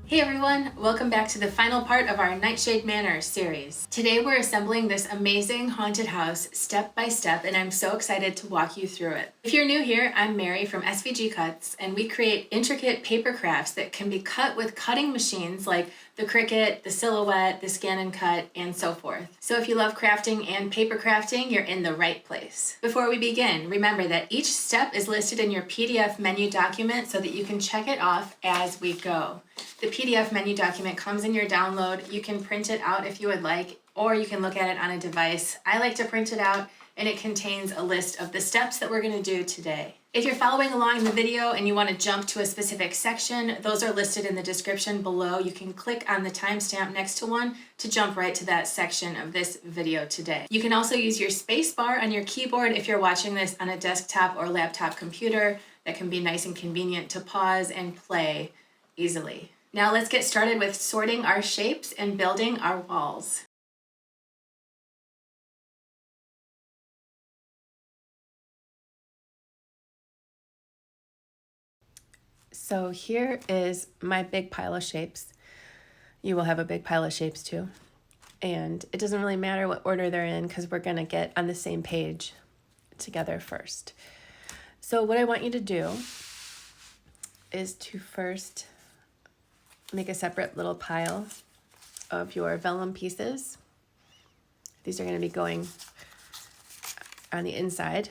Hey everyone, welcome back to the final part of our Nightshade Manor series. Today we're assembling this amazing haunted house step by step, and I'm so excited to walk you through it. If you're new here, I'm Mary from SVG Cuts, and we create intricate paper crafts that can be cut with cutting machines like the Cricut, the Silhouette, the ScanNCut, and so forth. So if you love crafting and paper crafting, you're in the right place. Before we begin, remember that each step is listed in your PDF menu document so that you can check it off as we go. The PDF menu document comes in your download. You can print it out if you would like, or you can look at it on a device. I like to print it out, and it contains a list of the steps that we're going to do today. If you're following along in the video and you want to jump to a specific section, those are listed in the description below. You can click on the timestamp next to one to jump right to that section of this video today. You can also use your space bar on your keyboard if you're watching this on a desktop or laptop computer. That can be nice and convenient to pause and play easily. Now let's get started with sorting our shapes and building our walls. So here is my big pile of shapes. You will have a big pile of shapes too. And it doesn't really matter what order they're in because we're going to get on the same page together first. So what I want you to do is to first make a separate little pile of your vellum pieces. These are going to be going on the inside.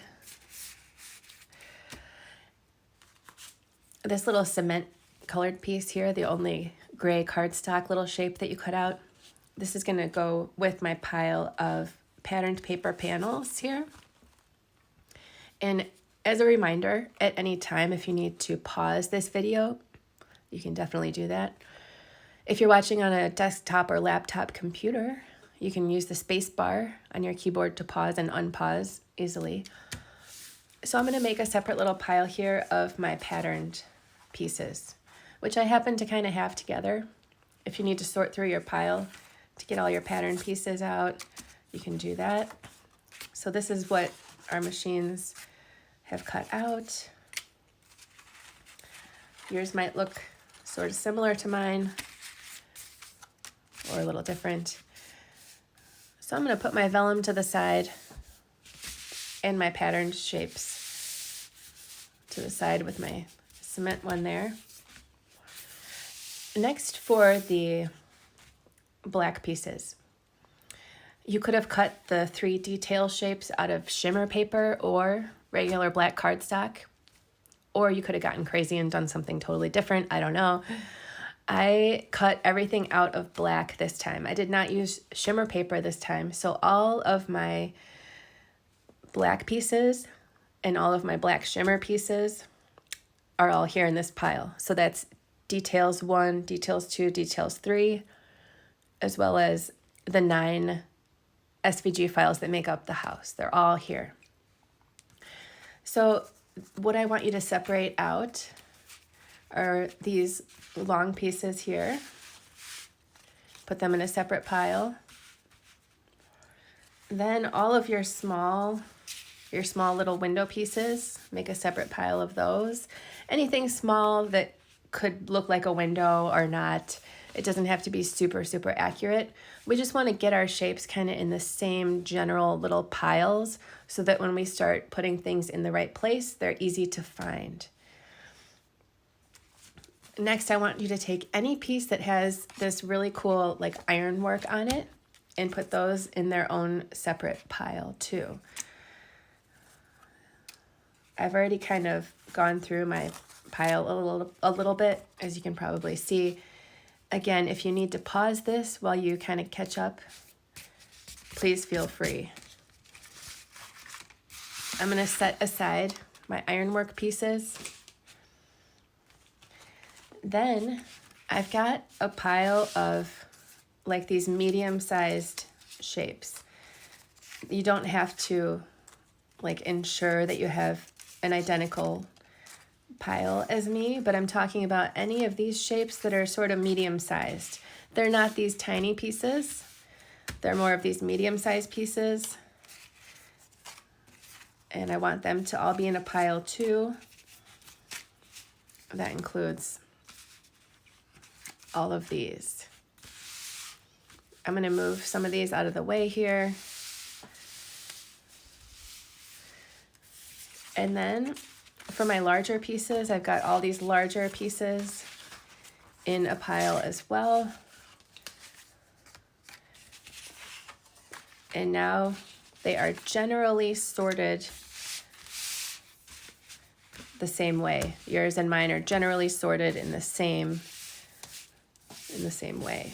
This little cement colored piece here, the only gray cardstock little shape that you cut out, this is going to go with my pile of patterned paper panels here. And as a reminder, at any time, if you need to pause this video, you can definitely do that. If you're watching on a desktop or laptop computer, you can use the space bar on your keyboard to pause and unpause easily. So I'm going to make a separate little pile here of my patterned pieces, which I happen to kind of have together. If you need to sort through your pile to get all your pattern pieces out, you can do that. So this is what our machines have cut out. Yours might look sort of similar to mine or a little different. So I'm going to put my vellum to the side and my patterned shapes to the side with my cement one there. Next, for the black pieces, you could have cut the 3 detail shapes out of shimmer paper or regular black cardstock, or you could have gotten crazy and done something totally different. I don't know. I cut everything out of black this time. I did not use shimmer paper this time, so all of my black pieces and all of my black shimmer pieces are all here in this pile. So that's details 1, details 2, details 3, as well as the 9 SVG files that make up the house. They're all here. So what I want you to separate out are these long pieces here. Put them in a separate pile. Then all of your small little window pieces, make a separate pile of those. Anything small that could look like a window or not. It doesn't have to be super, super accurate. We just want to get our shapes kind of in the same general little piles so that when we start putting things in the right place, they're easy to find. Next, I want you to take any piece that has this really cool like ironwork on it and put those in their own separate pile too. I've already kind of gone through my pile a little bit, as you can probably see. Again, if you need to pause this while you kind of catch up, please feel free. I'm going to set aside my ironwork pieces. Then I've got a pile of like these medium-sized shapes. You don't have to like ensure that you have an identical pile as me, but I'm talking about any of these shapes that are sort of medium-sized. They're not these tiny pieces. They're more of these medium-sized pieces. And I want them to all be in a pile too. That includes all of these. I'm going to move some of these out of the way here. And then for my larger pieces, I've got all these larger pieces in a pile as well. And now they are generally sorted the same way. Yours and mine are generally sorted in the same way.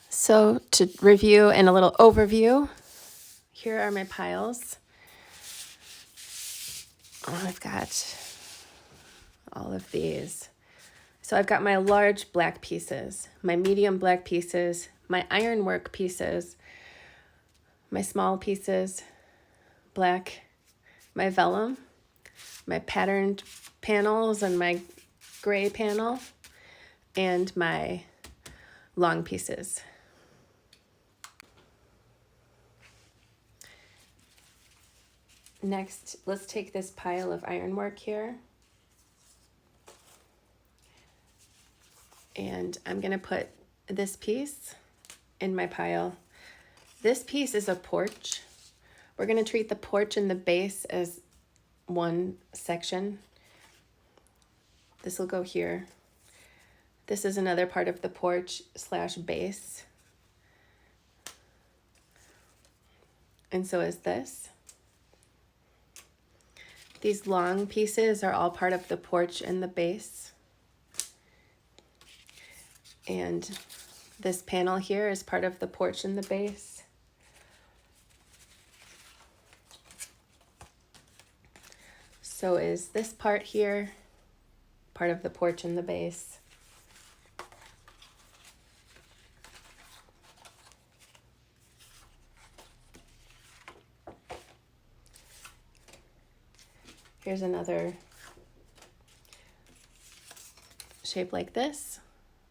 So to review and a little overview, here are my piles. Oh, I've got all of these. So I've got my large black pieces, my medium black pieces, my ironwork pieces, my small pieces, black, my vellum, my patterned panels and my gray panel, and my long pieces. Next, let's take this pile of ironwork here. And I'm going to put this piece in my pile. This piece is a porch. We're going to treat the porch and the base as one section. This will go here. This is another part of the porch / base. And so is this. These long pieces are all part of the porch and the base. And this panel here is part of the porch and the base. So is this part here, part of the porch and the base. Here's another shape like this,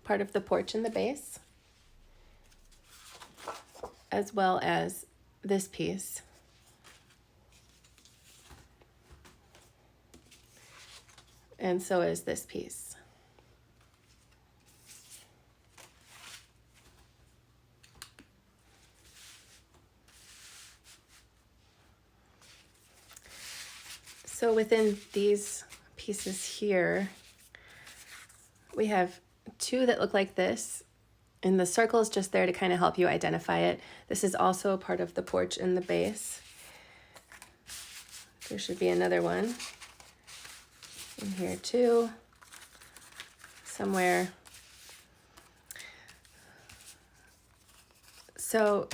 part of the porch and the base, as well as this piece. And so is this piece. So within these pieces here, we have two that look like this, and the circle is just there to kind of help you identify it. This is also a part of the porch and the base. There should be another one in here too, somewhere. So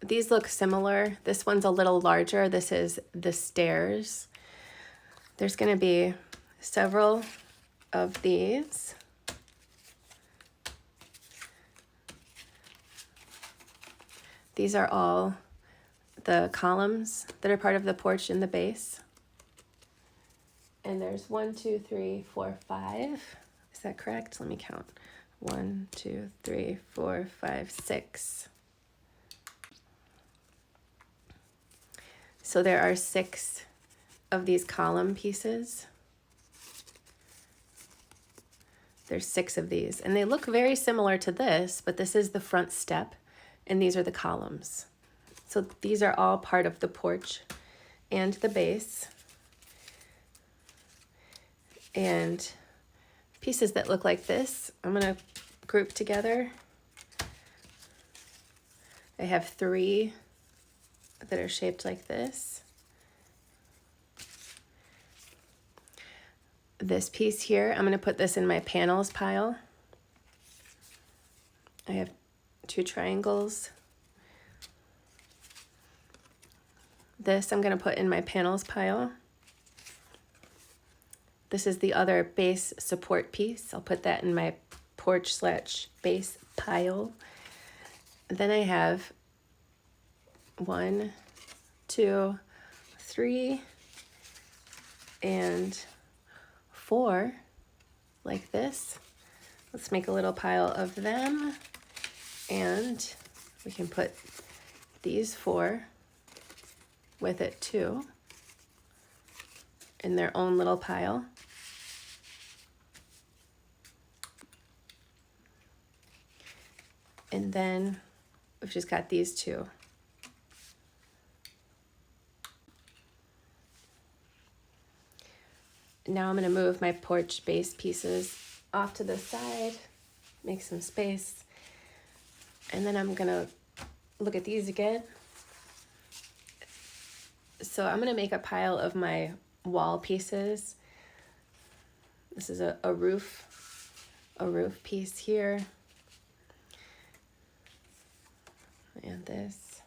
these look similar. This one's a little larger. This is the stairs. There's going to be several of these. These are all the columns that are part of the porch and the base. And there's 1, 2, 3, 4, 5. Is that correct? Let me count. 1, 2, 3, 4, 5, 6. So there are 6 of these column pieces. There's 6 of these, and they look very similar to this, but this is the front step, and these are the columns. So these are all part of the porch and the base. And pieces that look like this, I'm going to group together. I have 3 that are shaped like this. This piece here, I'm going to put this in my panels pile. I have 2 triangles. This I'm going to put in my panels pile. This is the other base support piece. I'll put that in my porch / base pile. Then I have 1, 2, 3, and 4 like this. Let's make a little pile of them, and we can put these 4 with it too, in their own little pile. And then we've just got these two. Now I'm going to move my porch base pieces off to the side, make some space, and then I'm going to look at these again. So I'm going to make a pile of my wall pieces. This is a roof piece here. And this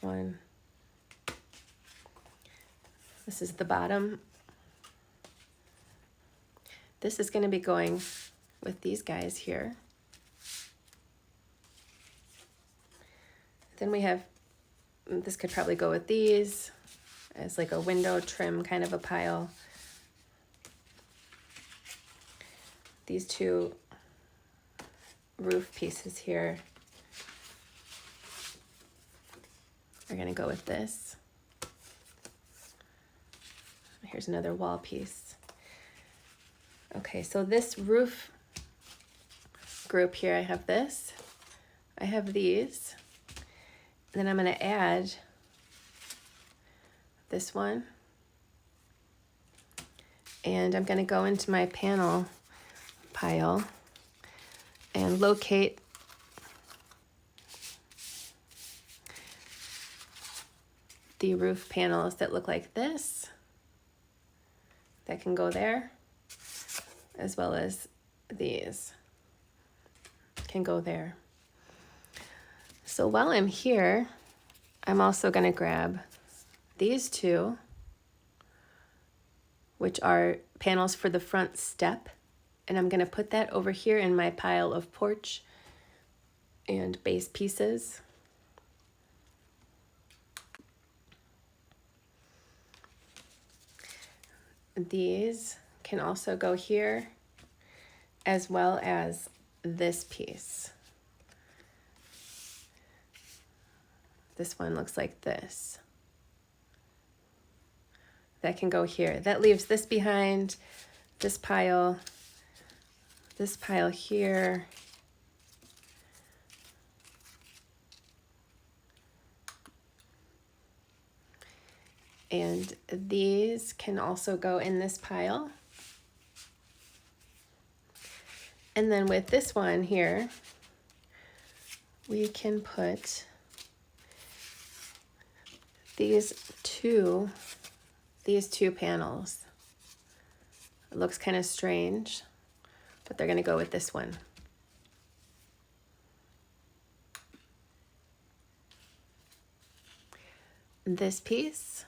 one. This is the bottom. This is going to be going with these guys here. Then we have, this could probably go with these as like a window trim kind of a pile. These two roof pieces here are going to go with this. Here's another wall piece. Okay, so this roof group here, I have this, I have these, and then I'm going to add this one, and I'm going to go into my panel pile and locate the roof panels that look like this. That can go there, as well as these can go there. So while I'm here, I'm also going to grab these two, which are panels for the front step, and I'm going to put that over here in my pile of porch and base pieces. These can also go here, as well as this piece. This one looks like this. That can go here. That leaves this behind, this pile here. And these can also go in this pile. And then with this one here, we can put these two panels. It looks kind of strange, but they're going to go with this one. This piece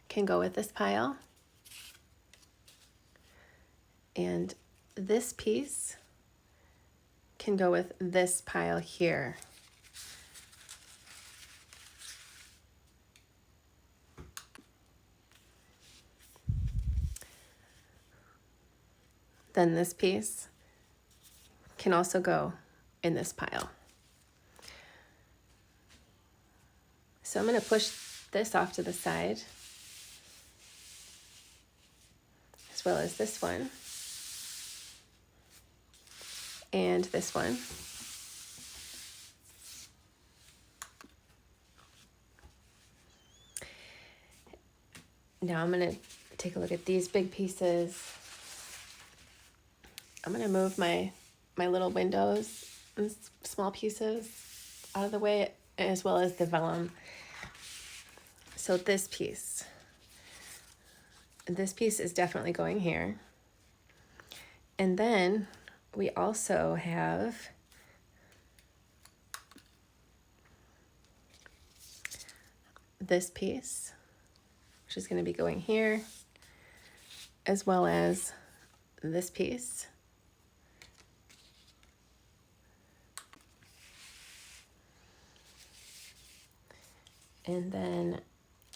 can go with this pile, and this piece can go with this pile here. Then this piece can also go in this pile. So I'm going to push this off to the side, as well as this one and this one. Now I'm going to take a look at these big pieces. I'm going to move my little windows and small pieces out of the way, as well as the vellum. So this piece is definitely going here. And then we also have this piece, which is going to be going here, as well as this piece. And then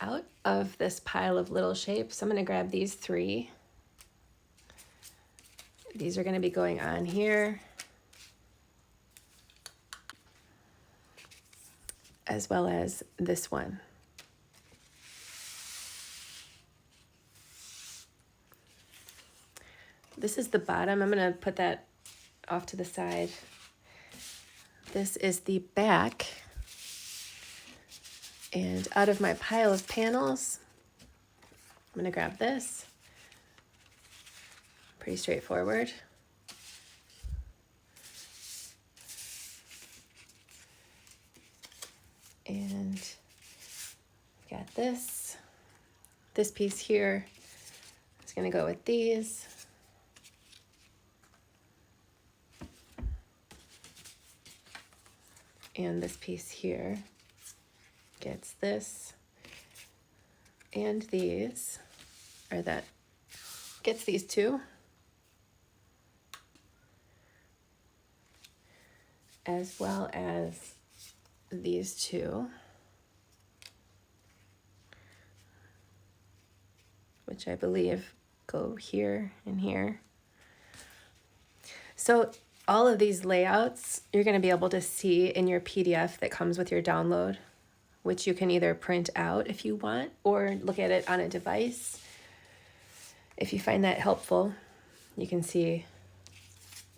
out of this pile of little shapes, I'm going to grab these three. These are going to be going on here, as well as this one. This is the bottom. I'm going to put that off to the side. This is the back. And out of my pile of panels, I'm going to grab this. Pretty straightforward. And got this. This piece here is going to go with these. And this piece here gets this. And these, or that gets these two. As well as these two, which I believe go here and here. So all of these layouts you're going to be able to see in your PDF that comes with your download, which you can either print out if you want or look at it on a device. If you find that helpful, you can see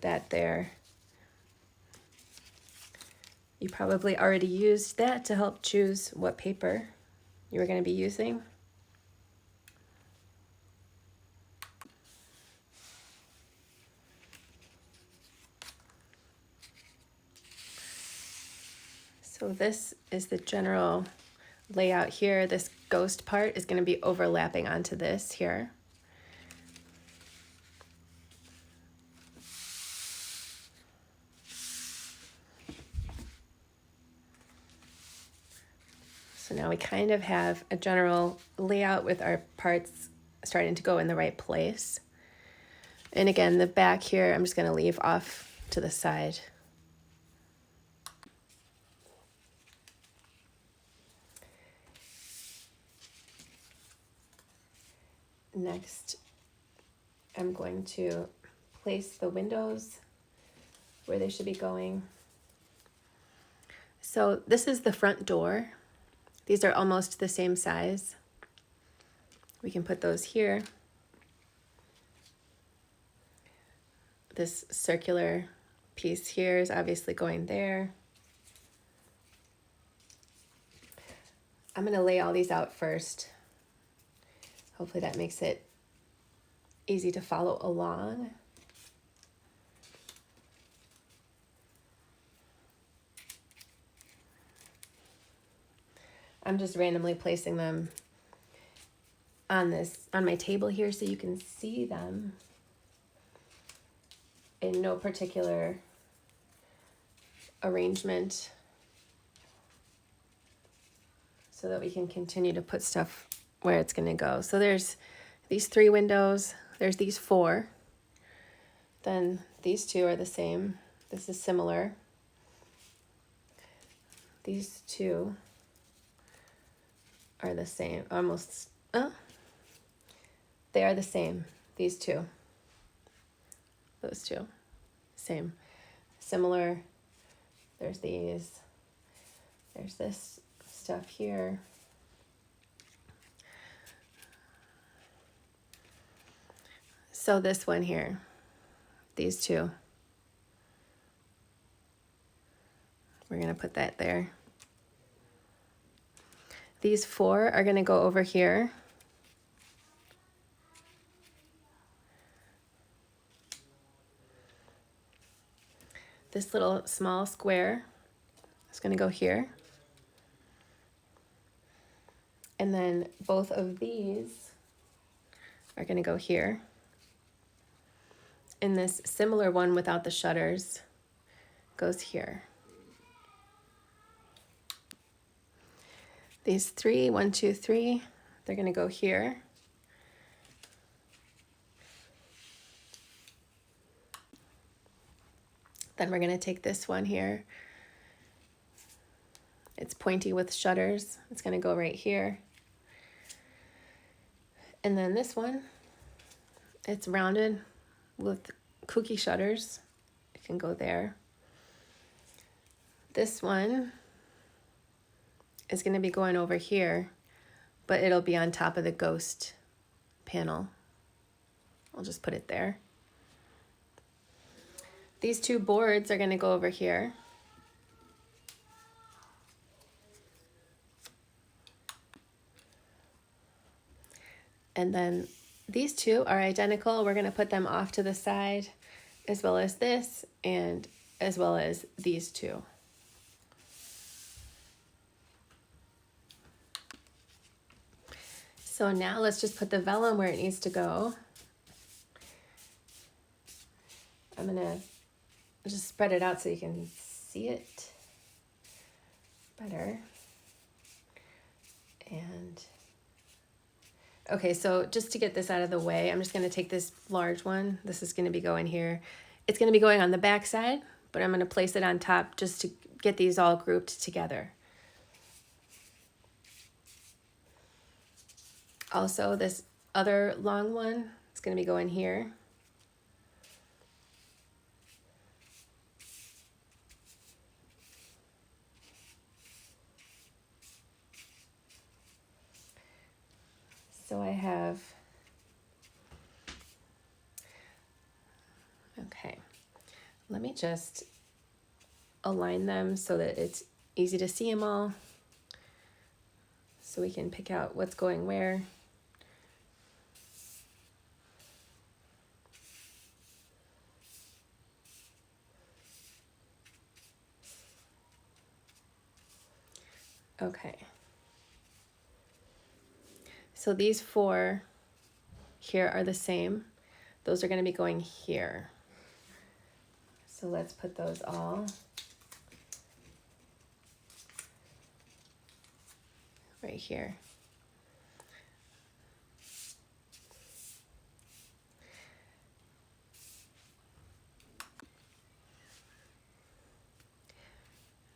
that there. You probably already used that to help choose what paper you were going to be using. So this is the general layout here. This ghost part is going to be overlapping onto this here. So now we kind of have a general layout with our parts starting to go in the right place. And again, the back here, I'm just going to leave off to the side. Next, I'm going to place the windows where they should be going. So this is the front door. These are almost the same size. We can put those here. This circular piece here is obviously going there. I'm going to lay all these out first. Hopefully that makes it easy to follow along. I'm just randomly placing them on my table here so you can see them in no particular arrangement, so that we can continue to put stuff where it's going to go. So there's these 3 windows, there's these 4, then these 2 are the same. This is similar. These 2 are the same, almost, they are the same, these 2. Those 2, same, similar. There's these, there's this stuff here. So this one here, these 2, we're gonna put that there. These 4 are gonna go over here. This little small square is going to go here. And then both of these are going to go here. And this similar one without the shutters goes here. These 3, 1, 2, 3, they're going to go here. Then we're going to take this one here. It's pointy with shutters. It's going to go right here. And then this one, it's rounded with kooky shutters. It can go there. This one is going to be going over here, but it'll be on top of the ghost panel. I'll just put it there. These two boards are going to go over here. And then these two are identical. We're going to put them off to the side, as well as this, and as well as these two. So now let's just put the vellum where it needs to go. I'm going to just spread it out so you can see it better. And okay, so just to get this out of the way, I'm just going to take this large one. This is going to be going here. It's going to be going on the back side, but I'm going to place it on top just to get these all grouped together. Also, this other long one is going to be going here. So I have, okay, let me just align them so that it's easy to see them all, so we can pick out what's going where. Okay. So these four here are the same. Those are going to be going here. So let's put those all right here.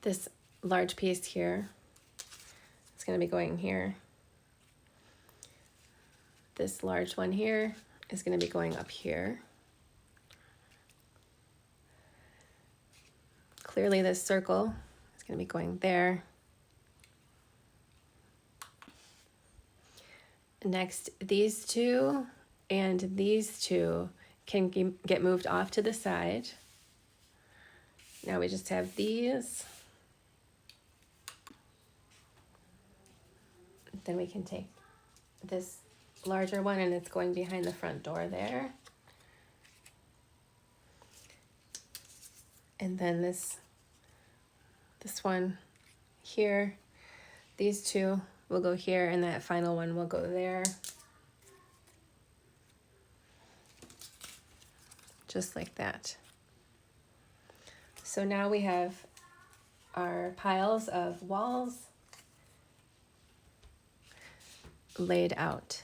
This large piece here, it's going to be going here. This large one here is going to be going up here. Clearly this circle is going to be going there. Next, these two and these two can get moved off to the side. Now we just have these. Then we can take this larger one, and it's going behind the front door there. And then this one here, these two will go here, and that final one will go there. Just like that. So now we have our piles of walls laid out.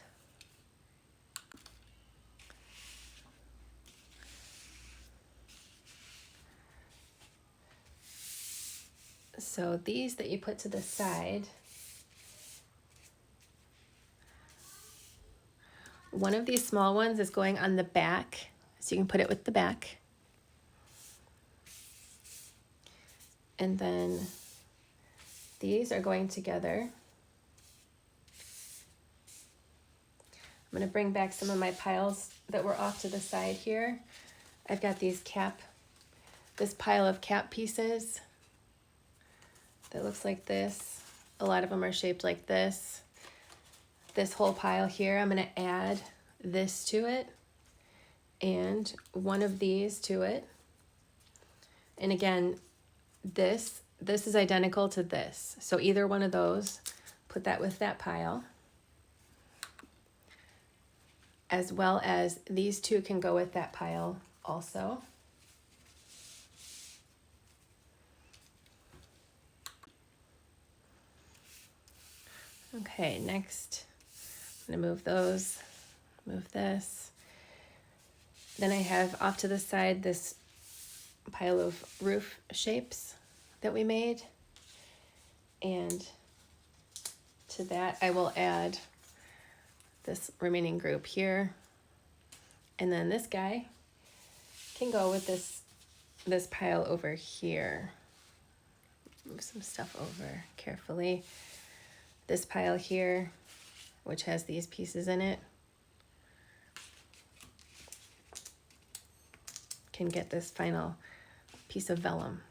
So these that you put to the side, one of these small ones is going on the back, so you can put it with the back. And then these are going together. I'm going to bring back some of my piles that were off to the side here. I've got this pile of cap pieces that looks like this. A lot of them are shaped like this. This whole pile here, I'm going to add this to it and one of these to it. And again, this is identical to this. So either one of those, put that with that pile. As well as these two can go with that pile also. Okay, next, I'm gonna move those, move this. Then I have off to the side this pile of roof shapes that we made. And to that, I will add this remaining group here. And then this guy can go with this pile over here. Move some stuff over carefully. this pile here, which has these pieces in it, can get this final piece of vellum.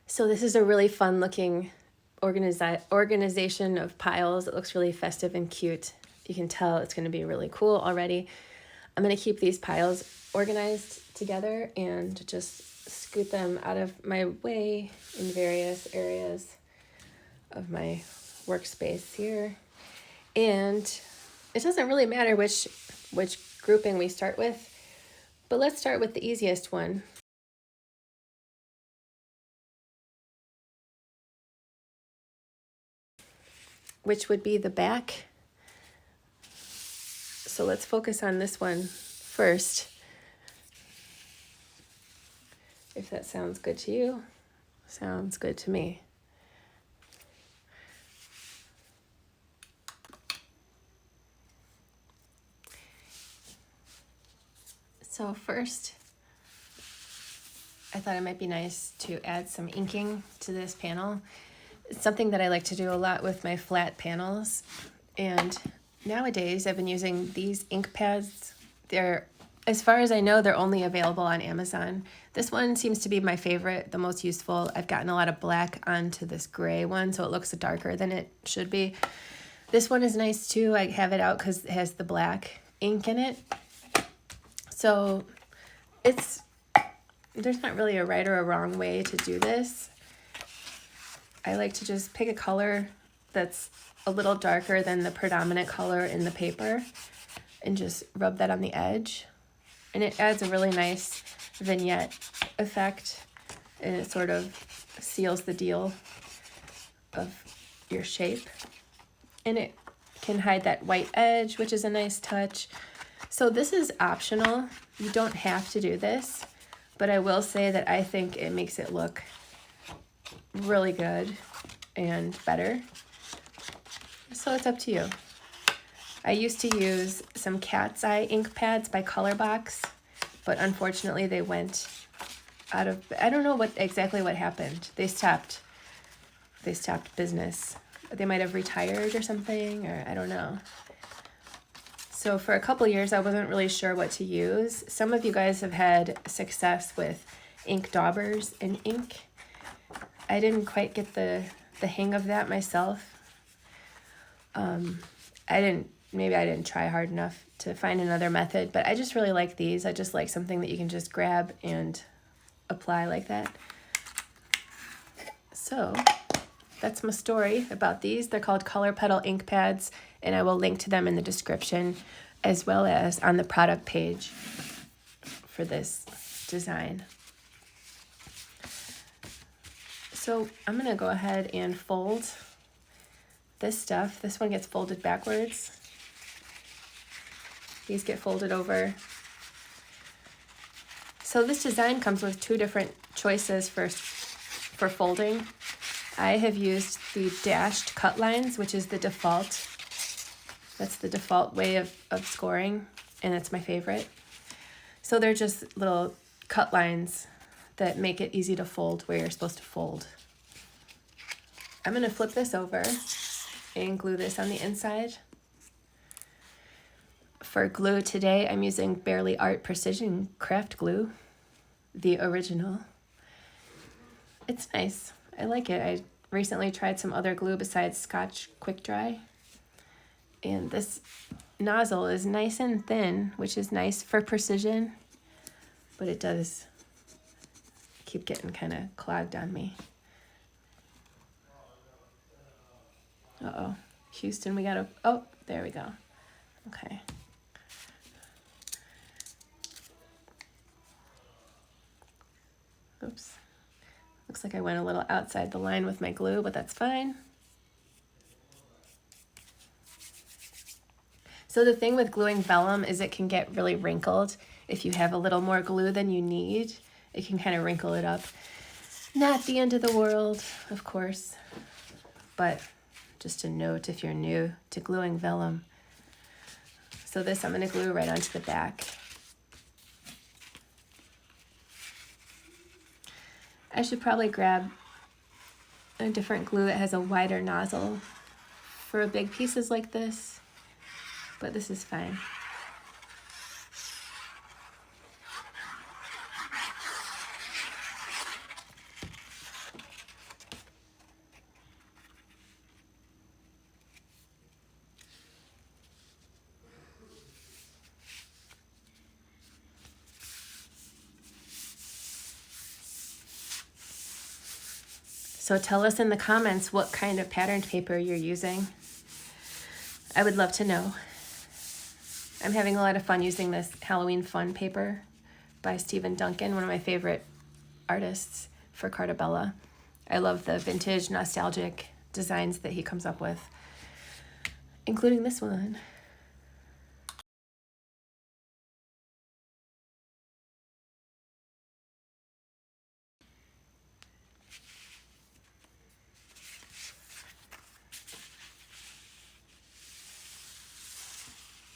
So this is a really fun looking organization of piles. It looks really festive and cute. You can tell it's going to be really cool already. I'm going to keep these piles organized together and just scoot them out of my way in various areas of my workspace here. And it doesn't really matter which grouping we start with, but let's start with the easiest one. Which would be the back. So let's focus on this one first. If that sounds good to you, sounds good to me. So first, I thought it might be nice to add some inking to this panel. It's something that I like to do a lot with my flat panels. And nowadays I've been using these ink pads. They're, as far as I know, they're only available on Amazon. This one seems to be my favorite, the most useful. I've gotten a lot of black onto this gray one, so it looks darker than it should be. This one is nice too. I have it out because it has the black ink in it. So there's not really a right or a wrong way to do this. I like to just pick a color that's a little darker than the predominant color in the paper and just rub that on the edge. And it adds a really nice vignette effect, and it sort of seals the deal of your shape. And it can hide that white edge, which is a nice touch. So this is optional. You don't have to do this, but I will say that I think it makes it look really good and better. So it's up to you. I used to use some cat's eye ink pads by Colorbox, but unfortunately they went out of, I don't know exactly what happened. They stopped business. They might have retired or something, or I don't know. So for a couple years I wasn't really sure what to use. Some of you guys have had success with ink daubers and ink. I didn't quite get the hang of that myself. Maybe I didn't try hard enough to find another method, but I just really like these. I just like something that you can just grab and apply like that. So that's my story about these. They're called Color Petal ink pads, and I will link to them in the description as well as on the product page for this design. So I'm going to go ahead and fold this stuff. This one gets folded backwards. These get folded over. So this design comes with two different choices for folding. I have used the dashed cut lines, which is the default. That's the default way of scoring, and it's my favorite. So they're just little cut lines that make it easy to fold where you're supposed to fold. I'm going to flip this over and glue this on the inside. For glue today, I'm using Barely Art Precision Craft Glue, the original. It's nice. I like it. I recently tried some other glue besides Scotch Quick Dry. And this nozzle is nice and thin, which is nice for precision, but it does keep getting kind of clogged on me. Uh-oh. Houston, we gotta, oh, there we go. Okay. Oops. Looks like I went a little outside the line with my glue, but that's fine. So the thing with gluing vellum is it can get really wrinkled. If you have a little more glue than you need, it can kind of wrinkle it up. Not the end of the world, of course, but just a note if you're new to gluing vellum. So this I'm going to glue right onto the back. I should probably grab a different glue that has a wider nozzle for big pieces like this, but this is fine. So tell us in the comments what kind of patterned paper you're using. I would love to know. I'm having a lot of fun using this Halloween Fun paper by Stephen Duncan, one of my favorite artists for Cartabella. I love the vintage, nostalgic designs that he comes up with, including this one.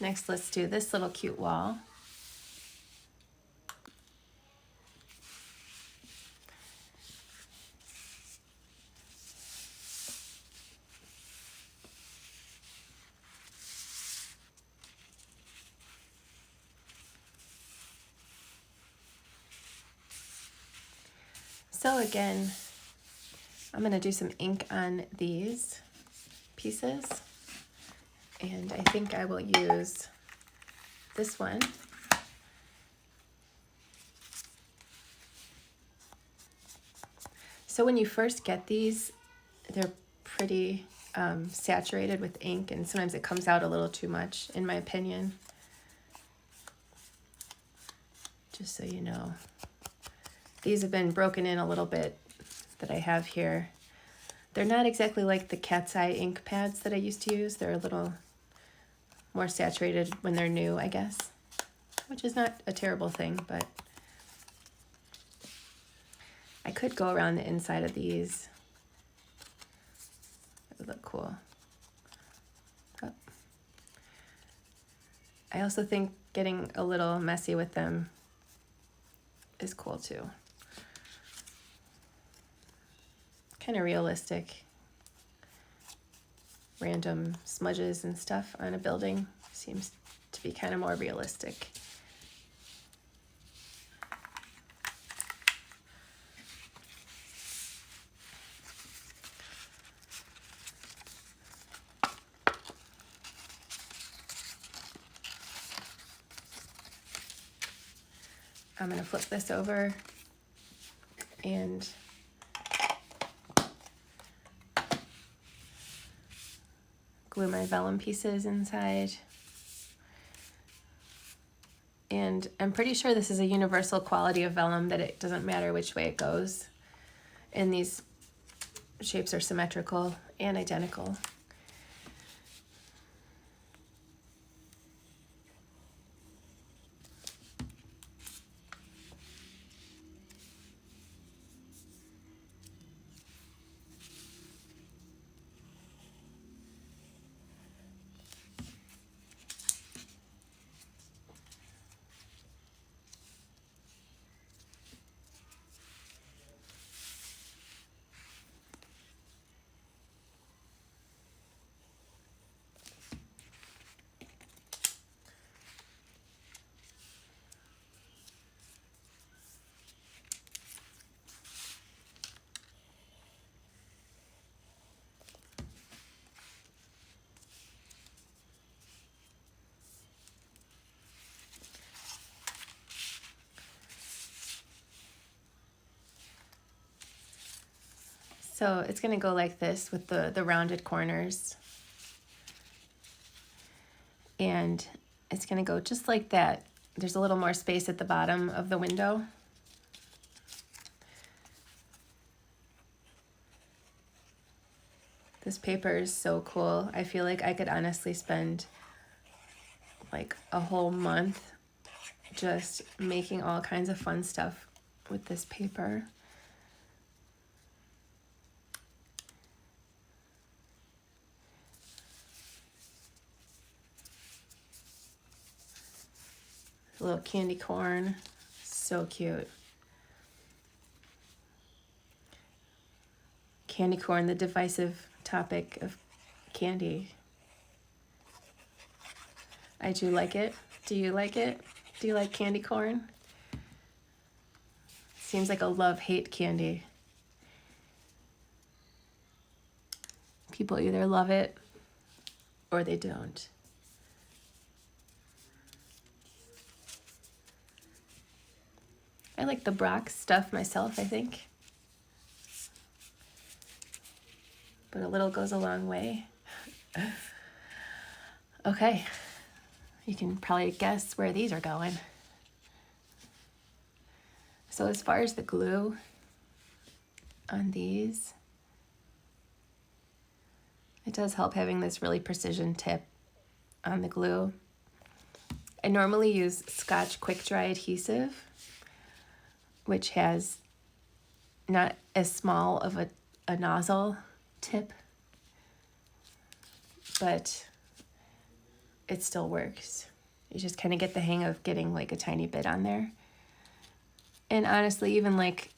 Next, let's do this little cute wall. So again, I'm gonna do some ink on these pieces. And I think I will use this one. So when you first get these, they're pretty saturated with ink, and sometimes it comes out a little too much, in my opinion. Just so you know. These have been broken in a little bit that I have here. They're not exactly like the cat's eye ink pads that I used to use. They're a little more saturated when they're new, I guess, which is not a terrible thing, but I could go around the inside of these. It would look cool. Oh. I also think getting a little messy with them is cool too. Kind of realistic. Random smudges and stuff on a building seems to be kind of more realistic. I'm going to flip this over and glue my vellum pieces inside. And I'm pretty sure this is a universal quality of vellum, that it doesn't matter which way it goes. And these shapes are symmetrical and identical. So it's going to go like this with the rounded corners. And it's going to go just like that. There's a little more space at the bottom of the window. This paper is so cool. I feel like I could honestly spend like a whole month just making all kinds of fun stuff with this paper. A little candy corn, so cute. Candy corn, the divisive topic of candy. I do like it. Do you like it? Do you like candy corn? Seems like a love-hate candy. People either love it or they don't. I like the Brock stuff myself, I think. But a little goes a long way. Okay, you can probably guess where these are going. So as far as the glue on these, it does help having this really precision tip on the glue. I normally use Scotch Quick Dry adhesive, which has not as small of a nozzle tip, but it still works. You just kind of get the hang of getting like a tiny bit on there. And honestly, even like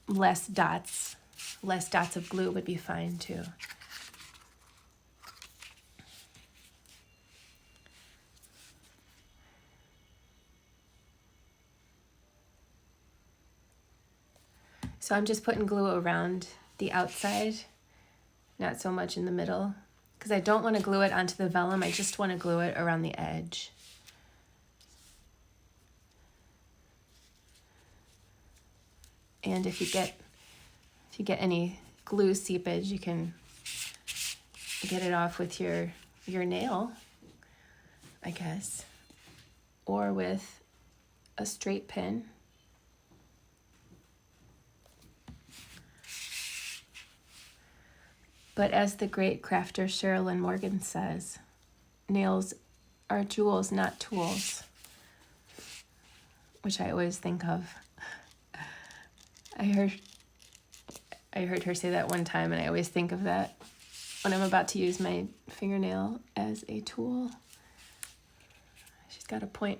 less dots of glue would be fine too. So I'm just putting glue around the outside, not so much in the middle, because I don't want to glue it onto the vellum. I just want to glue it around the edge. And if you get any glue seepage, you can get it off with your nail, I guess, or with a straight pin. But as the great crafter Sherilyn Morgan says, nails are jewels, not tools, which I always think of. I heard her say that one time, and I always think of that when I'm about to use my fingernail as a tool. She's got a point.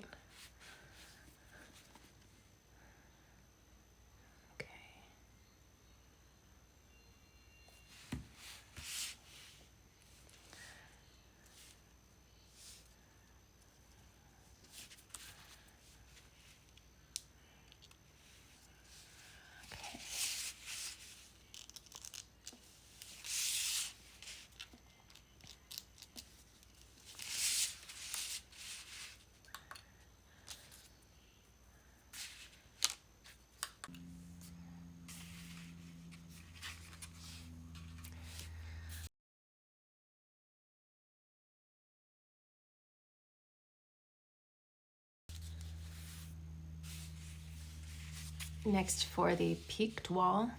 Next, for the peaked wall,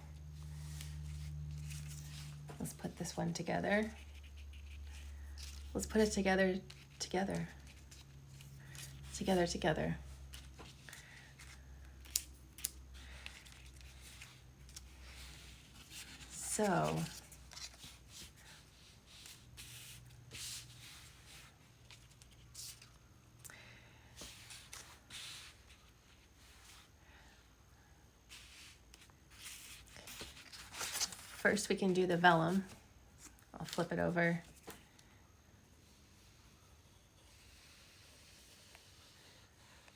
let's put this one together. Let's put it together. So, first we can do the vellum. I'll flip it over.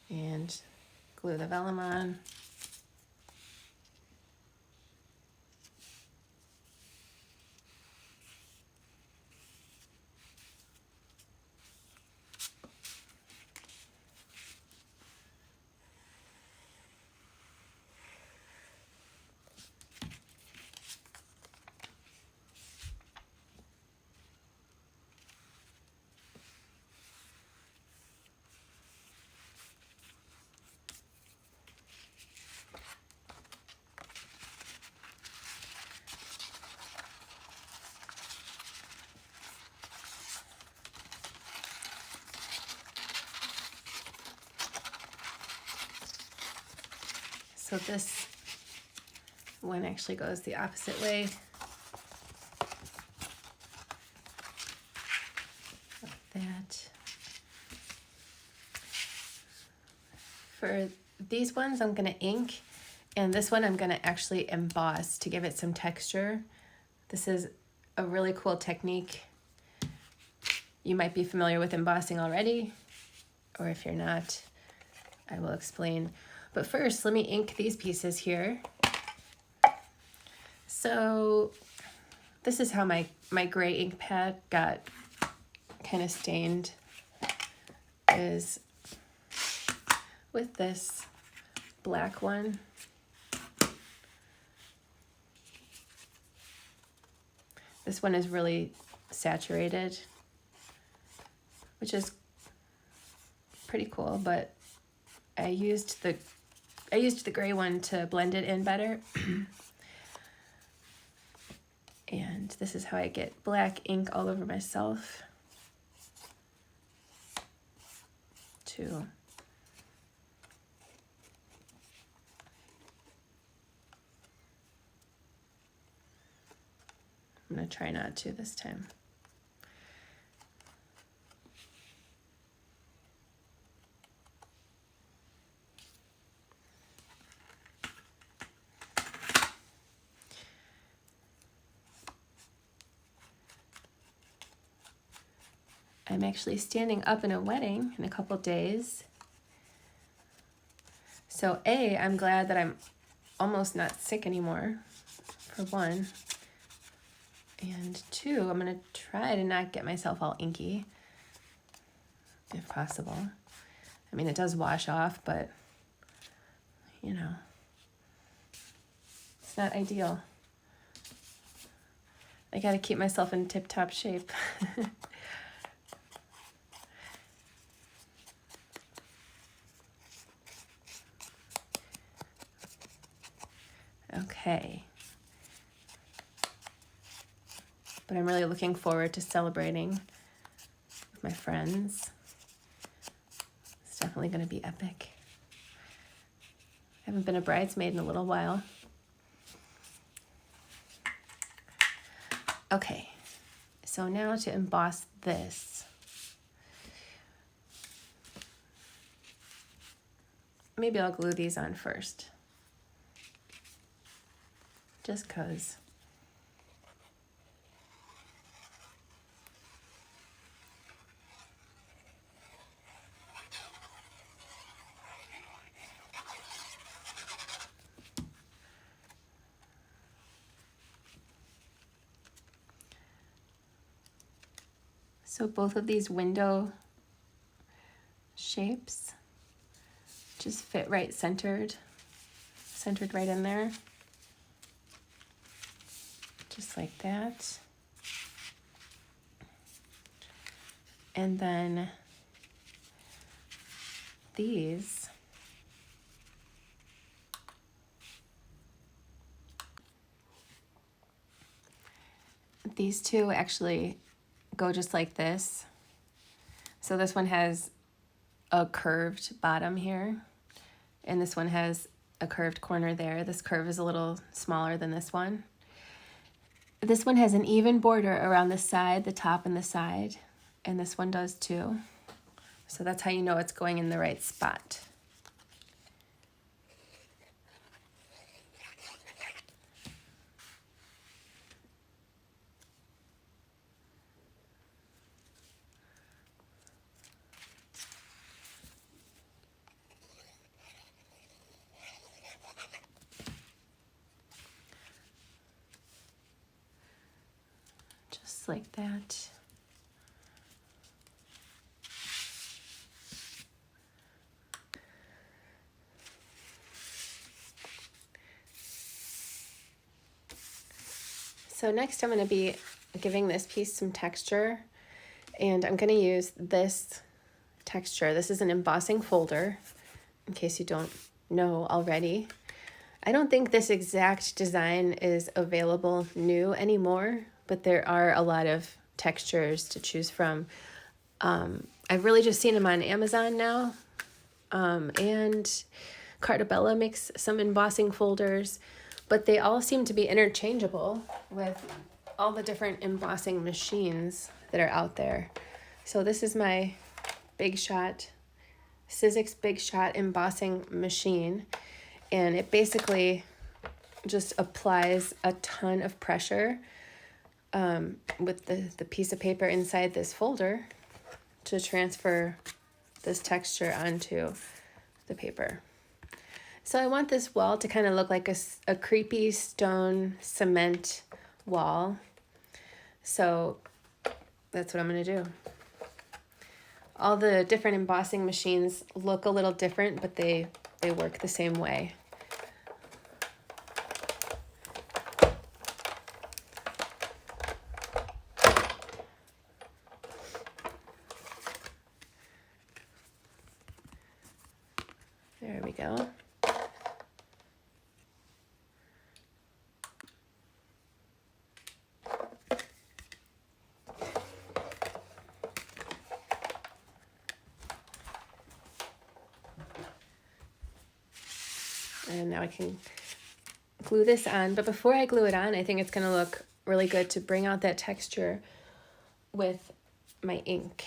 And glue the vellum on. So this one actually goes the opposite way. Like that. For these ones, I'm going to ink, And this one I'm gonna actually emboss to give it some texture. This is a really cool technique. You might be familiar with embossing already, or if you're not, I will explain. But first, let me ink these pieces here. So this is how my gray ink pad got kind of stained, is with this black one. This one is really saturated, which is pretty cool, but I used the gray one to blend it in better. And this is how I get black ink all over myself too. I'm gonna try not to this time. I'm actually standing up in a wedding in a couple days. So I'm glad that I'm almost not sick anymore, for one. And two, I'm gonna try to not get myself all inky, if possible. I mean, it does wash off, but you know, it's not ideal. I gotta keep myself in tip-top shape. Okay. But I'm really looking forward to celebrating with my friends. It's definitely going to be epic. I haven't been a bridesmaid in a little while. Okay, so now to emboss this. Maybe I'll glue these on first. Just 'cause. So both of these window shapes just fit right centered right in there. Just like that. And then these two actually go just like this. So this one has a curved bottom here, and this one has a curved corner there. This curve is a little smaller than this one. This one has an even border around the side, the top and the side, and this one does too. So that's how you know it's going in the right spot. Just like that. So next I'm going to be giving this piece some texture, and I'm going to use this texture. This is an embossing folder, in case you don't know already. I don't think this exact design is available new anymore, but there are a lot of textures to choose from. I've really just seen them on Amazon now, and Cartabella makes some embossing folders, but they all seem to be interchangeable with all the different embossing machines that are out there. So this is my Big Shot, Sizzix Big Shot embossing machine. and it basically just applies a ton of pressure with the piece of paper inside this folder to transfer this texture onto the paper. So I want this wall to kind of look like a creepy stone cement wall. So that's what I'm going to do. All the different embossing machines look a little different, but they work the same way. There we go. And now I can glue this on. But before I glue it on, I think it's going to look really good to bring out that texture with my ink.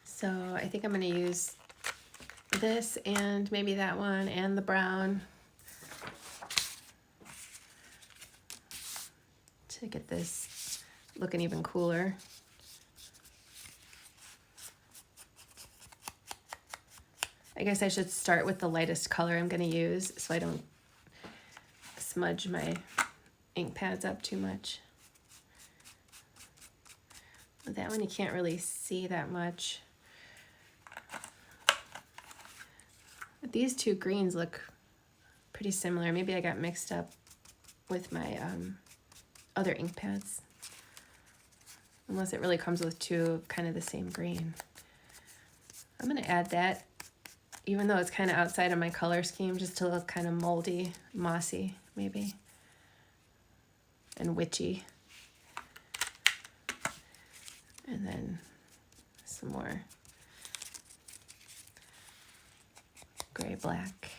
So I think I'm going to use this and maybe that one and the brown to get this looking even cooler. I guess I should start with the lightest color I'm going to use so I don't smudge my ink pads up too much. With that one you can't really see that much. But these two greens look pretty similar. Maybe I got mixed up with my other ink pads. Unless it really comes with two kind of the same green. I'm going to add that, even though it's kind of outside of my color scheme, just to look kind of moldy, mossy, maybe. And witchy. And then some more gray-black.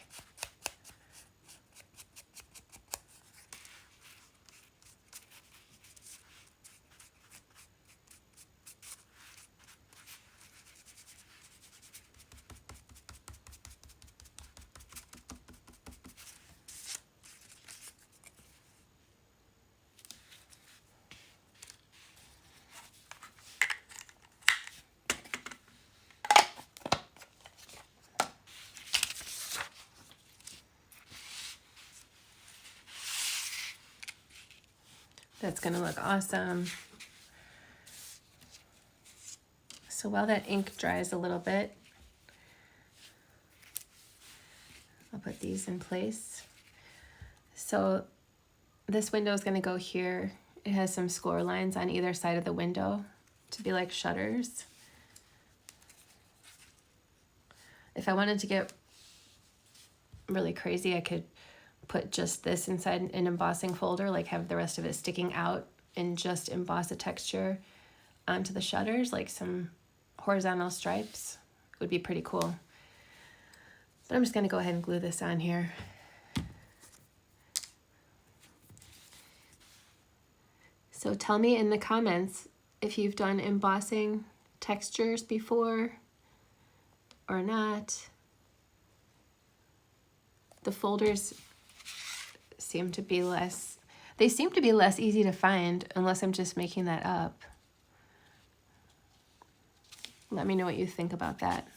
That's gonna look awesome. So while that ink dries a little bit, I'll put these in place. So this window is gonna go here. It has some score lines on either side of the window to be like shutters. If I wanted to get really crazy, I could put just this inside an embossing folder, like have the rest of it sticking out and just emboss a texture onto the shutters, like some horizontal stripes. Would be pretty cool. But I'm just gonna go ahead and glue this on here. So tell me in the comments if you've done embossing textures before or not. The folders seem to be less easy to find, unless I'm just making that up. Let me know what you think about that.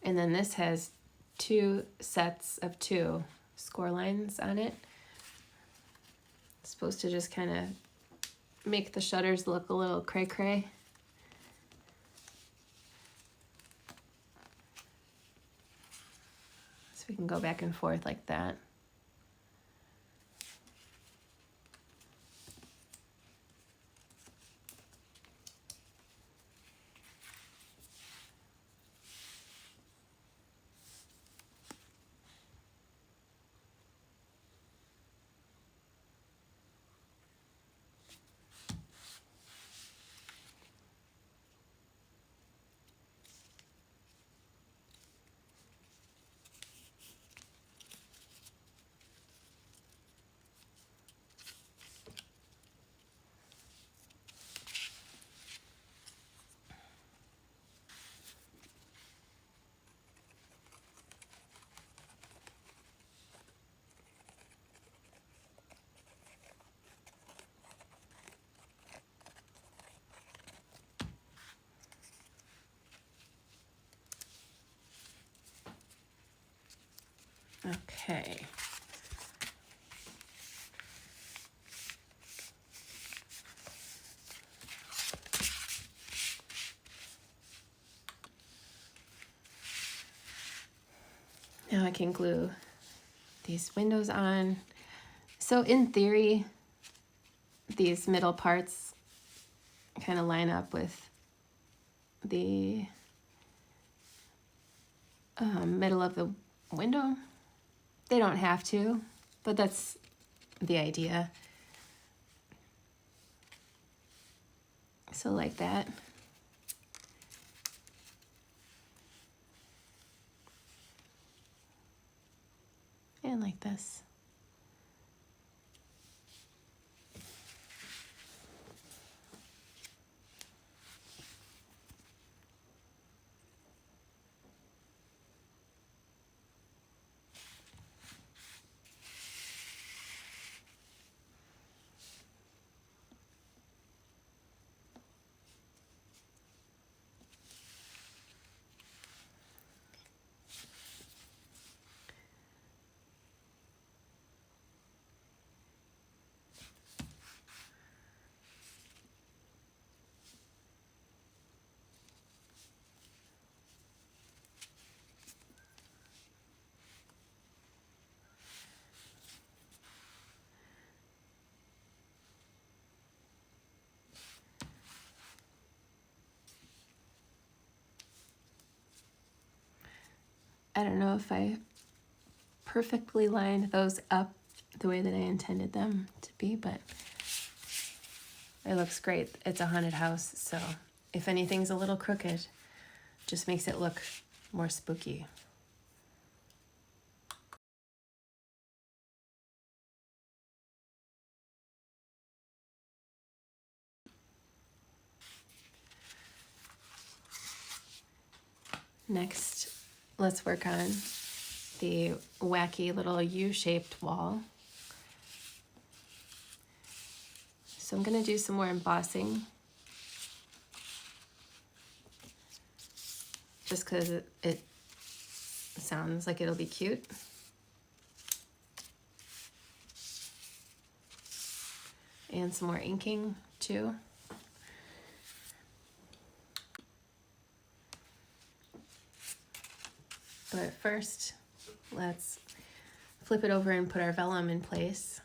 And then this has two sets of two score lines on it. It's supposed to just kind of make the shutters look a little cray-cray. So we can go back and forth like that. Okay. Now I can glue these windows on. So in theory, these middle parts kind of line up with the middle of the window. They don't have to, but that's the idea. So like that. And like this. I don't know if I perfectly lined those up the way that I intended them to be, but it looks great. It's a haunted house, so if anything's a little crooked, just makes it look more spooky. Next, let's work on the wacky little U-shaped wall. So I'm going to do some more embossing, just because it sounds like it'll be cute. And some more inking too. But first, let's flip it over and put our vellum in place.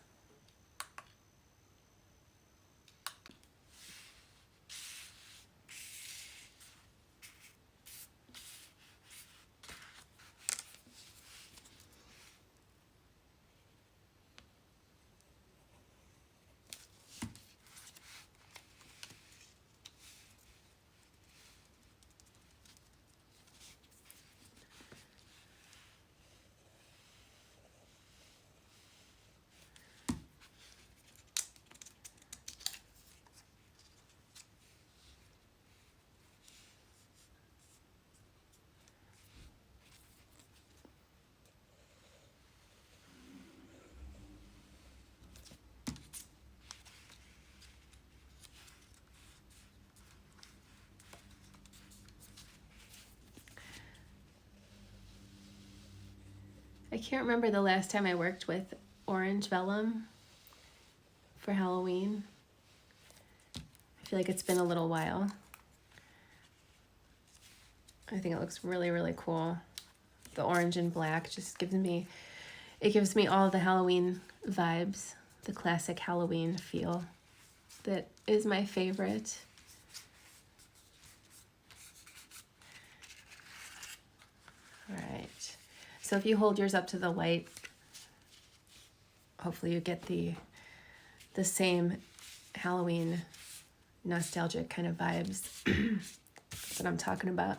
I can't remember the last time I worked with orange vellum for Halloween. I feel like it's been a little while. I think it looks really, really cool. The orange and black just gives me all the Halloween vibes, the classic Halloween feel that is my favorite. All right. So if you hold yours up to the light, hopefully you get the same Halloween nostalgic kind of vibes that I'm talking about.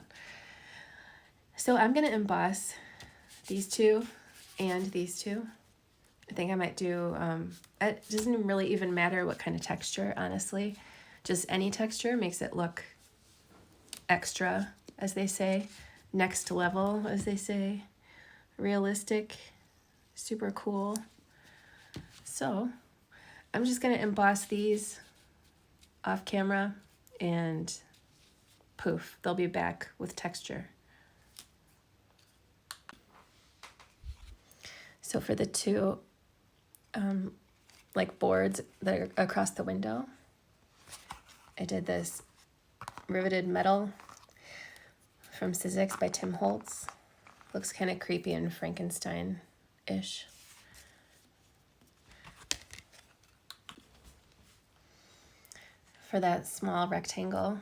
So I'm gonna emboss these two and these two. I think I might do, it doesn't really even matter what kind of texture, honestly. Just any texture makes it look extra, as they say, next level, as they say, realistic, super cool. So I'm just gonna emboss these off camera and poof, they'll be back with texture. So for the two like boards that are across the window, I did this riveted metal from Sizzix by Tim Holtz. Looks kind of creepy and Frankenstein-ish. For that small rectangle,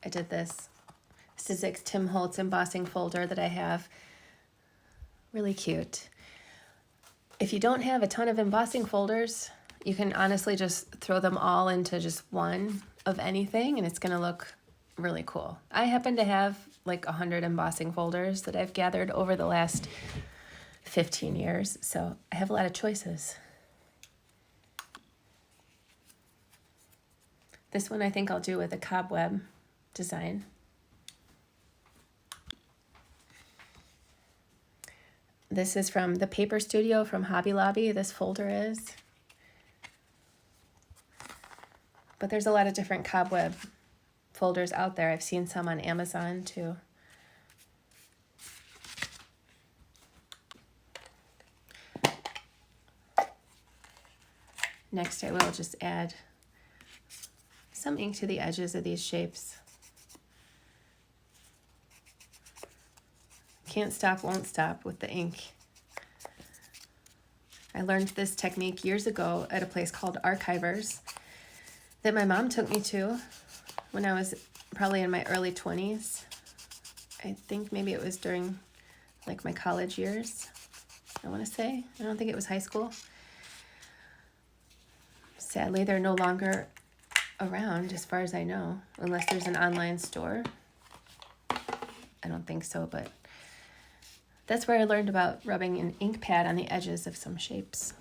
I did this Sizzix Tim Holtz embossing folder that I have. Really cute. If you don't have a ton of embossing folders, you can honestly just throw them all into just one of anything and it's going to look really cool. I happen to have like 100 embossing folders that I've gathered over the last 15 years, so I have a lot of choices. This one I think I'll do with a cobweb design. This is from the Paper Studio from Hobby Lobby, this folder is. But there's a lot of different cobweb folders out there. I've seen some on Amazon too. Next I will just add some ink to the edges of these shapes. Can't stop, won't stop with the ink. I learned this technique years ago at a place called Archivers that my mom took me to when I was probably in my early 20s. I think maybe it was during like my college years, I want to say. I don't think it was high school. Sadly, they're no longer around as far as I know, unless there's an online store. I don't think so, but that's where I learned about rubbing an ink pad on the edges of some shapes.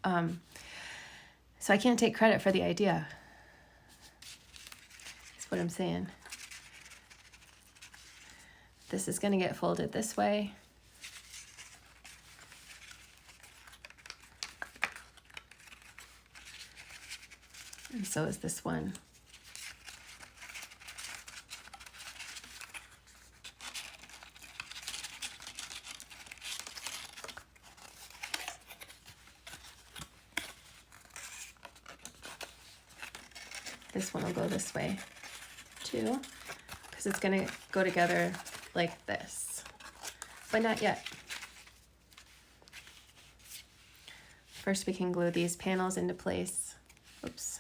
So I can't take credit for the idea. That's what I'm saying. This is going to get folded this way. And so is this one. This one will go this way too, because it's going to go together like this, but not yet. First we can glue these panels into place. Oops.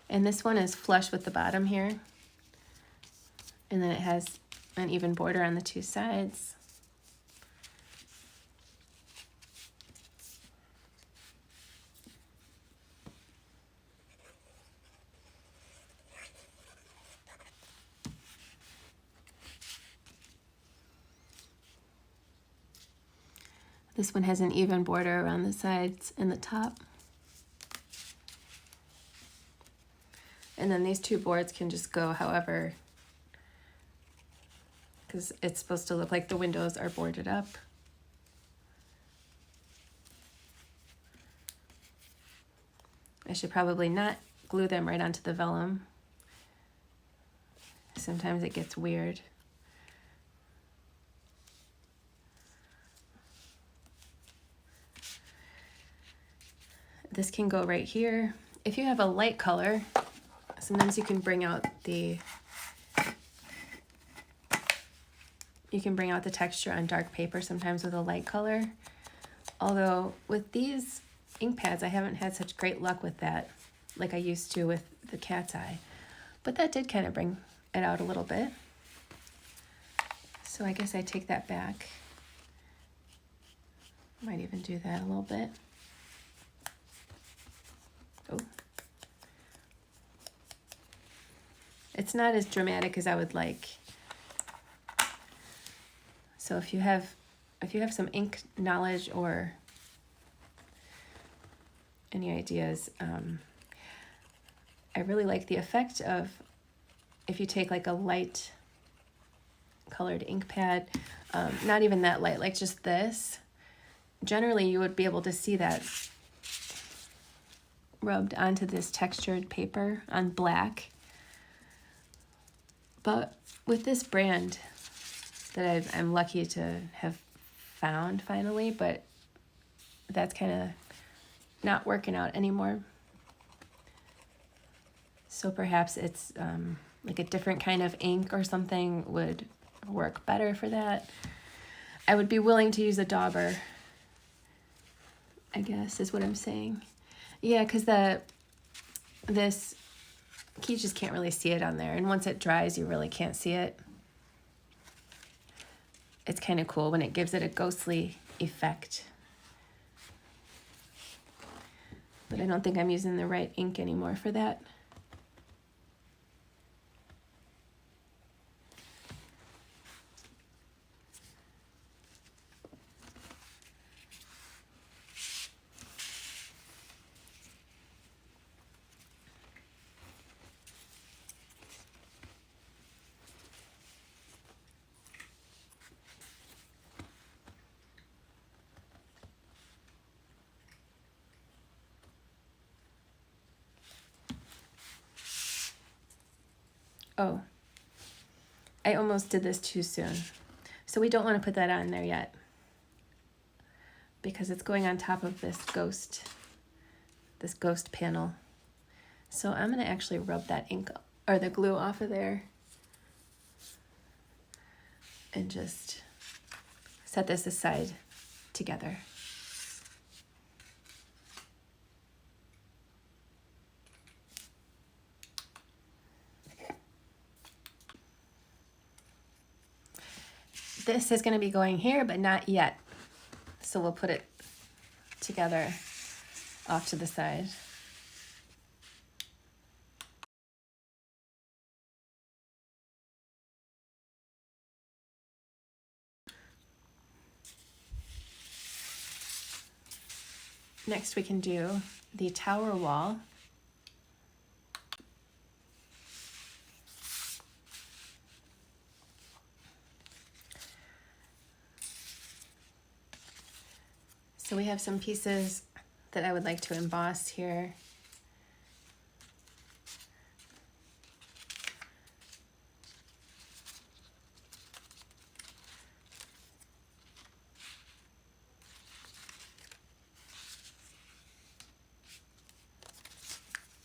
And this one is flush with the bottom here. And then it has an even border on the two sides. This one has an even border around the sides and the top. And then these two boards can just go however, because it's supposed to look like the windows are boarded up. I should probably not glue them right onto the vellum. Sometimes it gets weird. This can go right here. If you have a light color, sometimes you can bring out the texture on dark paper sometimes with a light color. Although with these ink pads, I haven't had such great luck with that like I used to with the cat's eye. But that did kind of bring it out a little bit. So I guess I take that back. Might even do that a little bit. Oh. It's not as dramatic as I would like. So if you have some ink knowledge or any ideas, I really like the effect of if you take like a light colored ink pad, not even that light, like just this, generally you would be able to see that rubbed onto this textured paper on black. But with this brand that I'm lucky to have found finally, but that's kind of not working out anymore. So perhaps it's like a different kind of ink or something would work better for that. I would be willing to use a dauber, I guess is what I'm saying. Yeah, because this, you just can't really see it on there. And once it dries, you really can't see it. It's kind of cool when it gives it a ghostly effect. But I don't think I'm using the right ink anymore for that. Oh, I almost did this too soon. So we don't want to put that on there yet because it's going on top of this ghost panel. So I'm going to actually rub that ink or the glue off of there and just set this aside together. This is going to be going here, but not yet. So we'll put it together off to the side. Next we can do the tower wall. So we have some pieces that I would like to emboss here.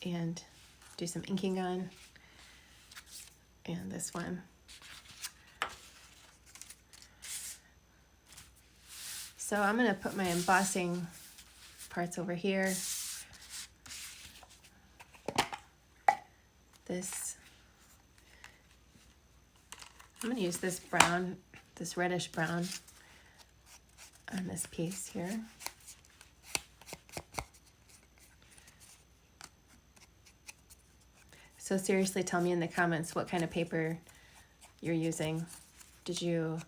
And do some inking on. And this one. So I'm going to put my embossing parts over here. I'm going to use this brown, this reddish brown on this piece here. So seriously, tell me in the comments what kind of paper you're using. Did you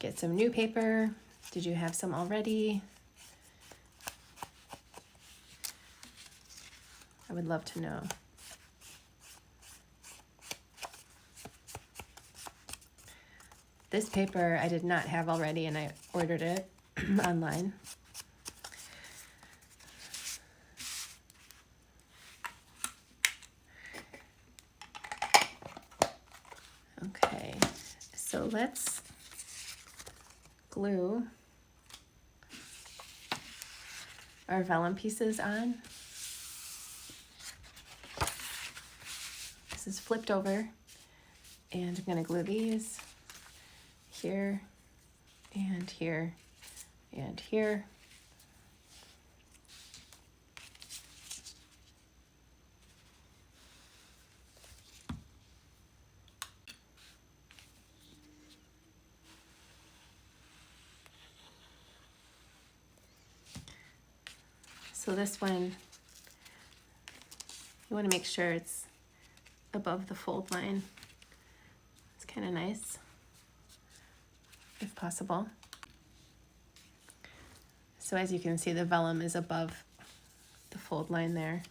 get some new paper? Did you have some already? I would love to know. This paper I did not have already and I ordered it online. Okay, so let's glue our vellum pieces on. This is flipped over, and I'm going to glue these here and here and here. So this one, you want to make sure it's above the fold line. It's kind of nice, if possible. So as you can see, the vellum is above the fold line there.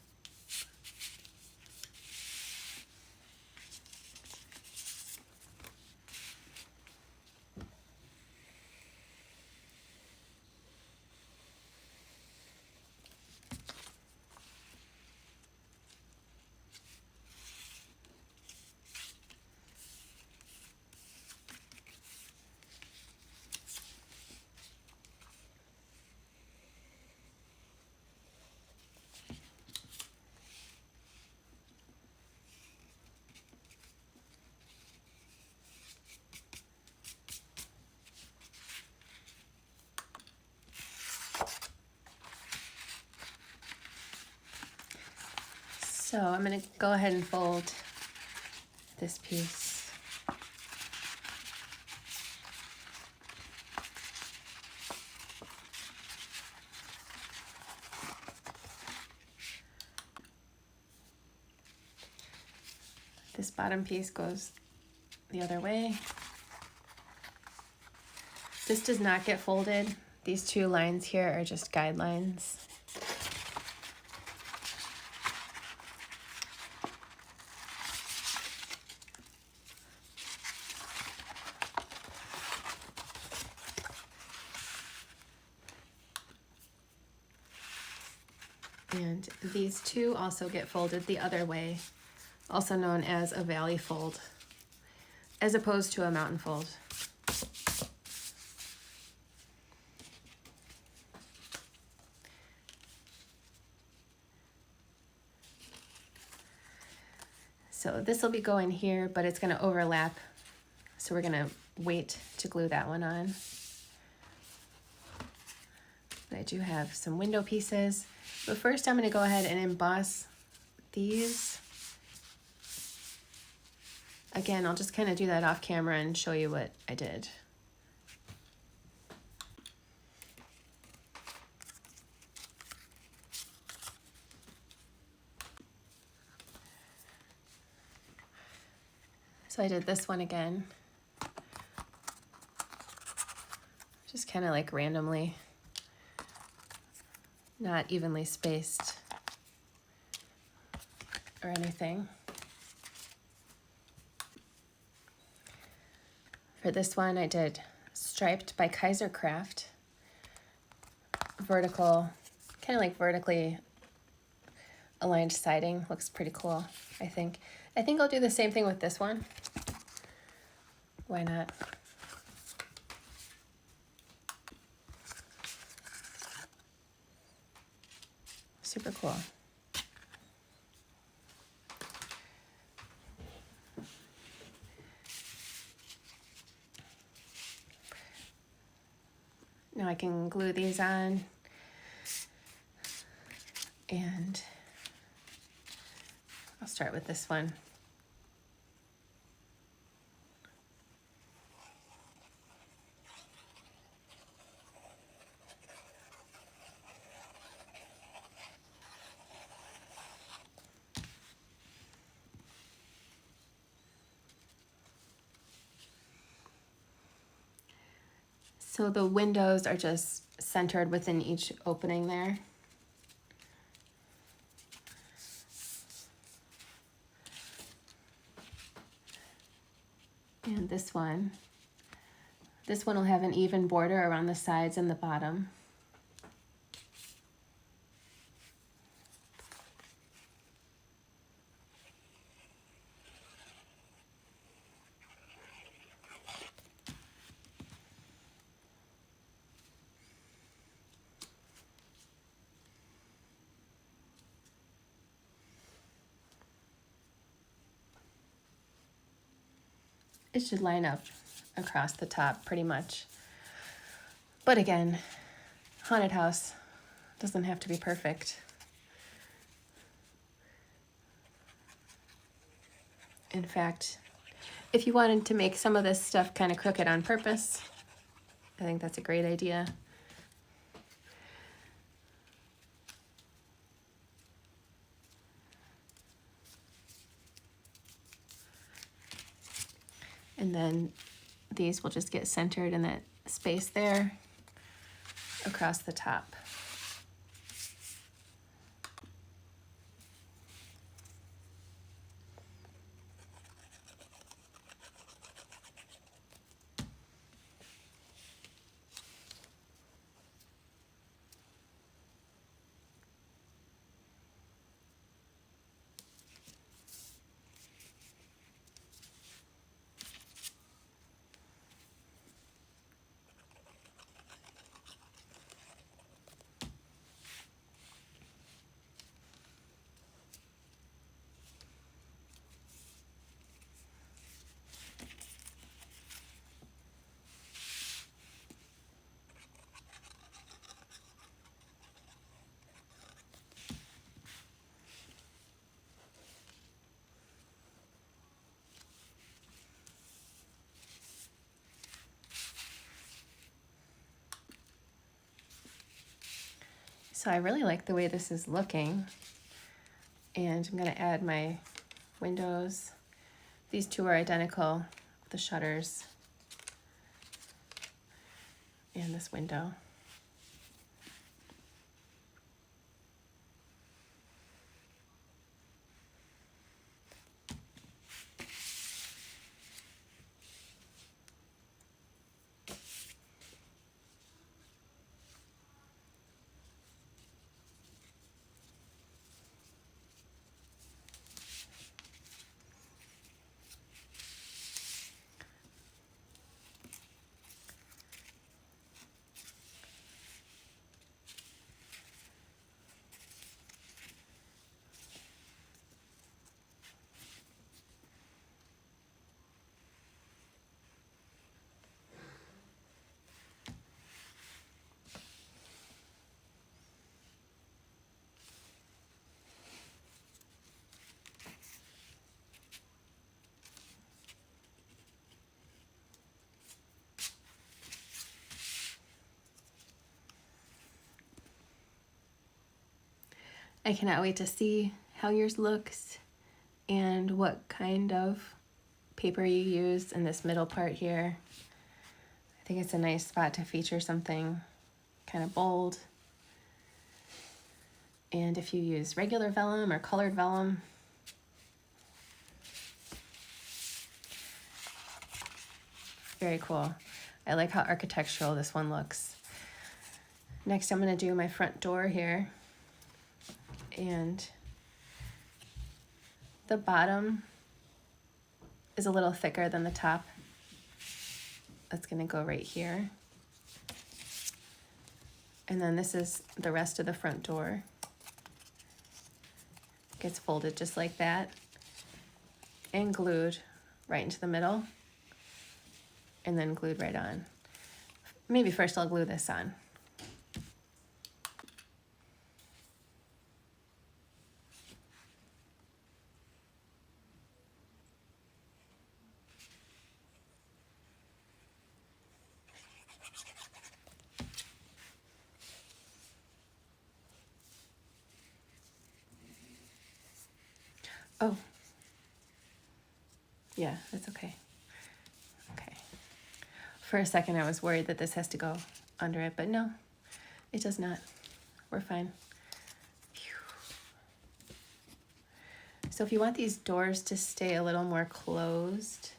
So I'm going to go ahead and fold this piece. This bottom piece goes the other way. This does not get folded. These two lines here are just guidelines. And these two also get folded the other way, also known as a valley fold, as opposed to a mountain fold. So this will be going here, but it's going to overlap. So we're going to wait to glue that one on. I do have some window pieces, but first I'm going to go ahead and emboss these. Again, I'll just kind of do that off camera and show you what I did. So I did this one again, just kind of like randomly, not evenly spaced or anything. For this one, I did striped by Kaiser Craft, vertical, kind of like vertically aligned siding. Looks pretty cool, I think. I think I'll do the same thing with this one. Why not? Super cool. Now I can glue these on, and I'll start with this one. So the windows are just centered within each opening there. And this one will have an even border around the sides and the bottom. It should line up across the top pretty much. But again, haunted house doesn't have to be perfect. In fact, if you wanted to make some of this stuff kind of crooked on purpose, I think that's a great idea. And then these will just get centered in that space there across the top. So I really like the way this is looking. And I'm going to add my windows. These two are identical, the shutters and this window. I cannot wait to see how yours looks and what kind of paper you used in this middle part here. I think it's a nice spot to feature something kind of bold. And if you use regular vellum or colored vellum, very cool. I like how architectural this one looks. Next, I'm going to do my front door here. And the bottom is a little thicker than the top. That's going to go right here. And then this is the rest of the front door. Gets folded just like that and glued right into the middle and then glued right on. Maybe first I'll glue this on. Oh, yeah, that's okay. Okay. For a second, I was worried that this has to go under it, but no, it does not. We're fine. So if you want these doors to stay a little more closed,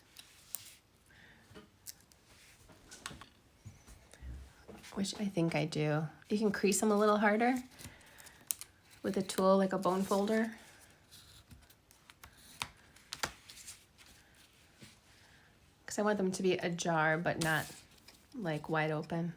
which I think I do, you can crease them a little harder with a tool like a bone folder. Because I want them to be ajar, but not like wide open.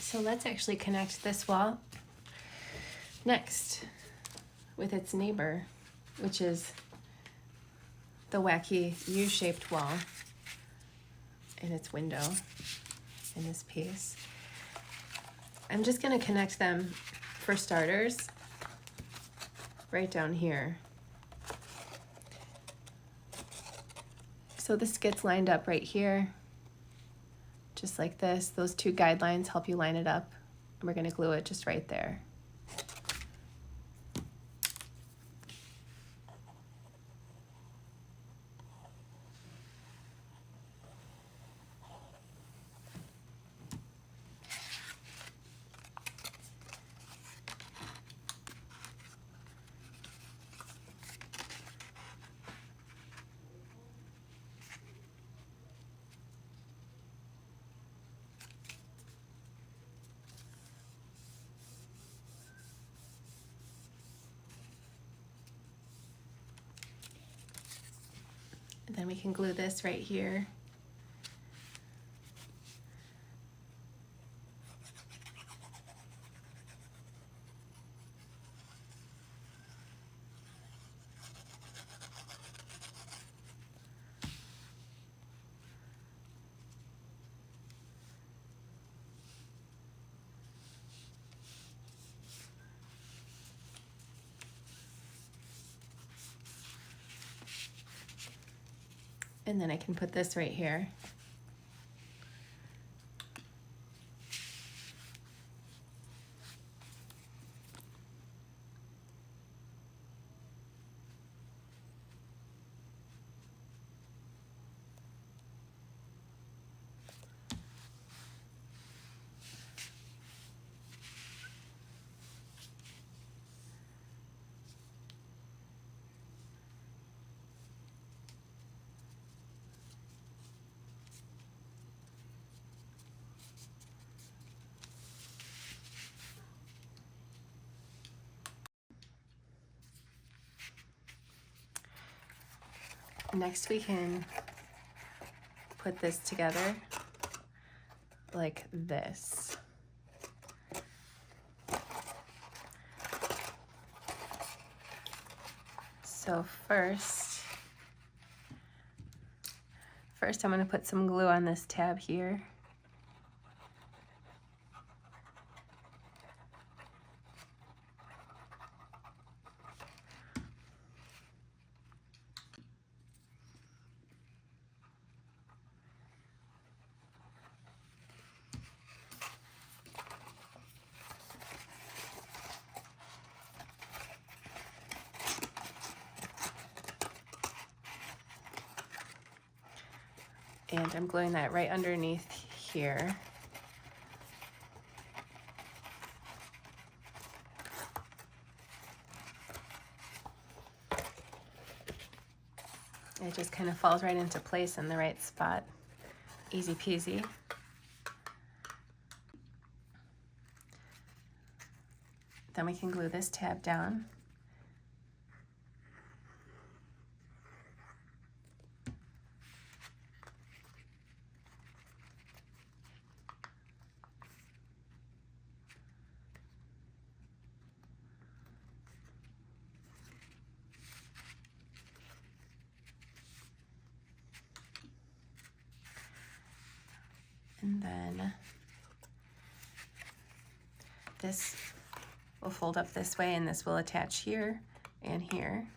So let's actually connect this wall next with its neighbor, which is the Wacky U-shaped wall in its window in this piece. I'm just going to connect them, for starters, right down here. So this gets lined up right here. Just like this. Those two guidelines help you line it up. And we're going to glue it just right there. And then we can glue this right here. And then I can put this right here. Next we can put this together like this. So first I'm going to put some glue on this tab here. And I'm gluing that right underneath here. It just kind of falls right into place in the right spot. Easy peasy. Then we can glue this tab down. And then this will fold up this way, and this will attach here and here.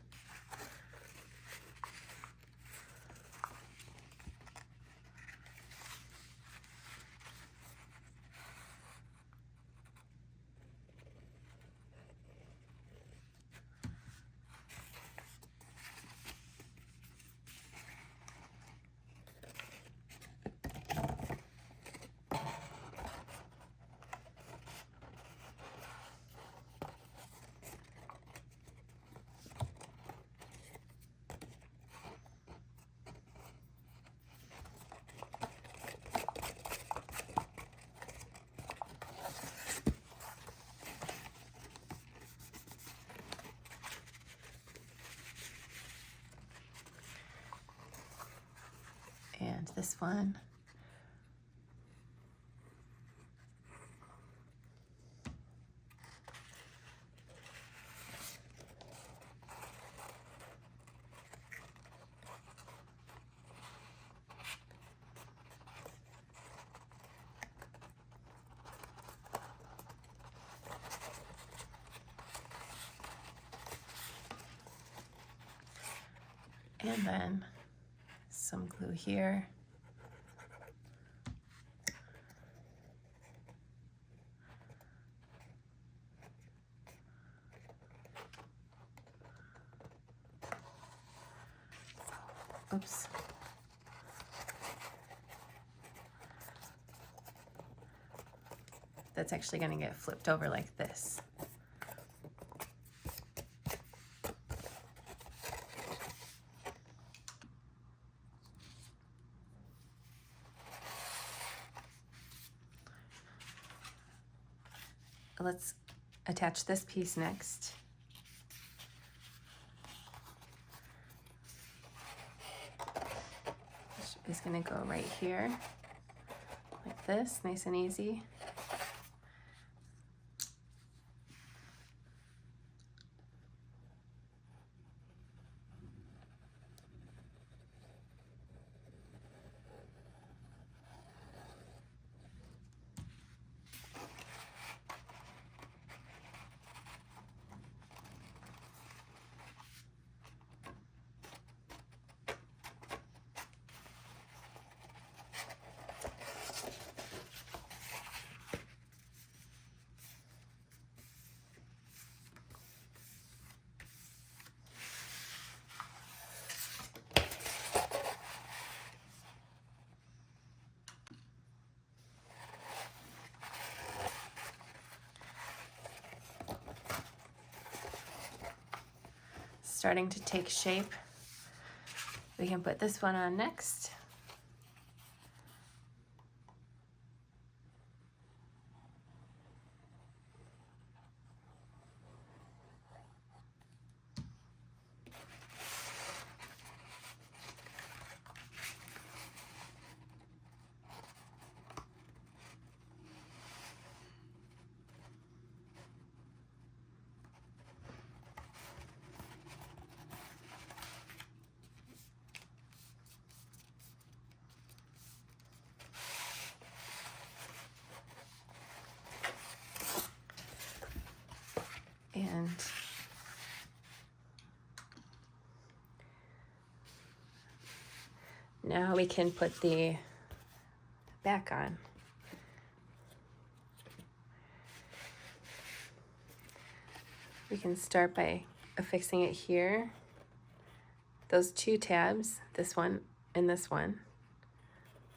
And this one. And then some glue here. Oops. That's actually going to get flipped over like this. Let's attach this piece next. Which is going to go right here, like this, nice and easy. starting to take shape. We can put this one on next. And now we can put the back on. We can start by affixing it here. Those two tabs, this one and this one,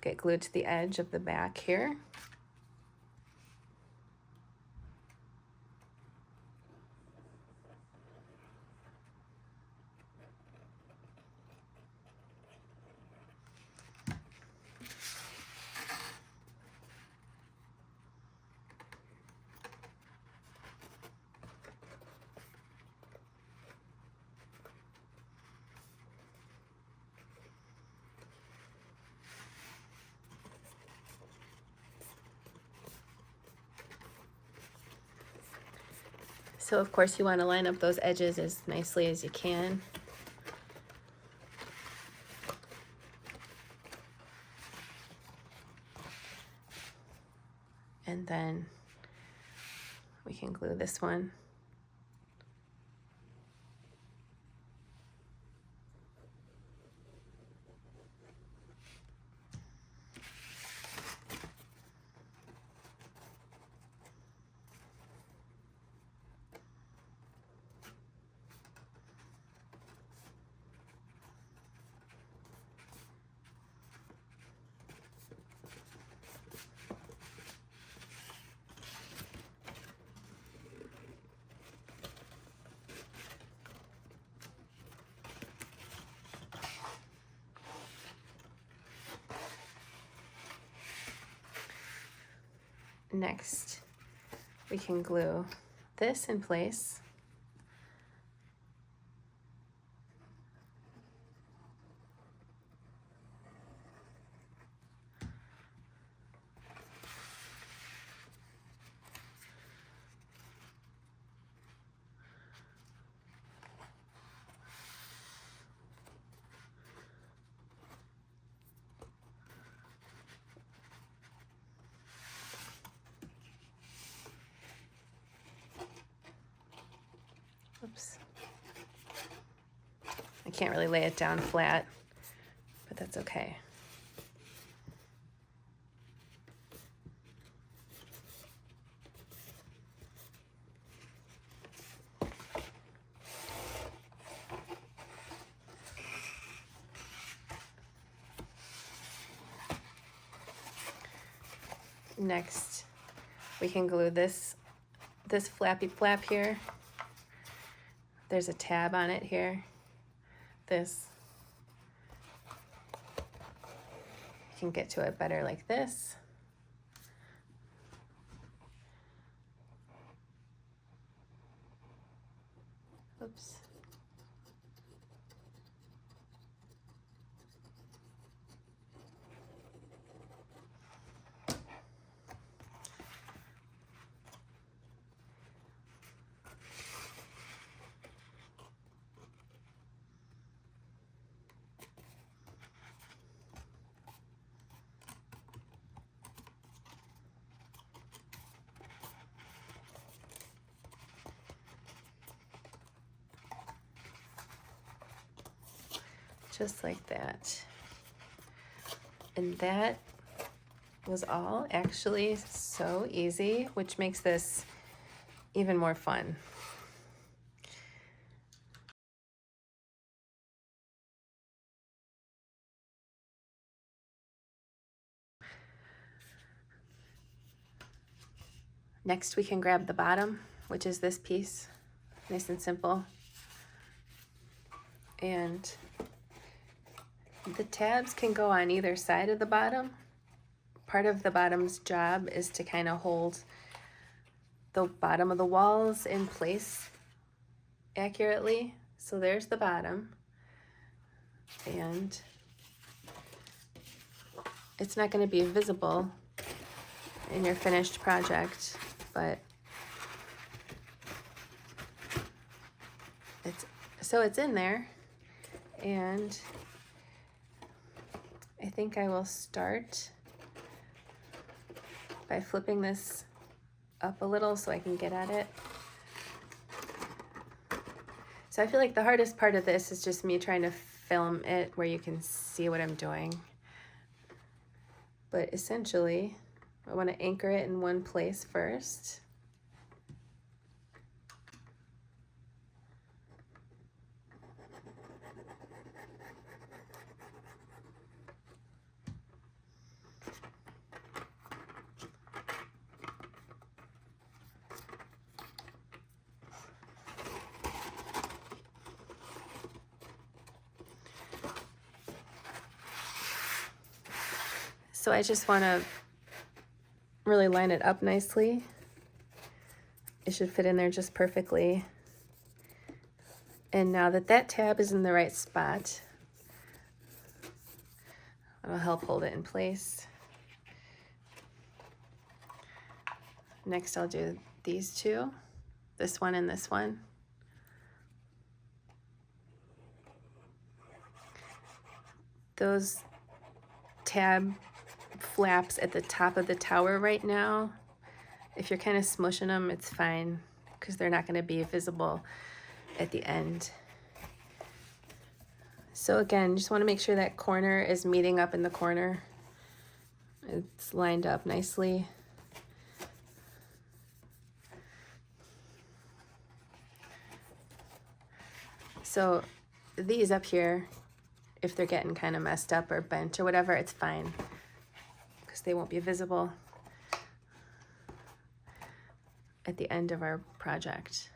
get glued to the edge of the back here. So of course you want to line up those edges as nicely as you can. And then we can glue this one. Next, we can glue this in place. Oops. I can't really lay it down flat, but that's okay. Next, we can glue this flappy flap here. There's a tab on it here. This. You can get to it better like this. Oops. Just like that. And that was all actually so easy, which makes this even more fun. Next, we can grab the bottom, which is this piece, nice and simple. And the tabs can go on either side of the bottom. Part of the bottom's job is to kind of hold the bottom of the walls in place accurately. So there's the bottom, and it's not going to be visible in your finished project, but it's in there. And I think I will start by flipping this up a little so I can get at it. So I feel like the hardest part of this is just me trying to film it where you can see what I'm doing. But essentially, I want to anchor it in one place first. So I just want to really line it up nicely. It should fit in there just perfectly. And now that that tab is in the right spot, it'll help hold it in place. Next, I'll do these two, this one and this one. Those tab flaps at the top of the tower right now, if you're kind of smushing them, it's fine because they're not going to be visible at the end. So again, just want to make sure that corner is meeting up in the corner. It's lined up nicely. So these up here, if they're getting kind of messed up or bent or whatever, it's fine, they won't be visible at the end of our project.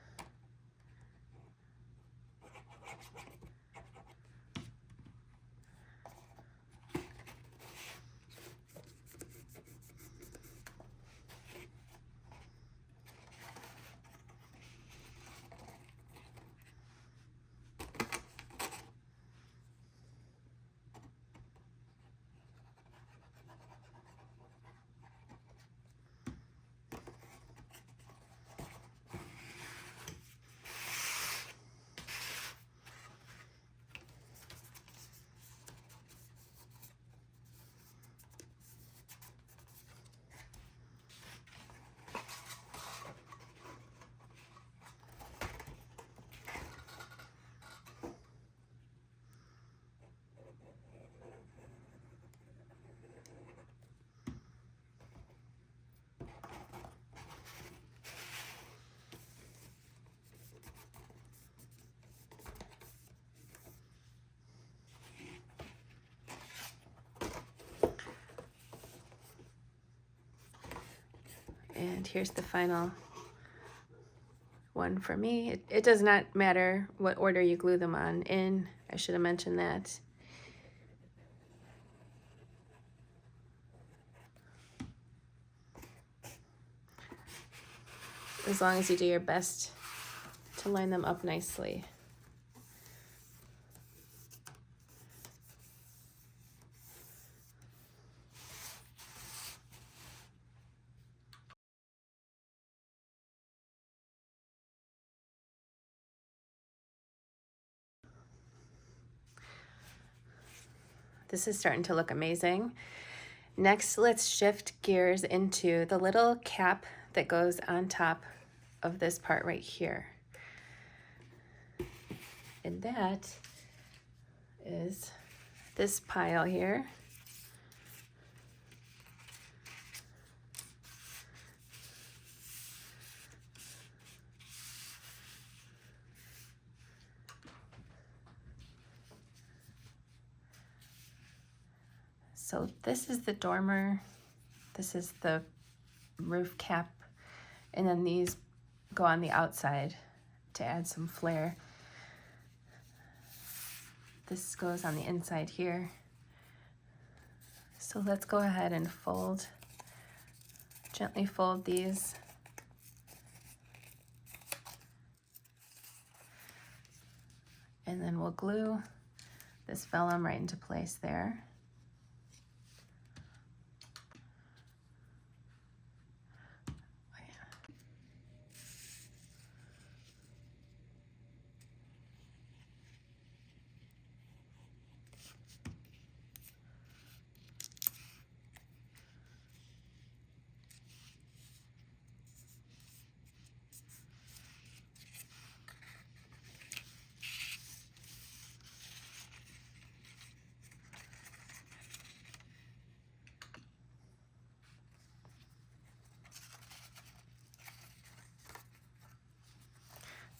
And here's the final one for me. It does not matter what order you glue them on in. I should have mentioned that. As long as you do your best to line them up nicely. This is starting to look amazing. Next, let's shift gears into the little cap that goes on top of this part right here. And that is this pile here. So this is the dormer, this is the roof cap, and then these go on the outside to add some flair. This goes on the inside here. So let's go ahead and fold, gently fold these. And then we'll glue this vellum right into place there.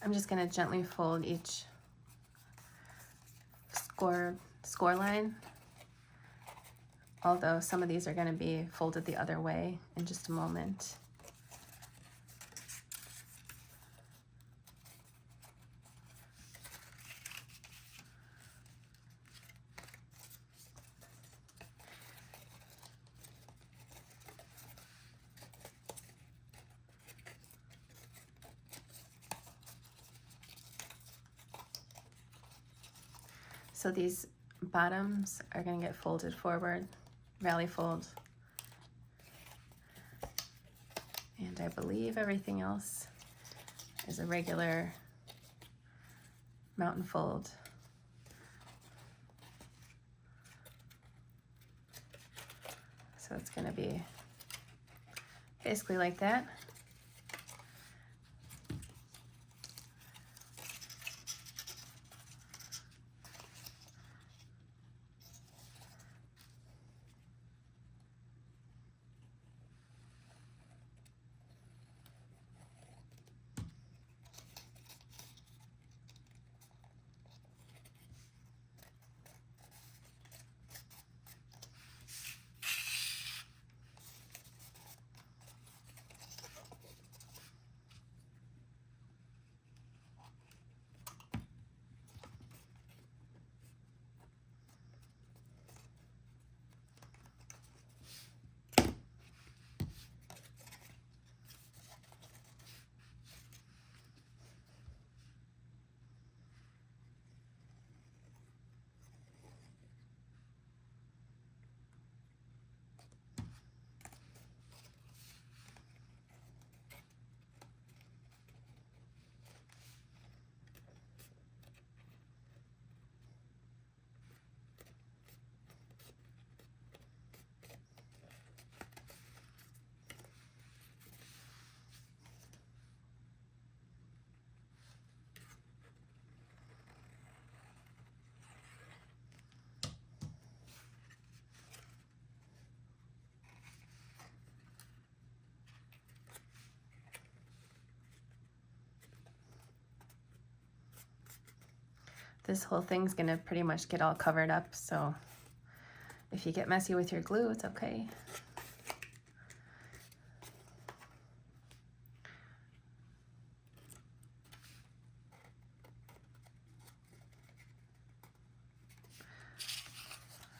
I'm just going to gently fold each score line, although some of these are going to be folded the other way in just a moment. So these bottoms are going to get folded forward, valley fold. And I believe everything else is a regular mountain fold. So it's going to be basically like that. This whole thing's gonna pretty much get all covered up, so if you get messy with your glue, it's okay.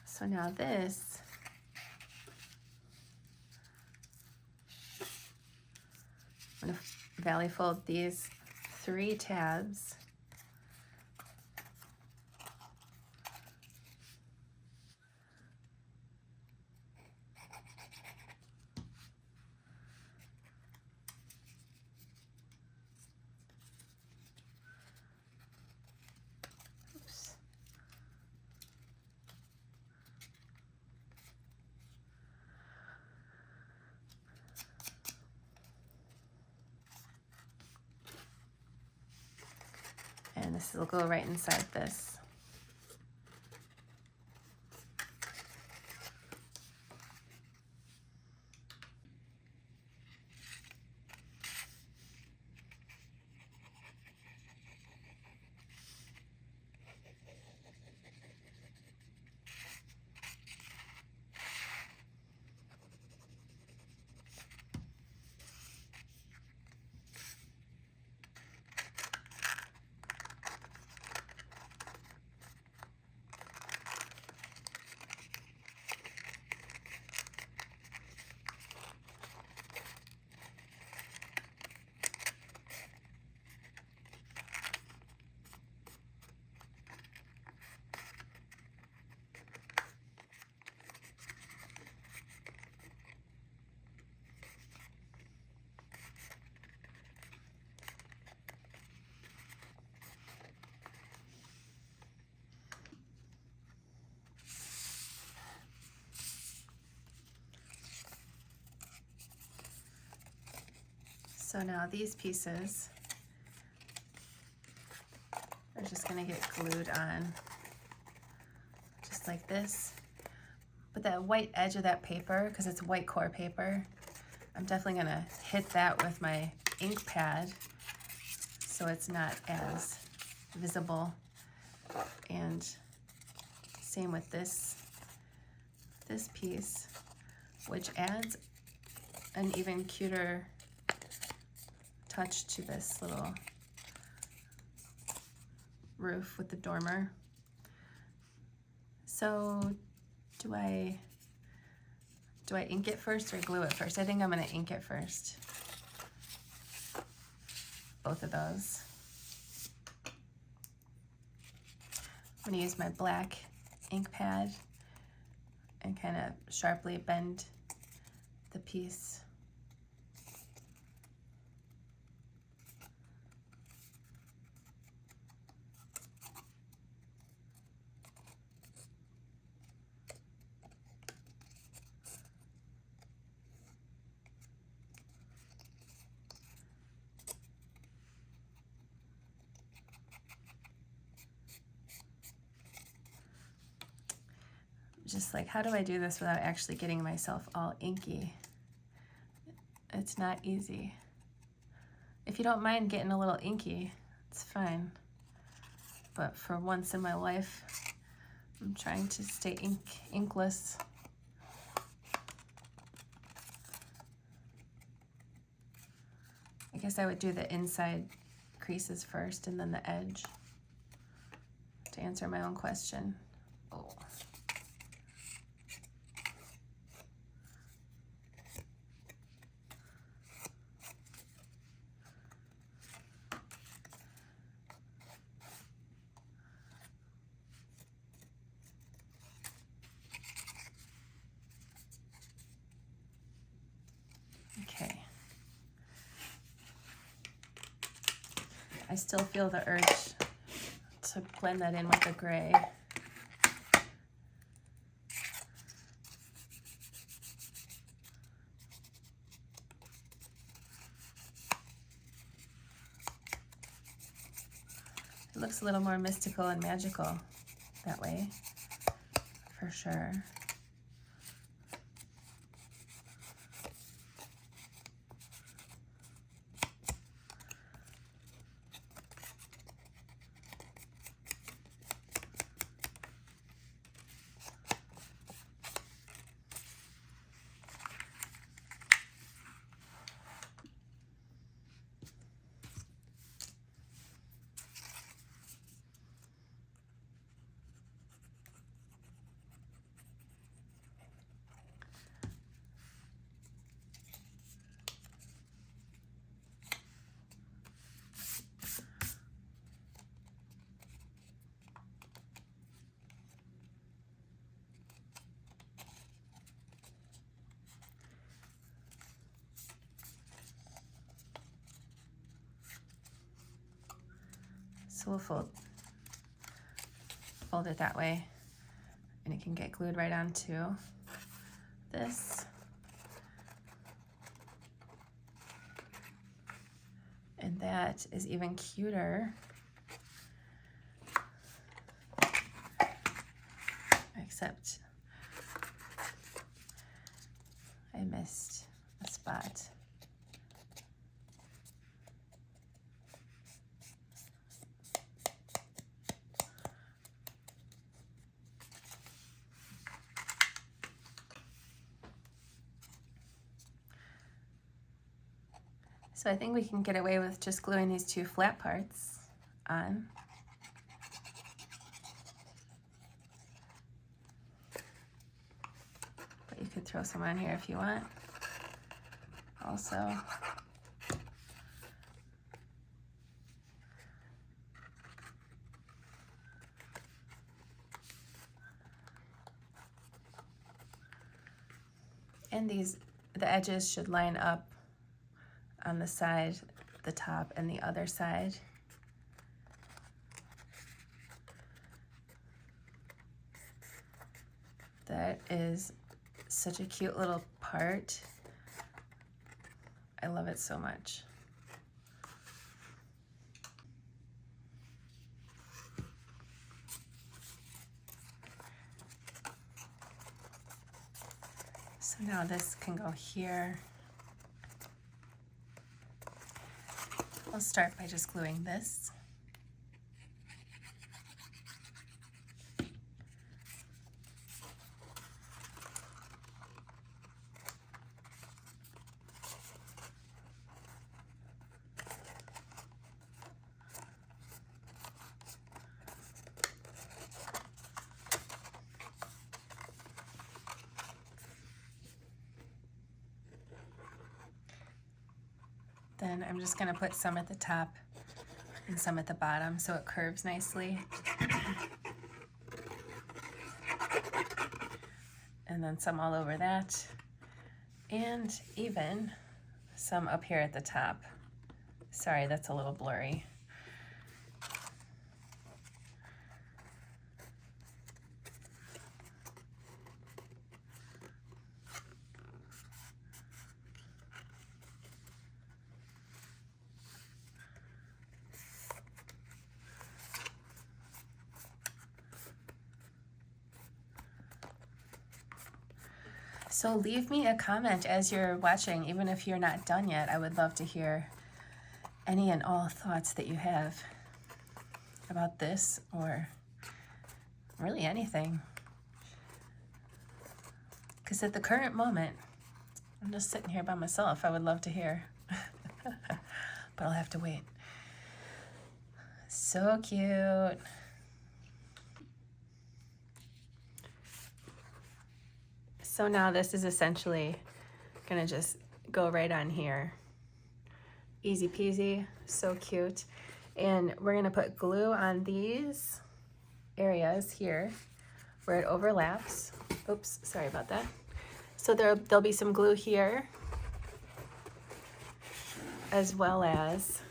So now this, I'm gonna valley fold these 3 tabs. And this will go right inside this. So now these pieces are just gonna get glued on just like this. But that white edge of that paper, because it's white core paper, I'm definitely gonna hit that with my ink pad so it's not as visible. And same with this piece, which adds an even cuter touch to this little roof with the dormer. So do I ink it first or glue it first? I think I'm gonna ink it first. Both of those. I'm gonna use my black ink pad and kind of sharply bend the piece. Just like, how do I do this without actually getting myself all inky? It's not easy. If you don't mind getting a little inky, it's fine. But for once in my life, I'm trying to stay inkless. I guess I would do the inside creases first and then the edge to answer my own question. Oh. Okay. I still feel the urge to blend that in with the gray. It looks a little more mystical and magical that way, for sure. So we'll fold it that way, and it can get glued right onto this. And that is even cuter. Except I missed a spot. So I think we can get away with just gluing these two flat parts on. But you could throw some on here if you want. Also. And the edges should line up on the side, the top, and the other side. That is such a cute little part. I love it so much. So now this can go here. I'll start by just gluing this. Then I'm just gonna put some at the top and some at the bottom so it curves nicely. And then some all over that. And even some up here at the top. Sorry, that's a little blurry. So leave me a comment as you're watching, even if you're not done yet. I would love to hear any and all thoughts that you have about this or really anything. Because at the current moment, I'm just sitting here by myself. I would love to hear, but I'll have to wait. So cute. So now this is essentially gonna just go right on here. Easy peasy, so cute. And we're gonna put glue on these areas here where it overlaps. Oops, sorry about that. So there'll be some glue here as well as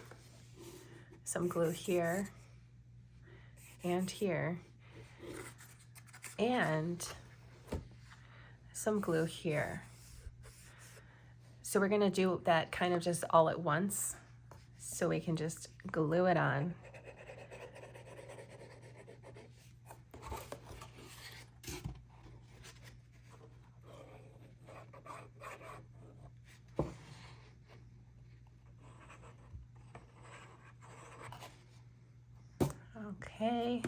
some glue here and here and some glue here. So we're gonna do that kind of just all at once so we can just glue it on. Okay,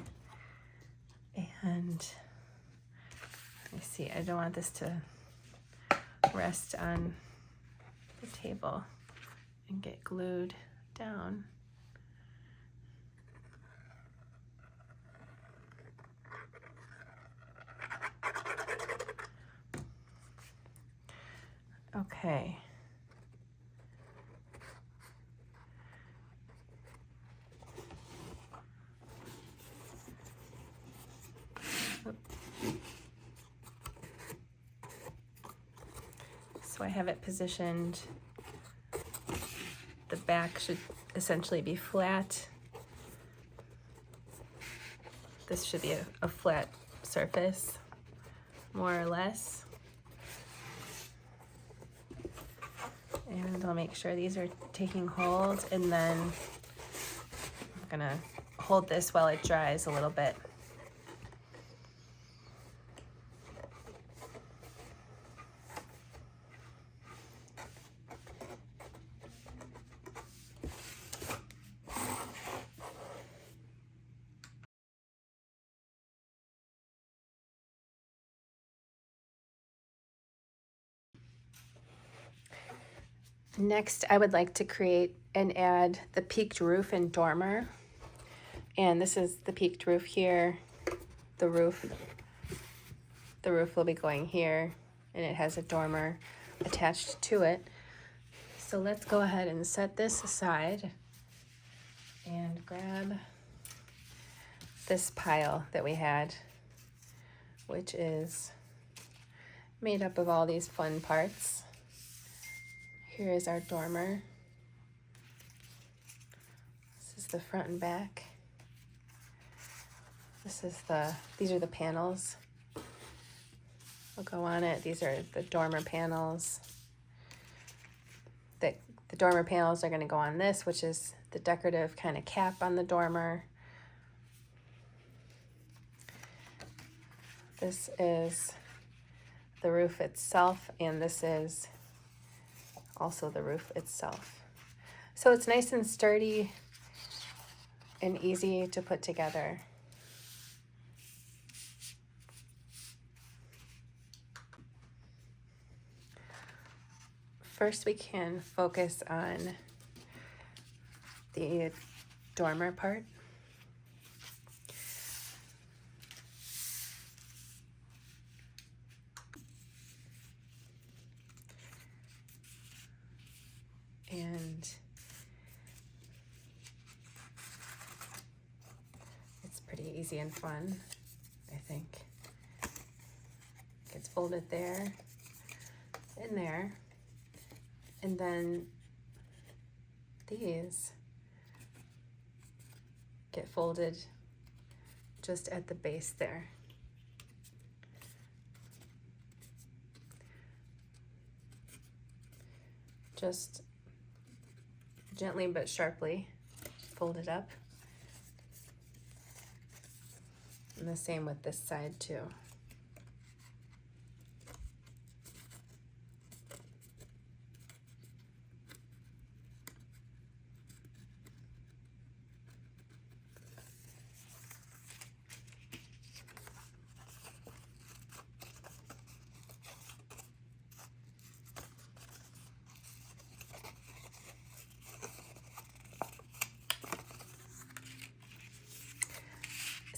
and let me see, I don't want this to rest on the table and get glued down. Okay. So I have it positioned. The back should essentially be flat. This should be a flat surface, more or less. And I'll make sure these are taking hold, and then I'm gonna hold this while it dries a little bit. Next, I would like to create and add the peaked roof and dormer. And this is the peaked roof here. The roof will be going here, and it has a dormer attached to it. So let's go ahead and set this aside and grab this pile that we had, which is made up of all these fun parts. Here is our dormer. This is the front and back. These are the panels. We'll go on it. These are the dormer panels. The dormer panels are going to go on this, which is the decorative kind of cap on the dormer. This is the roof itself, and this is also the roof itself. So it's nice and sturdy and easy to put together. First, we can focus on the dormer part. And it's pretty easy and fun, I think. Gets folded there, in there, and then these get folded just at the base there. Just gently but sharply fold it up. And the same with this side too.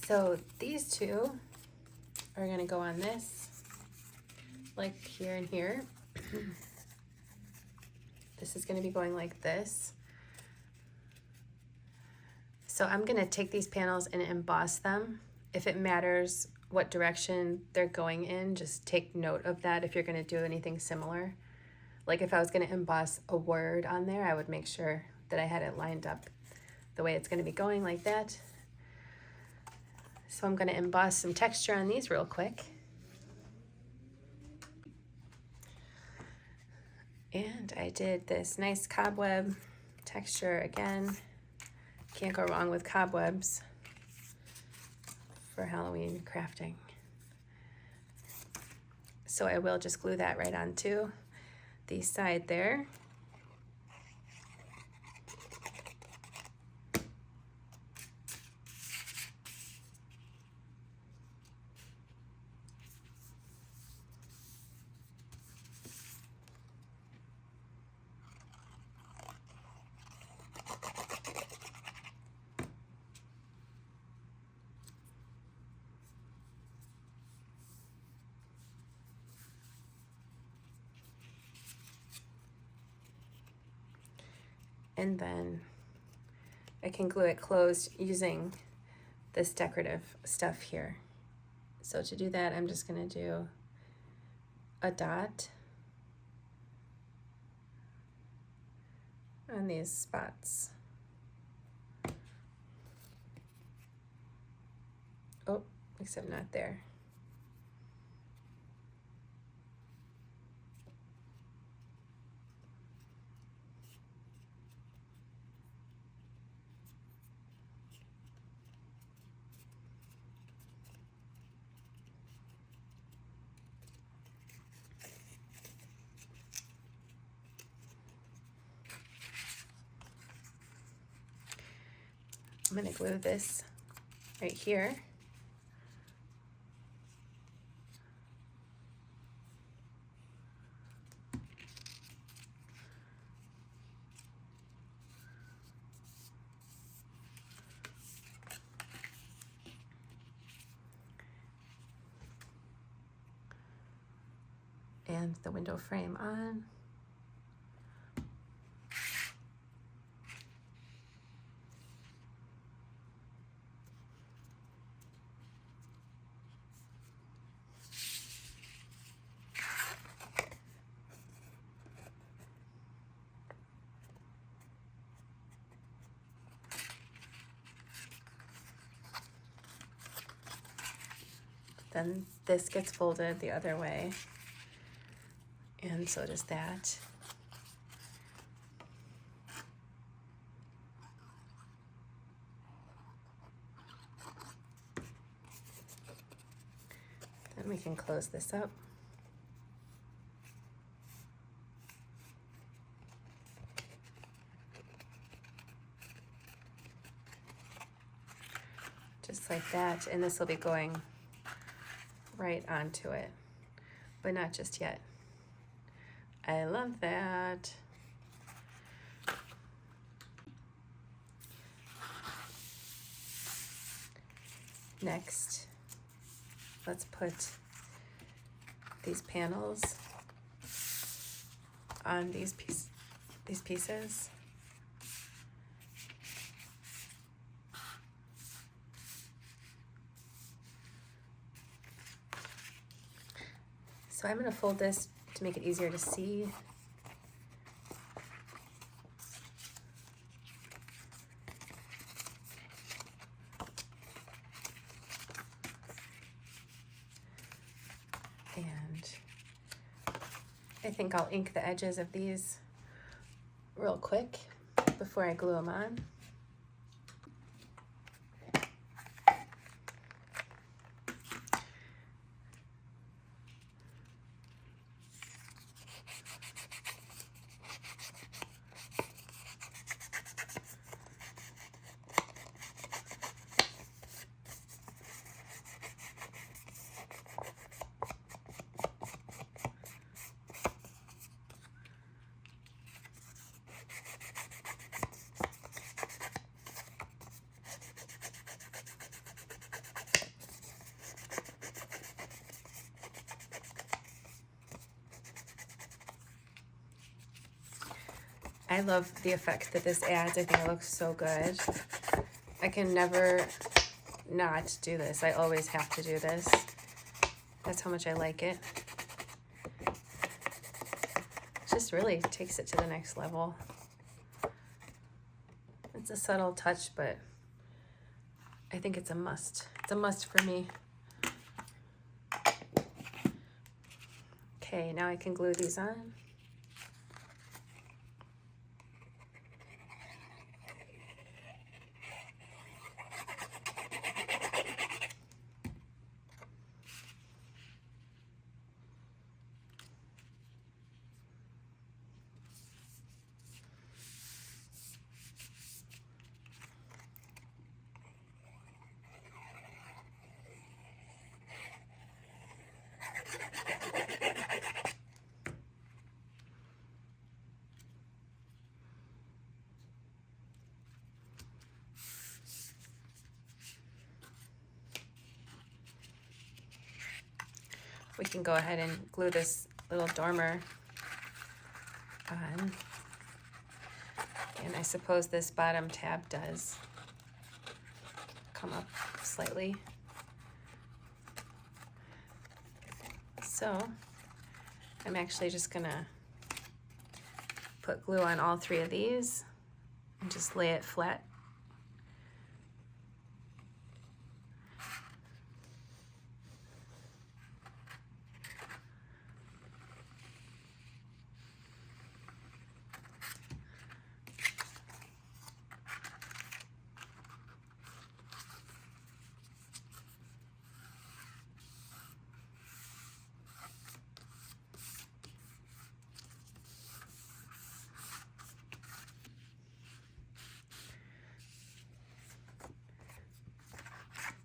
So these two are going to go on this, like here and here. This is going to be going like this. So I'm going to take these panels and emboss them. If it matters what direction they're going in, just take note of that if you're going to do anything similar. Like if I was going to emboss a word on there, I would make sure that I had it lined up the way it's going to be going, like that. So I'm going to emboss some texture on these real quick. And I did this nice cobweb texture again. Can't go wrong with cobwebs for Halloween crafting. So I will just glue that right onto the side there. And then I can glue it closed using this decorative stuff here. So to do that, I'm just going to do a dot on these spots. Oh, except not there. I'm going to glue this right here. And the window frame on. Then this gets folded the other way, and so does that. Then we can close this up. just like that, and this will be going right onto it, but not just yet. I love that. Next, let's put these panels on these pieces. So I'm going to fold this to make it easier to see. And I think I'll ink the edges of these real quick before I glue them on. I love the effect that this adds. I think it looks so good. I can never not do this. I always have to do this. That's how much I like it. It just really takes it to the next level. It's a subtle touch, but I think it's a must. It's a must for me. Okay, now I can glue these on. We can go ahead and glue this little dormer on. And I suppose this bottom tab does come up slightly. So I'm actually just gonna put glue on all three of these and just lay it flat.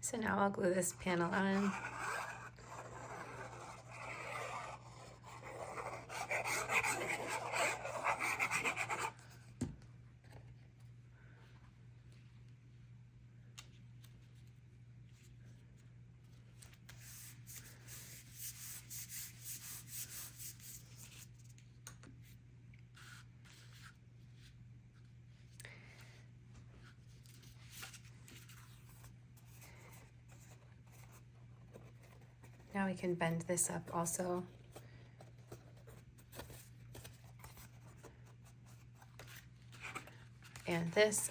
So now I'll glue this panel on. Now we can bend this up also. And this,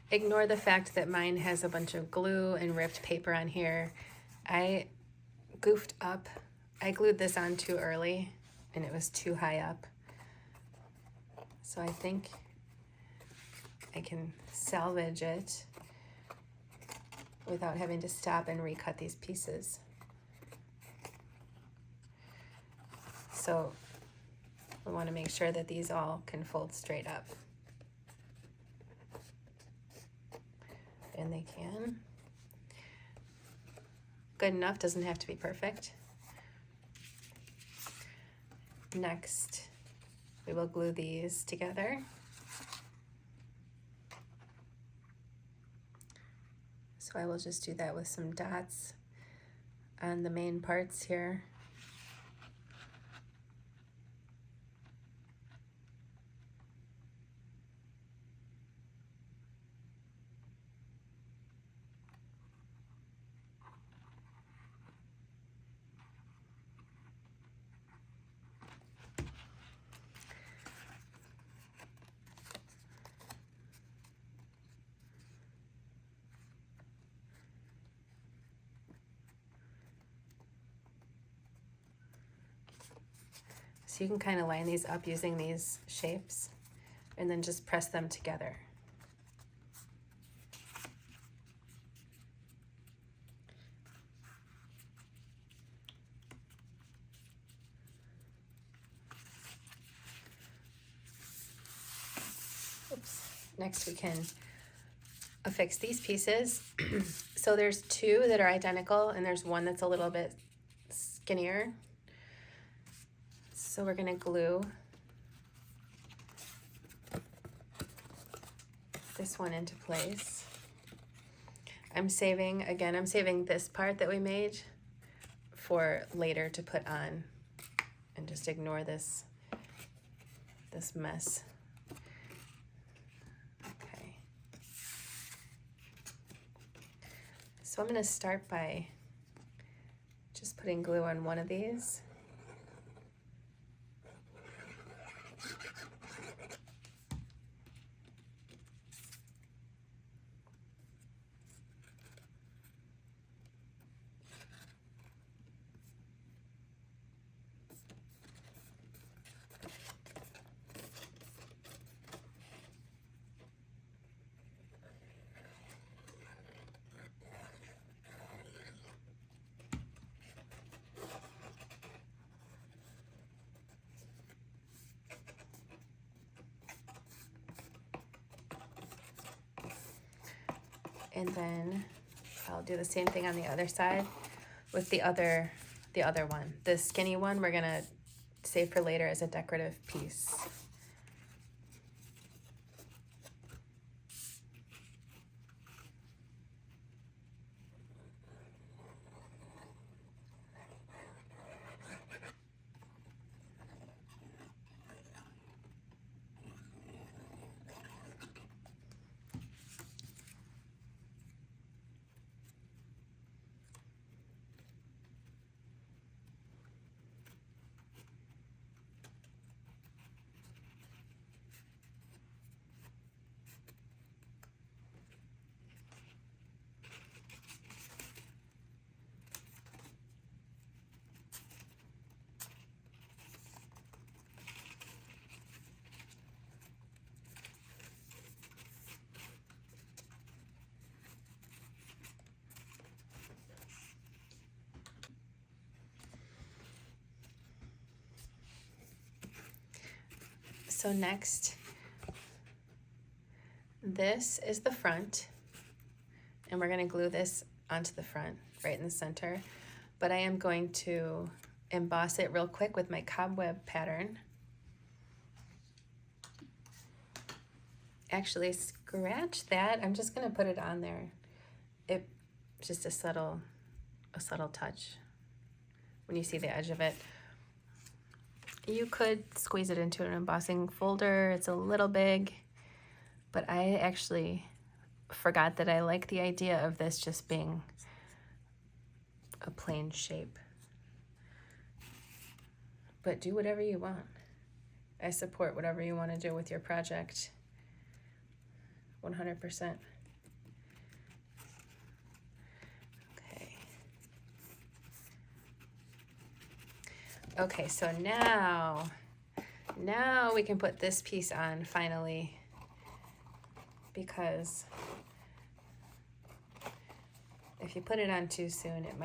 ignore the fact that mine has a bunch of glue and ripped paper on here. I goofed up. I glued this on too early and it was too high up. So I think I can salvage it without having to stop and recut these pieces. So we want to make sure that these all can fold straight up. And they can. good enough, doesn't have to be perfect. Next, we will glue these together. So I will just do that with some dots on the main parts here. So you can kind of line these up using these shapes and then just press them together. Oops. Next we can affix these pieces. So there's two that are identical and there's one that's a little bit skinnier. So we're going to glue this one into place. I'm saving this part that we made for later to put on, and just ignore this mess. Okay. So I'm going to start by just putting glue on one of these. And then I'll do the same thing on the other side with the other one. The skinny one we're gonna save for later as a decorative piece. So next, this is the front, and we're going to glue this onto the front right in the center, but I am going to emboss it real quick with my cobweb pattern. Actually, scratch that. I'm just going to put it on there. It's just a subtle touch when you see the edge of it. You could squeeze it into an embossing folder. It's a little big, but I actually forgot that I like the idea of this just being a plain shape. But do whatever you want. I support whatever you want to do with your project. 100%. Okay, so now we can put this piece on finally, because if you put it on too soon, it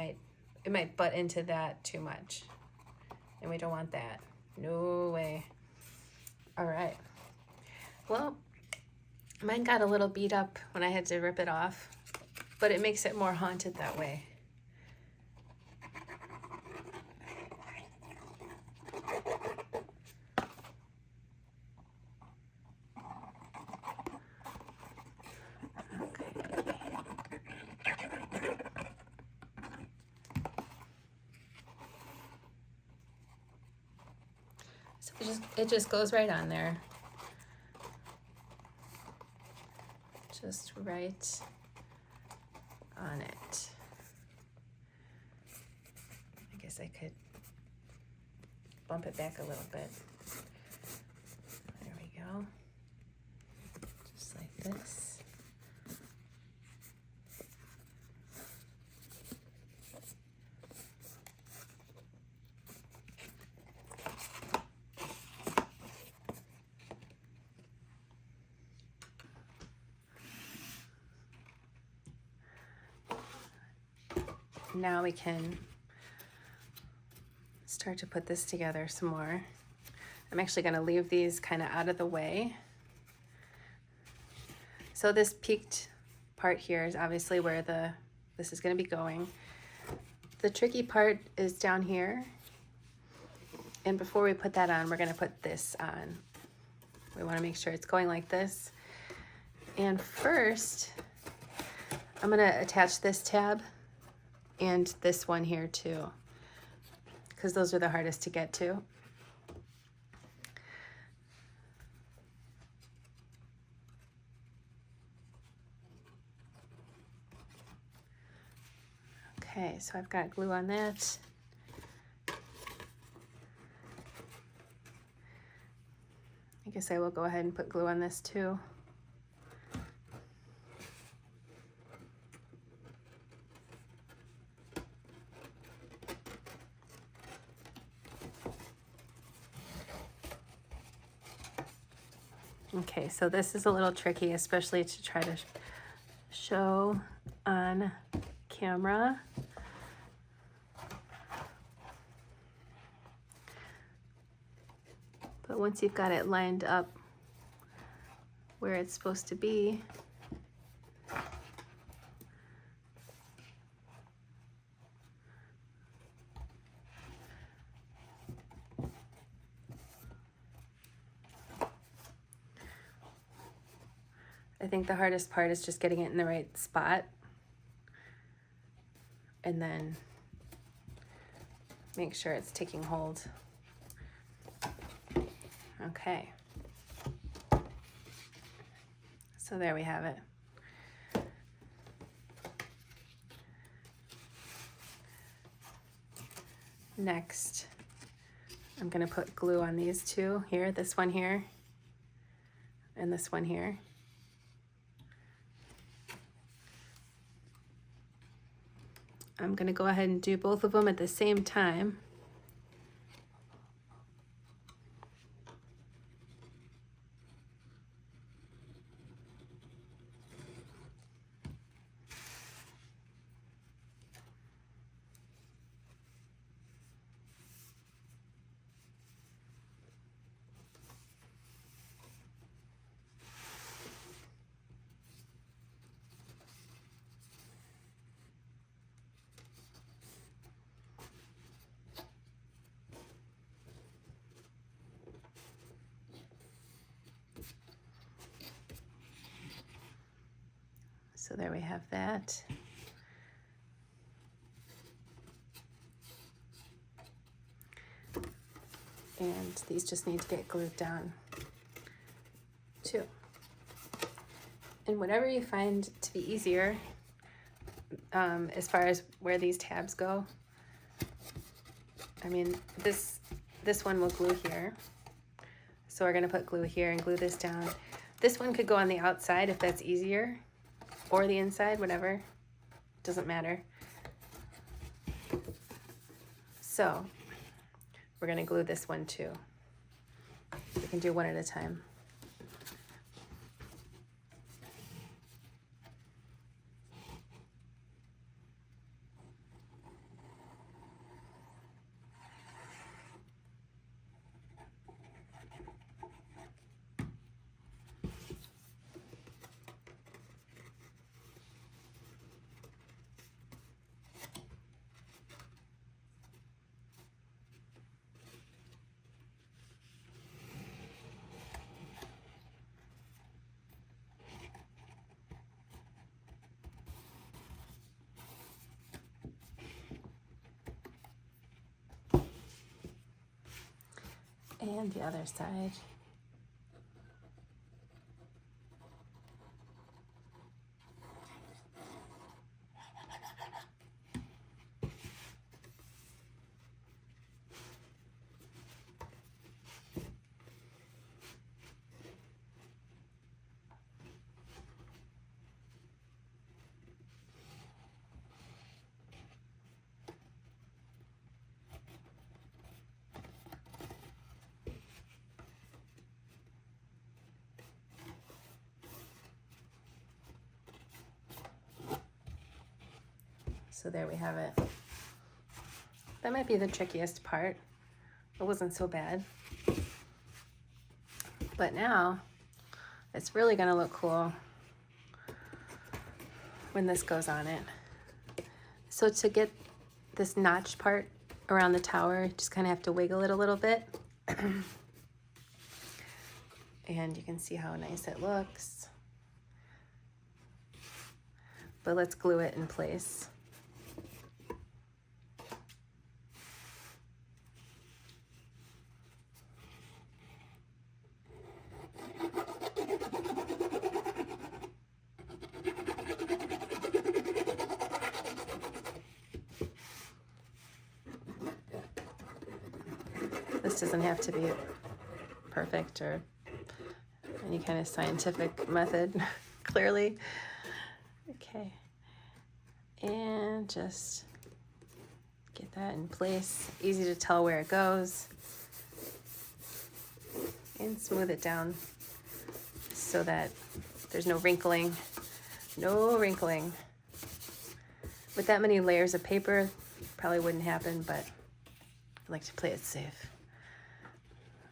might butt into that too much, and we don't want that. No way. All right. Well, mine got a little beat up when I had to rip it off, but it makes it more haunted that way. It just goes right on there. Just right on it. I guess I could bump it back a little bit. There we go. Just like this. Now we can start to put this together some more. I'm actually going to leave these kind of out of the way. So this peaked part here is obviously where this is going to be going. The tricky part is down here. And before we put that on, we're going to put this on. We want to make sure it's going like this. And first, I'm going to attach this tab and this one here too, because those are the hardest to get to. Okay, so I've got glue on that. I guess I will go ahead and put glue on this too. Okay, so this is a little tricky, especially to try to show on camera. But once you've got it lined up where it's supposed to be, I think the hardest part is just getting it in the right spot and then make sure it's taking hold. Okay. So there we have it. Next, I'm going to put glue on these two here, this one here, and this one here. I'm going to go ahead and do both of them at the same time. So there we have that. And these just need to get glued down too. And whatever you find to be easier, as far as where these tabs go. I mean, this one will glue here. So we're gonna put glue here and glue this down. This one could go on the outside if that's easier, or the inside, whatever, doesn't matter. So we're gonna glue this one too. We can do one at a time. And the other side. So there we have it. That might be the trickiest part. It wasn't so bad. But now it's really gonna look cool when this goes on it. So to get this notched part around the tower, just kind of have to wiggle it a little bit. And you can see how nice it looks. But let's glue it in place. This doesn't have to be perfect or any kind of scientific method, clearly. Okay, and just get that in place. Easy to tell where it goes. And smooth it down so that there's no wrinkling. No wrinkling. With that many layers of paper, probably wouldn't happen, but I like to play it safe.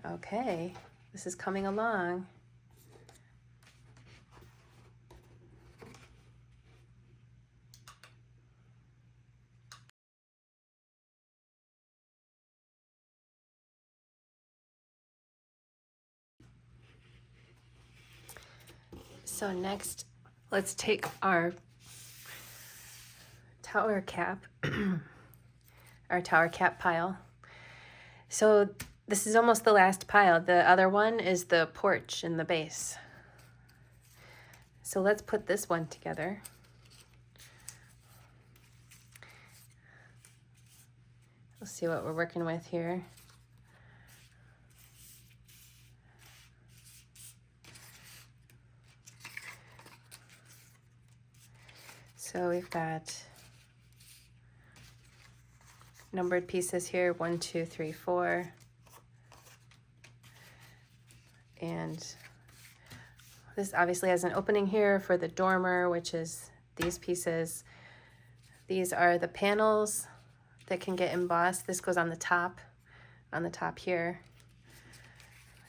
Okay, this is coming along. So next, let's take our tower cap, our tower cap pile. So this is almost the last pile. The other one is the porch in the base. So let's put this one together. Let's see what we're working with here. So we've got numbered pieces here, 1, 2, 3, 4. And this obviously has an opening here for the dormer, which is these pieces. These are the panels that can get embossed. This goes on the top here.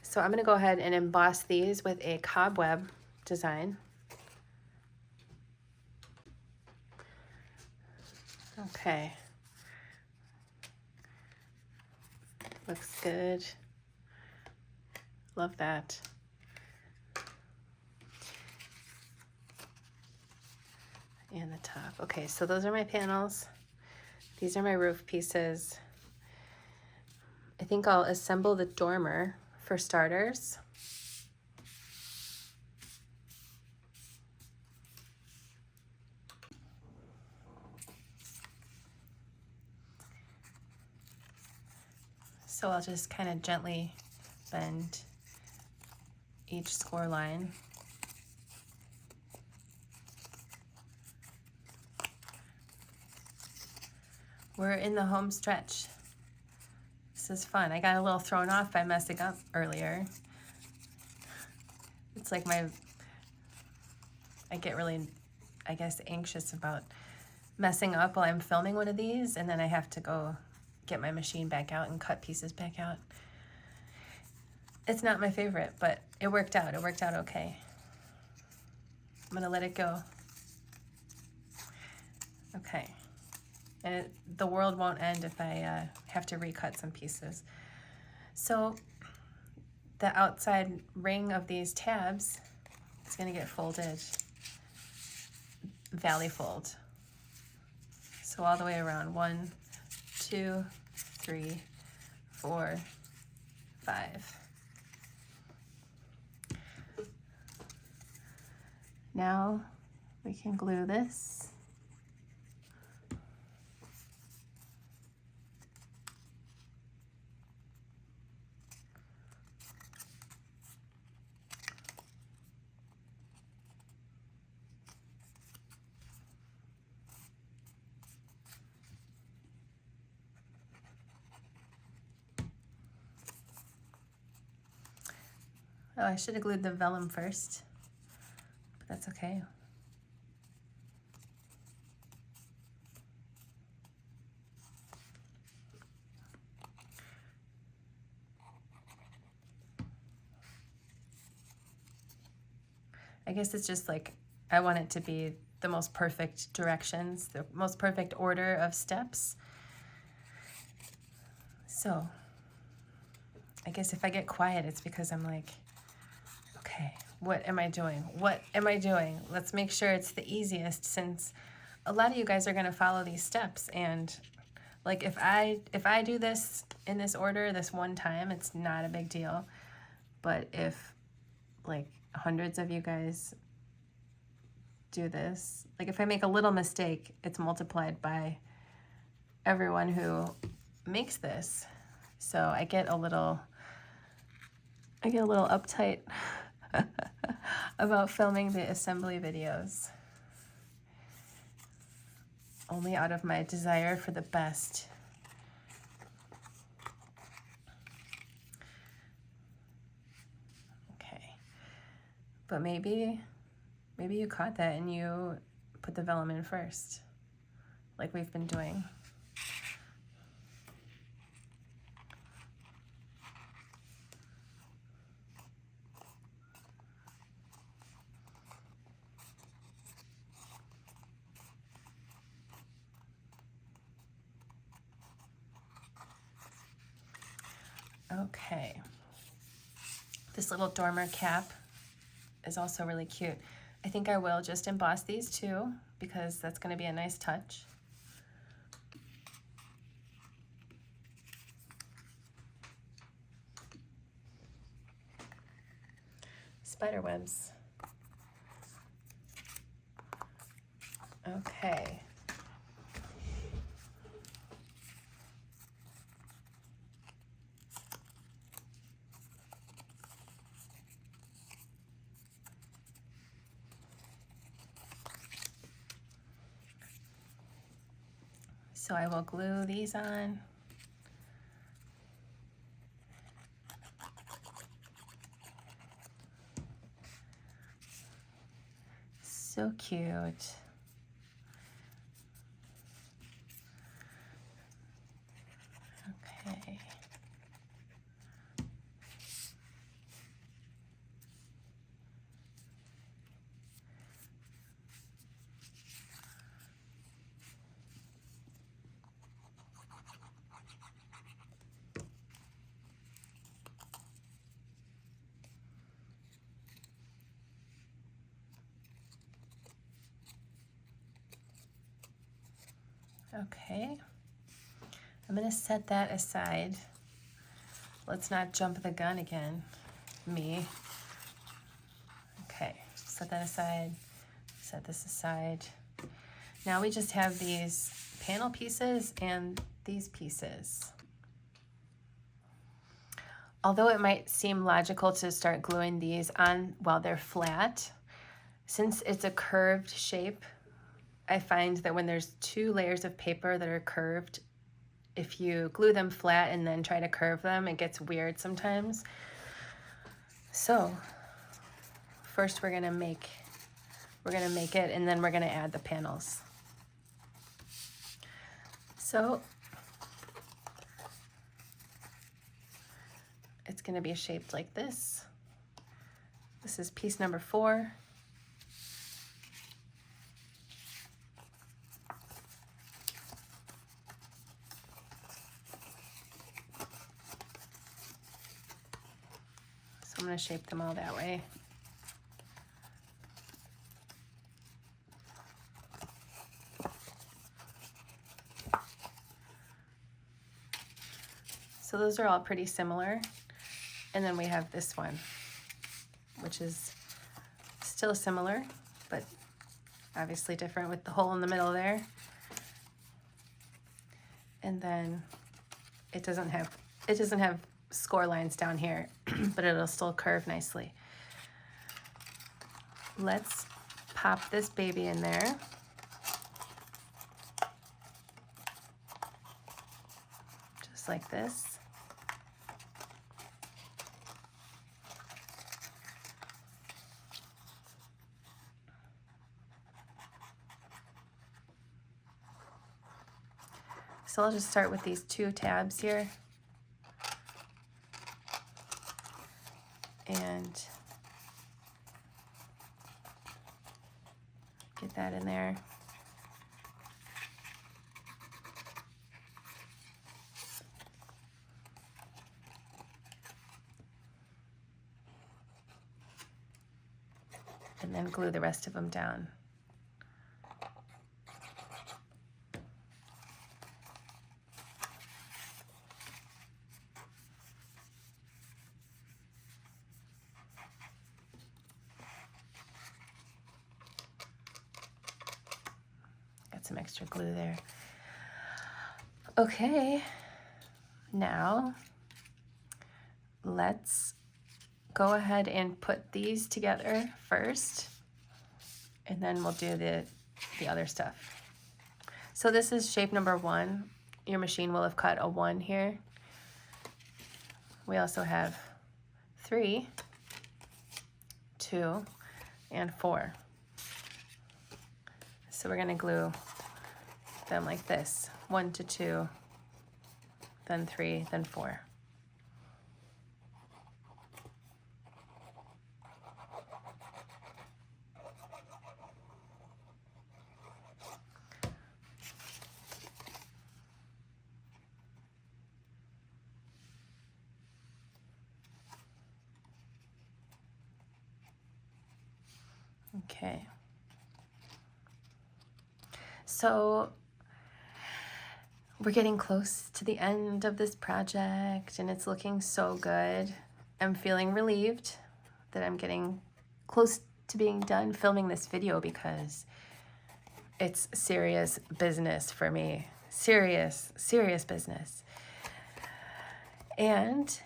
So I'm gonna go ahead and emboss these with a cobweb design. Okay. Looks good. Love that. And the top. Okay, so those are my panels. These are my roof pieces. I think I'll assemble the dormer for starters. So I'll just kind of gently bend each score line. We're in the home stretch. This is fun. I got a little thrown off by messing up earlier. It's like I get really, I guess, anxious about messing up while I'm filming one of these, and then I have to go get my machine back out and cut pieces back out. It's not my favorite, but it worked out. It worked out okay. I'm gonna let it go. Okay. And the world won't end if I have to recut some pieces. So the outside ring of these tabs is gonna get folded, valley fold. So all the way around, 1, 2, 3, 4, 5. Now we can glue this. Oh, I should have glued the vellum first, but that's okay. I guess it's just like, I want it to be the most perfect directions, the most perfect order of steps. So I guess if I get quiet, it's because I'm like, okay, what am I doing? What am I doing? Let's make sure it's the easiest, since a lot of you guys are going to follow these steps. And like, if I do this in this order this one time, it's not a big deal. But if like hundreds of you guys do this, like if I make a little mistake, it's multiplied by everyone who makes this. So I get a little uptight about filming the assembly videos, only out of my desire for the best. Okay, but maybe you caught that and you put the vellum in first, like we've been doing. Okay, this little dormer cap is also really cute. I think I will just emboss these too, because that's going to be a nice touch. Spider webs. Okay. So I will glue these on. So cute. Okay. Okay, I'm going to set that aside. Let's not jump the gun again, me. Okay, set that aside, set this aside. Now we just have these panel pieces and these pieces. Although it might seem logical to start gluing these on while they're flat, since it's a curved shape, I find that when there's 2 layers of paper that are curved, if you glue them flat and then try to curve them, it gets weird sometimes. So first we're gonna make it, and then we're gonna add the panels. So it's gonna be shaped like this. This is piece number 4. I'm going to shape them all that way. So those are all pretty similar. And then we have this one, which is still similar, but obviously different with the hole in the middle there. And then it doesn't have score lines down here, but it'll still curve nicely. Let's pop this baby in there. Just like this. So I'll just start with these 2 tabs here. And get that in there. And then glue the rest of them down. Some extra glue there. Okay, now let's go ahead and put these together first, and then we'll do the other stuff. So this is shape number 1. Your machine will have cut a 1 here. We also have 3, 2, and 4. So we're gonna glue them like this, 1 to 2, then 3, then 4. Okay. So we're getting close to the end of this project and it's looking so good. I'm feeling relieved that I'm getting close to being done filming this video because it's serious business for me. Serious business. And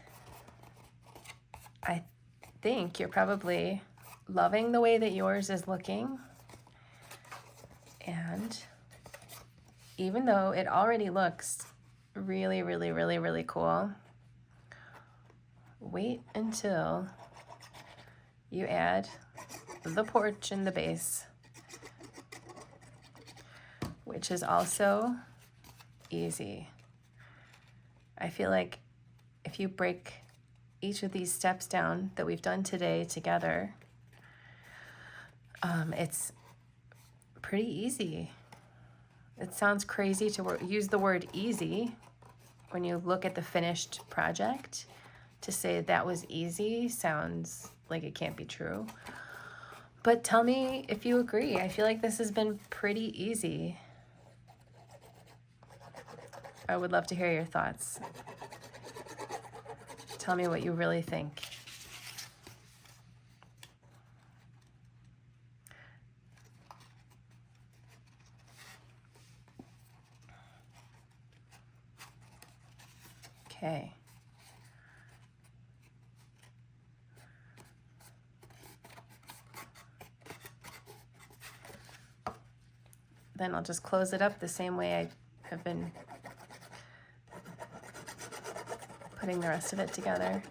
I think you're probably loving the way that yours is looking. And even though it already looks really cool, wait until you add the porch in the base, which is also easy. I feel like if you break each of these steps down that we've done today together, it's pretty easy. It sounds crazy to use the word easy when you look at the finished project. To say that was easy sounds like it can't be true. But tell me if you agree. I feel like this has been pretty easy. I would love to hear your thoughts. Tell me what you really think. Okay. Then I'll just close it up the same way I have been putting the rest of it together.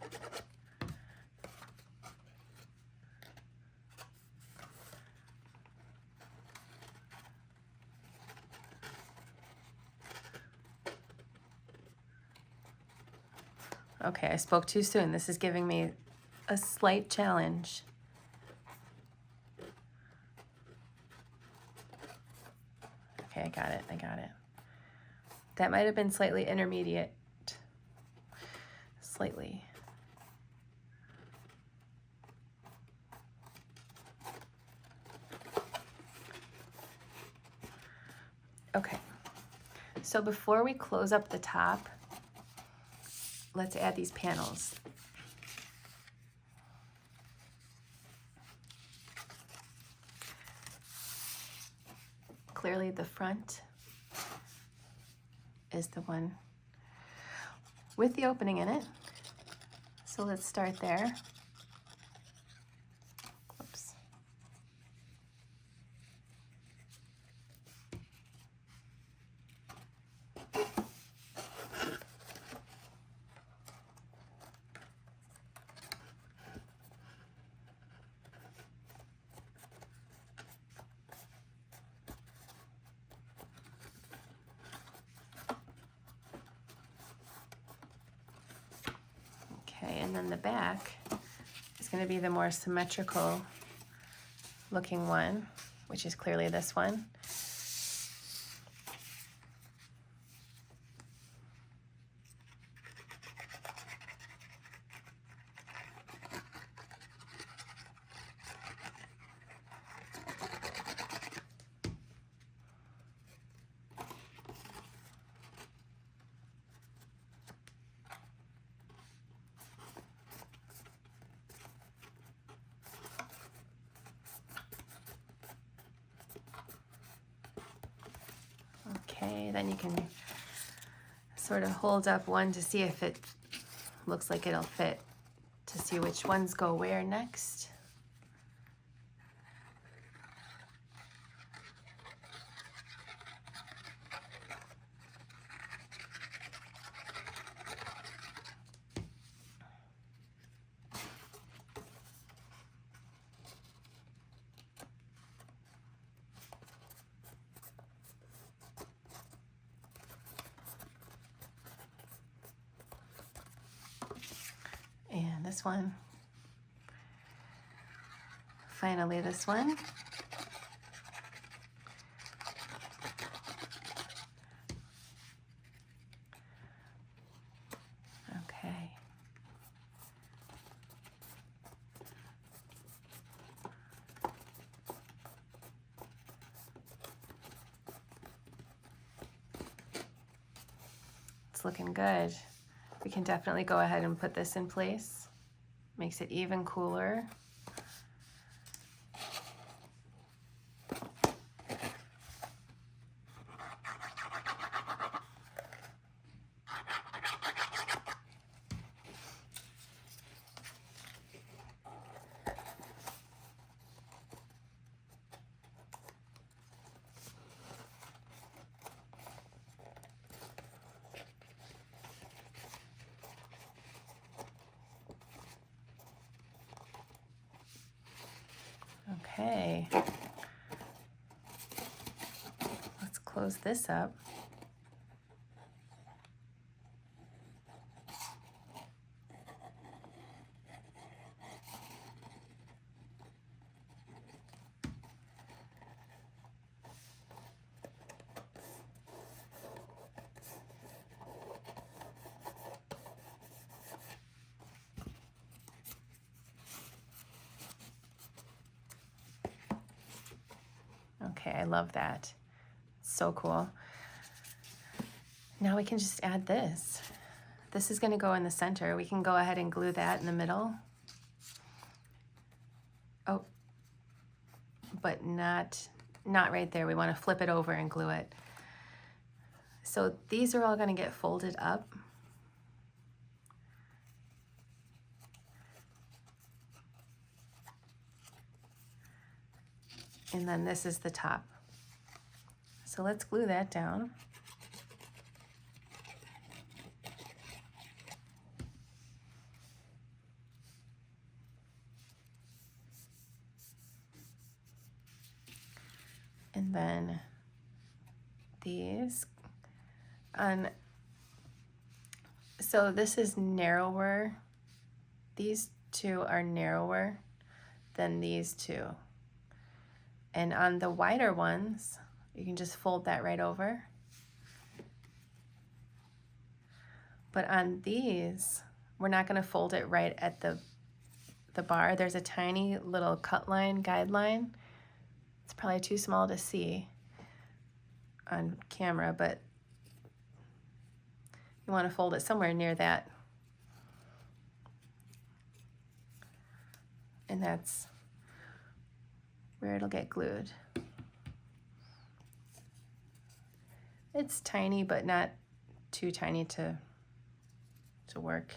Okay, I spoke too soon. This is giving me a slight challenge. Okay, I got it. That might have been slightly intermediate. Slightly. Okay, so before we close up the top, let's add these panels. clearly the front is the one with the opening in it. So let's start there. Oops. Okay, and then the back is going to be the more symmetrical looking one, which is clearly this one. Okay, then you can sort of hold up one to see if it looks like it'll fit, to see which ones go where next. And this one. Finally, this one. Okay. It's looking good. We can definitely go ahead and put this in place. Makes it even cooler. Okay, let's close this up. Okay, I love that. So cool. Now we can just add this. This is going to go in the center. We can go ahead and glue that in the middle. Oh, but not right there. We want to flip it over and glue it. So these are all going to get folded up. And then this is the top. So let's glue that down. And then these on, so this is narrower. These two are narrower than these two. And on the wider ones, you can just fold that right over. But on these, we're not going to fold it right at the bar. There's a tiny little cut line, guide line. It's probably too small to see on camera, but you want to fold it somewhere near that. And that's where it'll get glued. It's tiny, but not too tiny to work.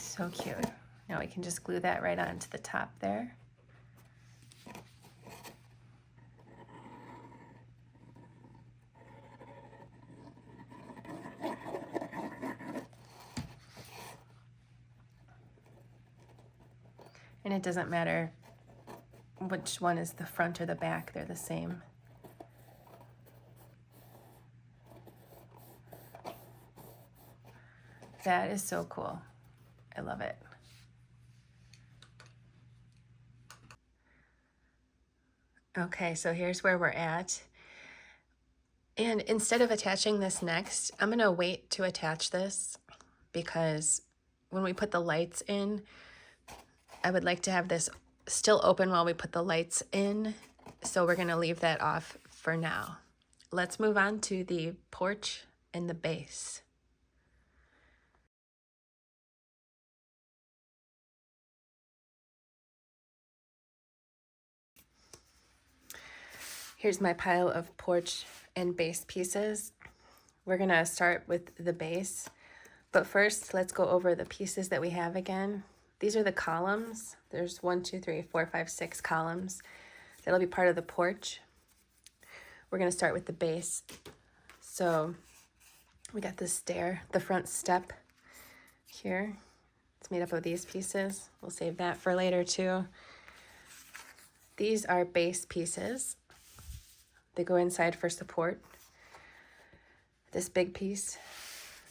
So cute. Now we can just glue that right onto the top there. And it doesn't matter which one is the front or the back, they're the same. That is so cool. I love it. Okay, so here's where we're at. And instead of attaching this next, I'm gonna wait to attach this because when we put the lights in, I would like to have this still open while we put the lights in. So we're gonna leave that off for now. Let's move on to the porch and the base. Here's my pile of porch and base pieces. We're gonna start with the base, but first let's go over the pieces that we have again. These are the columns. There's 1, 2, 3, 4, 5, 6 columns. That'll be part of the porch. We're gonna start with the base. So we got the stair, the front step here. It's made up of these pieces. We'll save that for later too. These are base pieces. They go inside for support. This big piece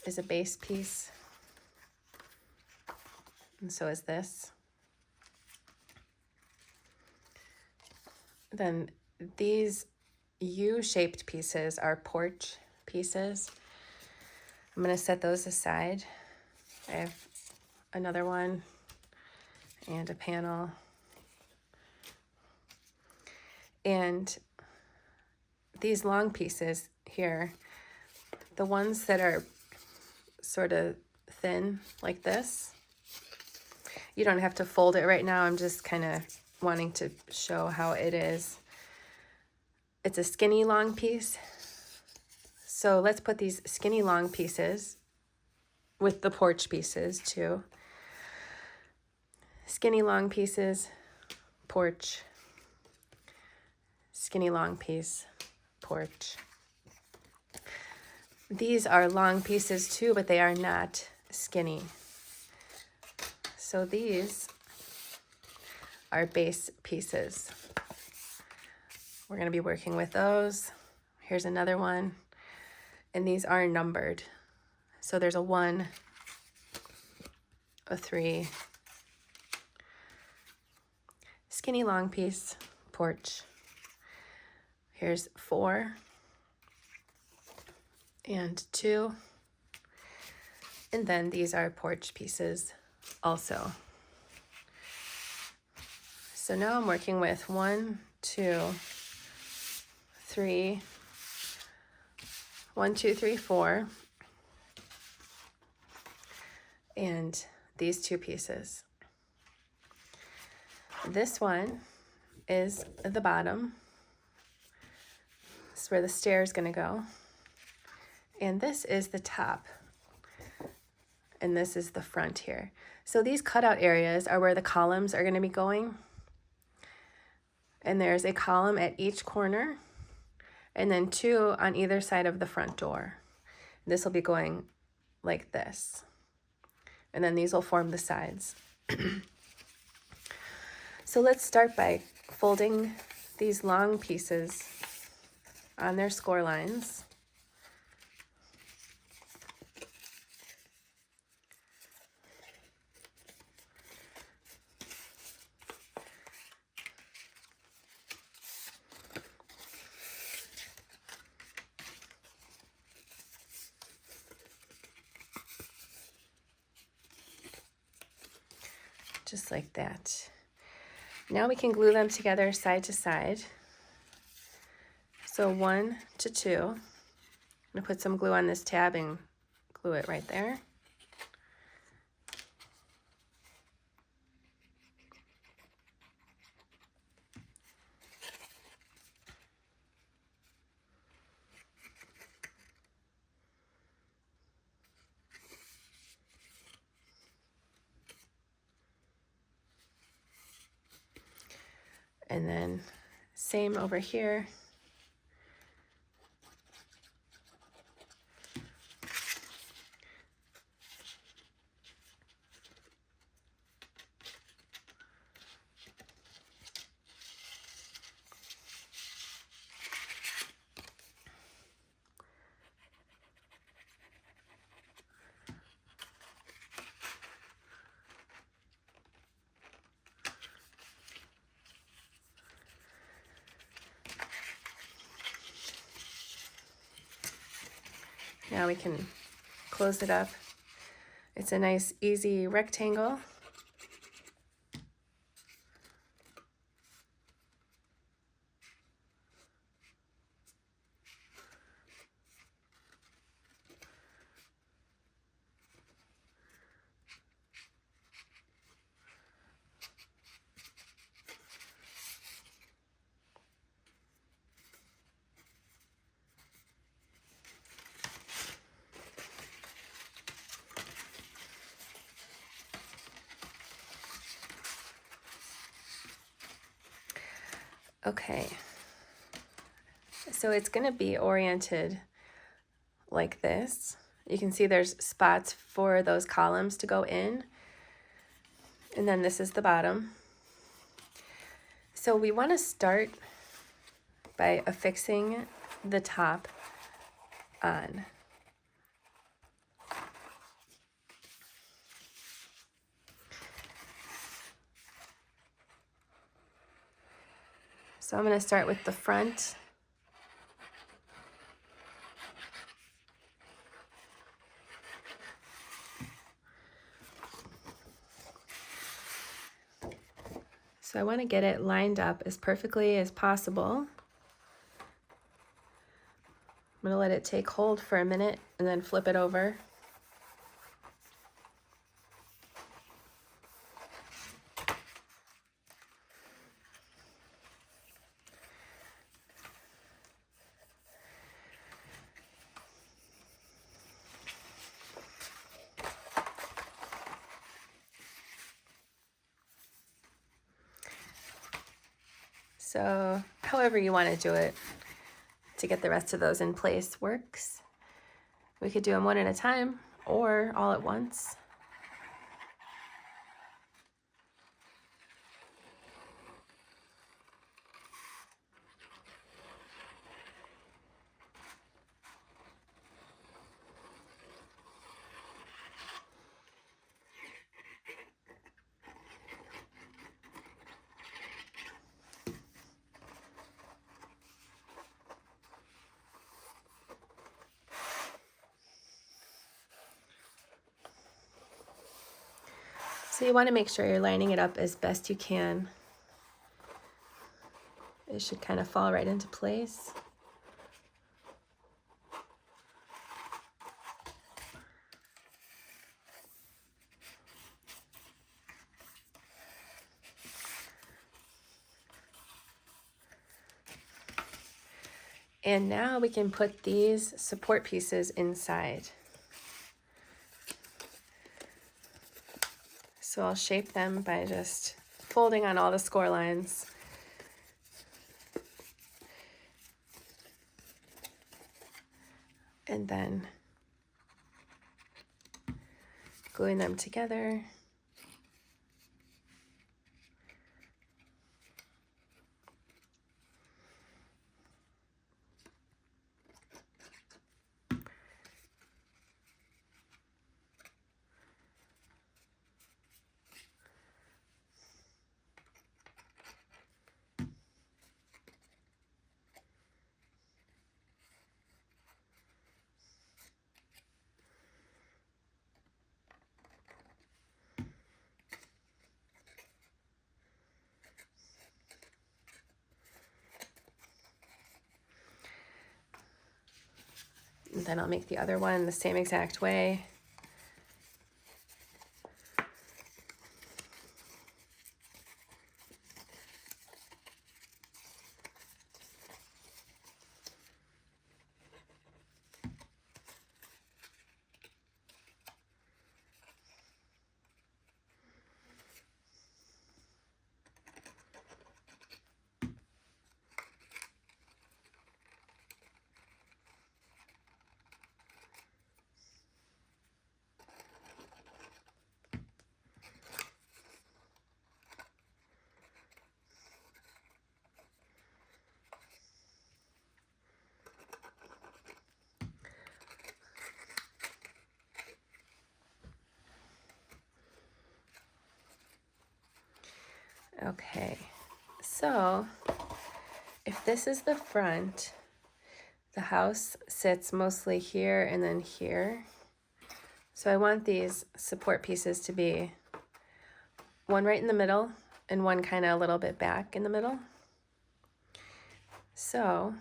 is a base piece, and so is this. Then these U-shaped pieces are porch pieces. I'm gonna set those aside. I have another one and a panel. And these long pieces here, the ones that are sort of thin like this, you don't have to fold it right now. I'm just kind of wanting to show how it is. It's a skinny long piece. So let's put these skinny long pieces with the porch pieces too. Skinny long pieces, porch, skinny long piece, porch. These are long pieces too, but they are not skinny. So these are base pieces. We're going to be working with those. Here's another one. And these are numbered. So there's a 1, a 3, skinny long piece, porch. Here's 4 and 2. And then these are porch pieces also. So now I'm working with 1, 2, 3, 1, 2, 3, 4, and these 2 pieces. This one is the bottom. This is where the stair is going to go. And this is the top. And this is the front here. So these cutout areas are where the columns are going to be going. And there's a column at each corner, and then 2 on either side of the front door. This will be going like this. and then these will form the sides. So let's start by folding these long pieces on their score lines. Just like that. Now we can glue them together side to side. So 1 to 2. I'm gonna put some glue on this tab and glue it right there. And then same over here. Now we can close it up. It's a nice, easy rectangle. Okay, so it's going to be oriented like this. You can see there's spots for those columns to go in, and then this is the bottom. So we want to start by affixing the top on. So I'm going to start with the front. So I want to get it lined up as perfectly as possible. I'm going to let it take hold for a minute and then flip it over. So however you want to do it to get the rest of those in place works. We could do them one at a time or all at once. So you want to make sure you're lining it up as best you can. It should kind of fall right into place. And now we can put these support pieces inside. So I'll shape them by just folding on all the score lines. And then gluing them together. And then I'll make the other one the same exact way. Okay, so if this is the front, the house sits mostly here and then here. So I want these support pieces to be one right in the middle and one kind of a little bit back in the middle. So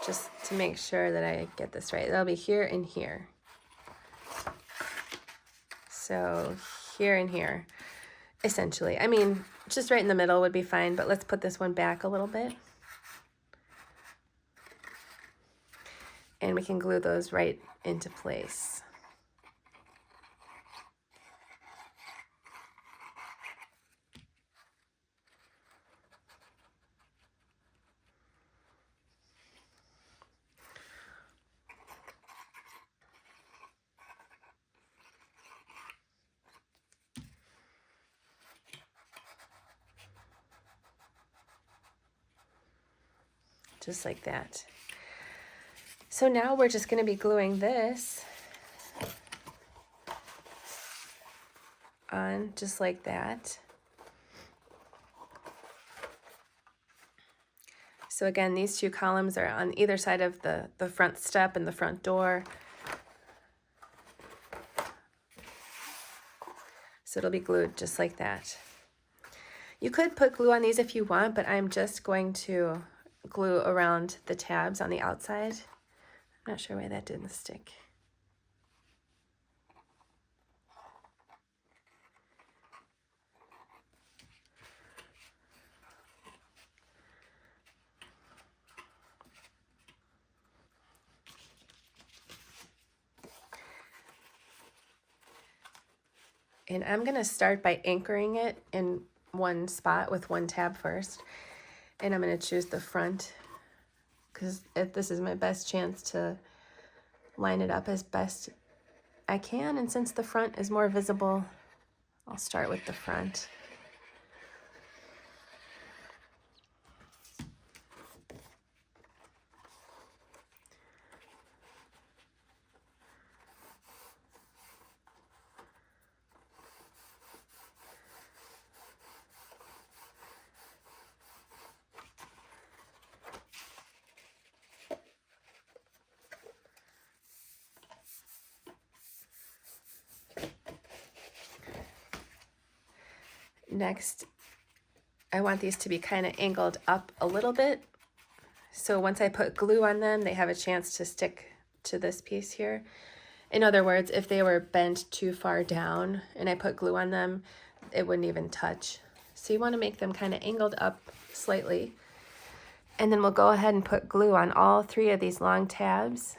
just to make sure that I get this right, that'll be here and here. So here and here, essentially. I mean, just right in the middle would be fine, but let's put this one back a little bit. And we can glue those right into place. Just like that. So now we're just going to be gluing this on just like that. So again, these two columns are on either side of the front step and the front door. So it'll be glued just like that. You could put glue on these if you want, but I'm just going to glue around the tabs on the outside. I'm not sure why that didn't stick. And I'm going to start by anchoring it in one spot with one tab first. And I'm going to choose the front because this is my best chance to line it up as best I can. And since the front is more visible, I'll start with the front. Next, I want these to be kind of angled up a little bit. So once I put glue on them, they have a chance to stick to this piece here. In other words, if they were bent too far down and I put glue on them, it wouldn't even touch. So you want to make them kind of angled up slightly. And then we'll go ahead and put glue on all three of these long tabs.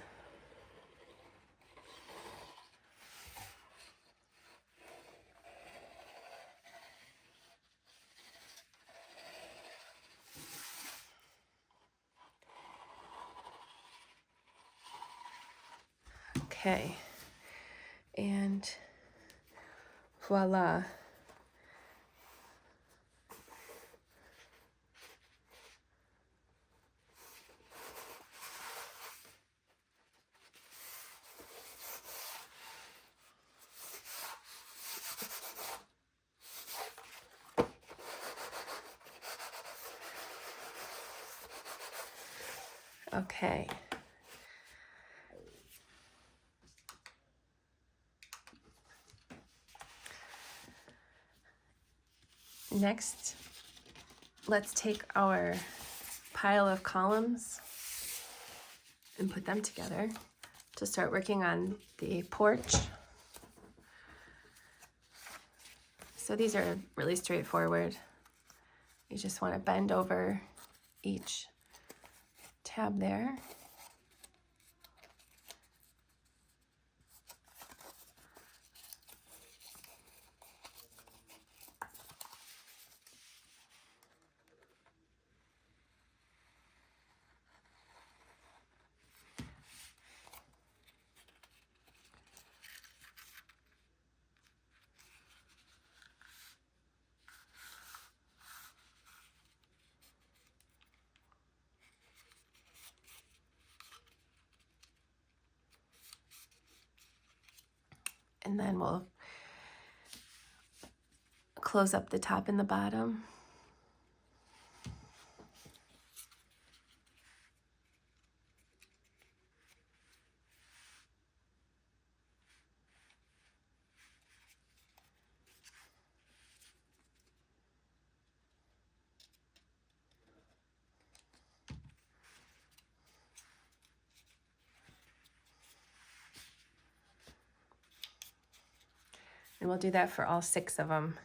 Okay, and voila. Okay. Next, let's take our pile of columns and put them together to start working on the porch. So these are really straightforward. You just want to bend over each tab there. And then we'll close up the top and the bottom. And we'll do that for all 6 of them.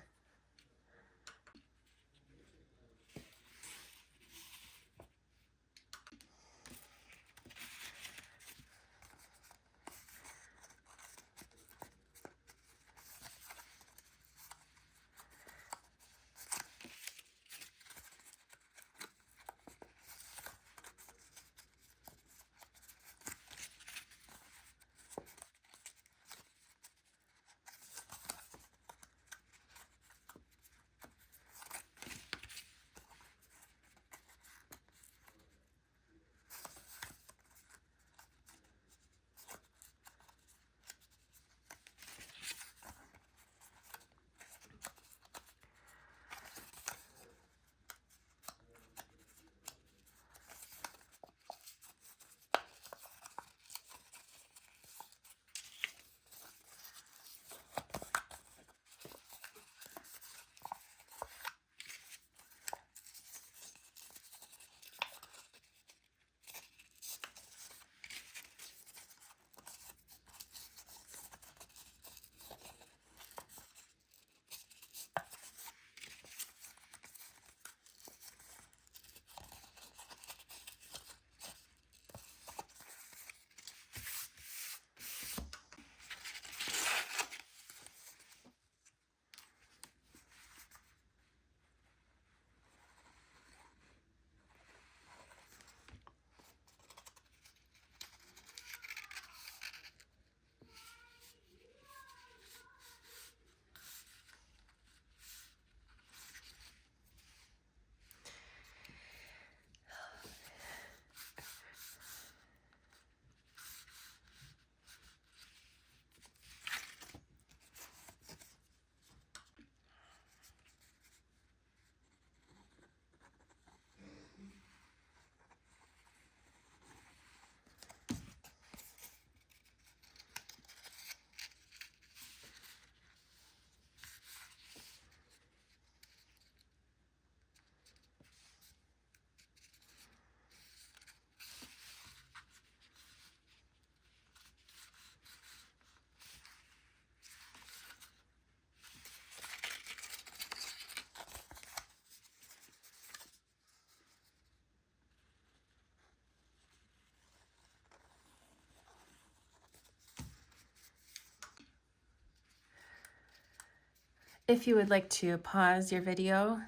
If you would like to pause your video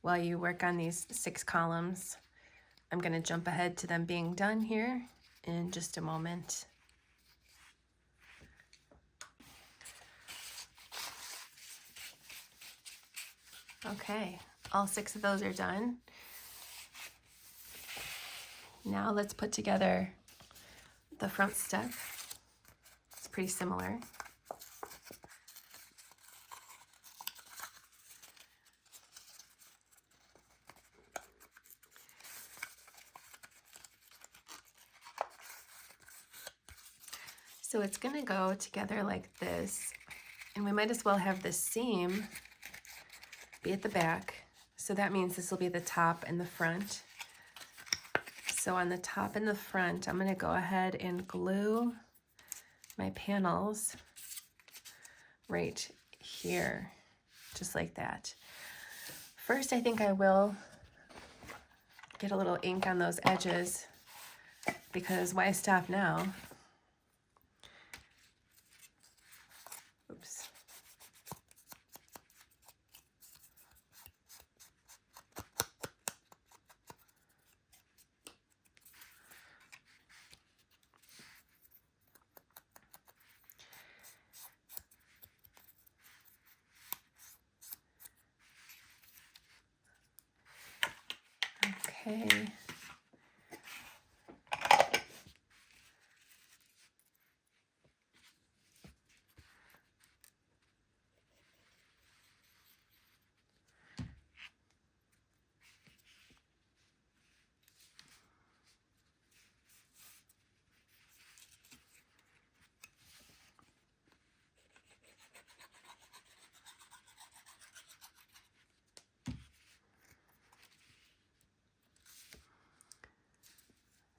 while you work on these 6 columns, I'm going to jump ahead to them being done here in just a moment. Okay, all 6 of those are done. Now let's put together the front step. It's pretty similar. So it's gonna go together like this, and we might as well have the seam be at the back. So that means this will be the top and the front. So on the top and the front, I'm gonna go ahead and glue my panels right here, just like that. First, I think I will get a little ink on those edges, because why stop now? Oops. Okay.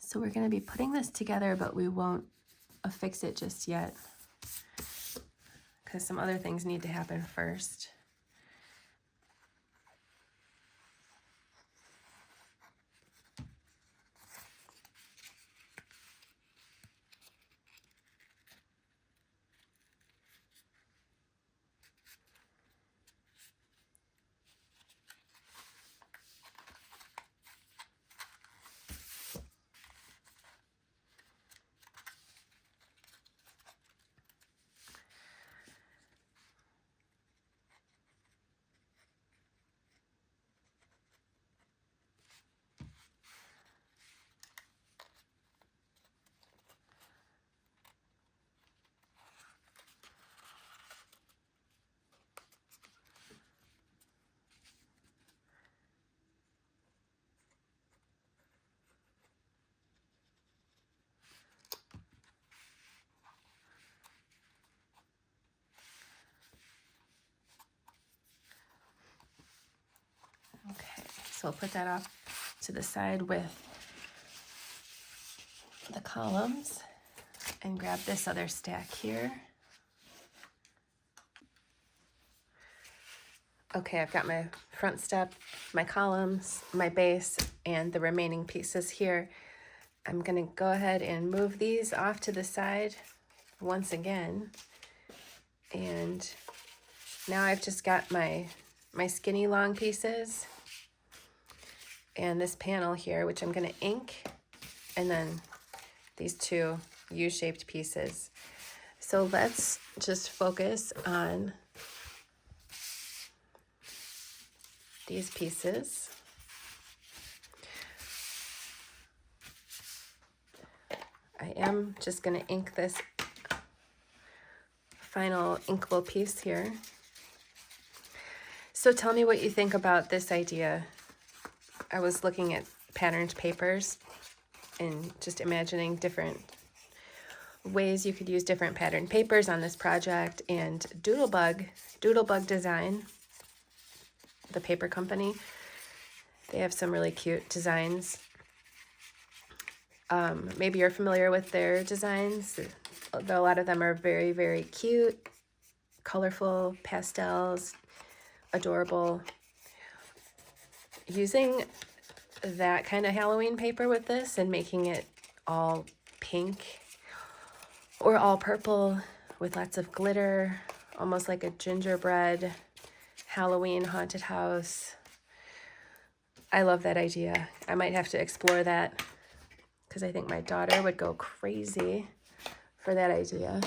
So we're going to be putting this together, but we won't affix it just yet, because some other things need to happen first. Okay, so I'll put that off to the side with the columns and grab this other stack here. Okay, I've got my front step, my columns, my base, and the remaining pieces here. I'm gonna go ahead and move these off to the side once again. And now I've just got my skinny long pieces and this panel here, which I'm gonna ink, and then these 2 U-shaped pieces. So let's just focus on these pieces. I am just gonna ink this final inkable piece here. So tell me what you think about this idea. I was looking at patterned papers and just imagining different ways you could use different patterned papers on this project, and Doodlebug Design, the paper company, they have some really cute designs. Maybe you're familiar with their designs. A lot of them are very, very cute, colorful, pastels, adorable. Using that kind of Halloween paper with this and making it all pink or all purple with lots of glitter, almost like a gingerbread Halloween haunted house. I love that idea. I might have to explore that, because I think my daughter would go crazy for that idea.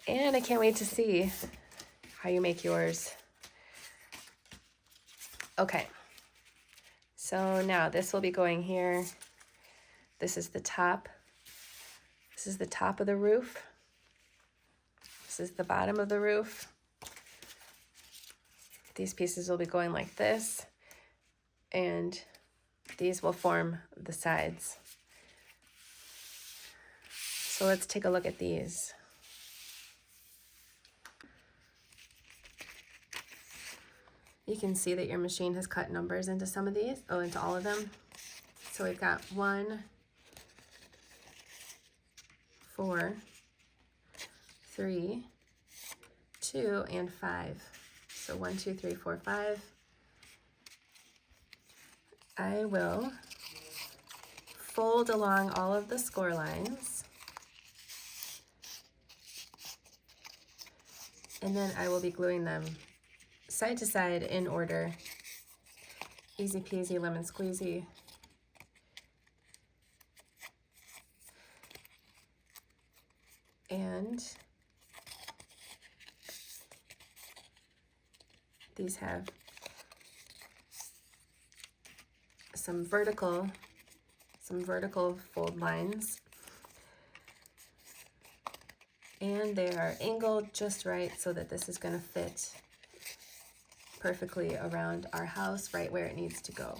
And I can't wait to see how you make yours. Okay, so now this will be going here. This is the top. This is the top of the roof. This is the bottom of the roof. These pieces will be going like this, and these will form the sides. So let's take a look at these. You can see that your machine has cut numbers into some of these, into all of them. So we've got 1, 4, 3, 2, and 5. So 1, 2, 3, 4, 5. I will fold along all of the score lines. And then I will be gluing them side to side in order. Easy peasy lemon squeezy. And these have some vertical fold lines. And they are angled just right so that this is going to fit perfectly around our house, right where it needs to go.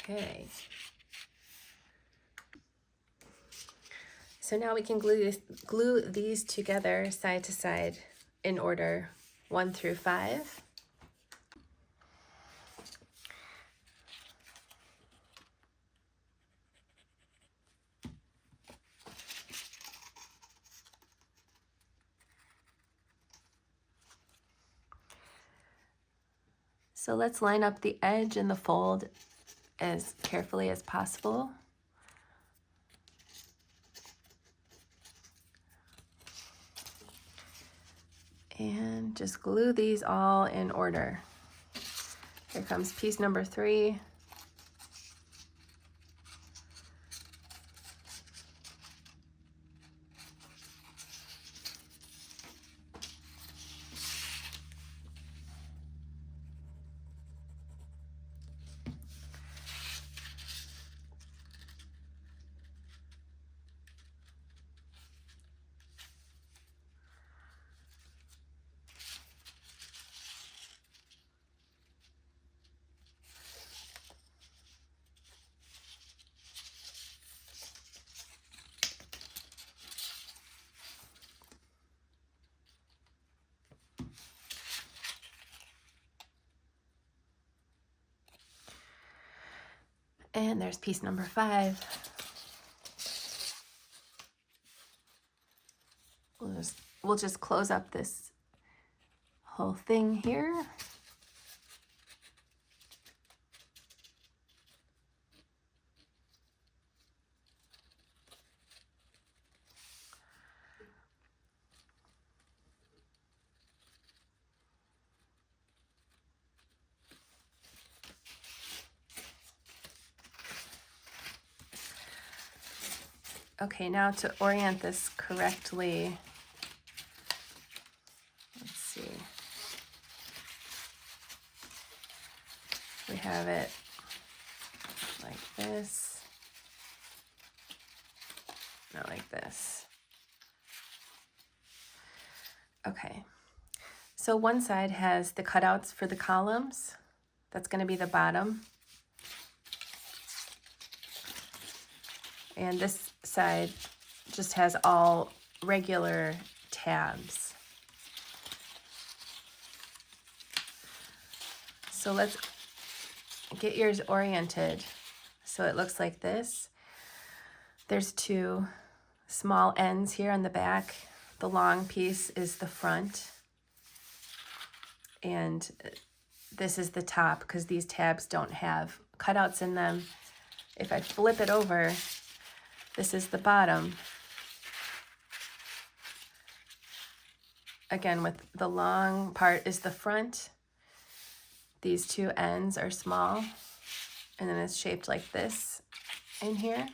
Okay. So now we can glue these together side to side in order 1 through 5. So let's line up the edge and the fold as carefully as possible. And just glue these all in order. Here comes piece number 3. And there's piece number 5. We'll just close up this whole thing here. Okay, now to orient this correctly, let's see. We have it like this, not like this. Okay, so one side has the cutouts for the columns. That's going to be the bottom. And this side just has all regular tabs. So let's get yours oriented so it looks like this. There's 2 small ends here on the back. The long piece is the front. And this is the top because these tabs don't have cutouts in them. If I flip it over, this is the bottom. Again, with the long part is the front. These two ends are small, and then it's shaped like this in here.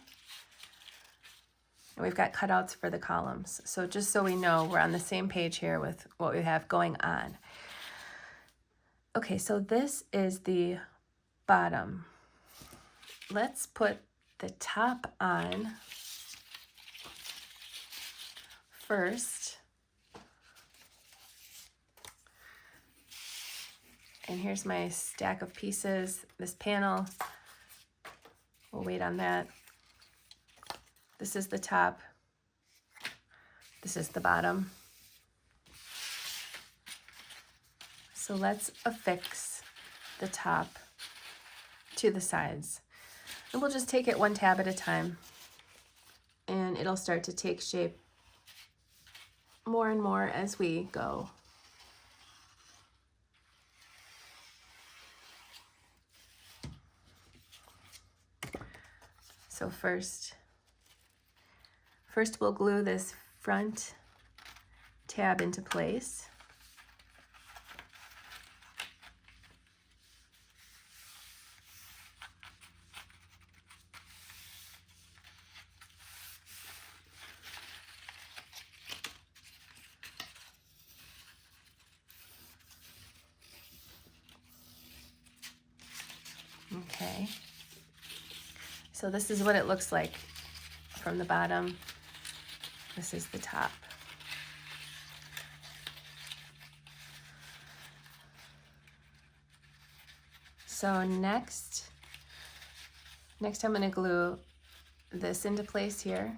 And we've got cutouts for the columns. So just so we know, we're on the same page here with what we have going on. Okay, so this is the bottom. Let's put the top on first. And here's my stack of pieces, this panel. We'll wait on that. This is the top. This is the bottom. So let's affix the top to the sides. And we'll just take it one tab at a time. And it'll start to take shape more and more as we go. So first we'll glue this front tab into place. Okay. So this is what it looks like from the bottom. This is the top. So next I'm going to glue this into place here.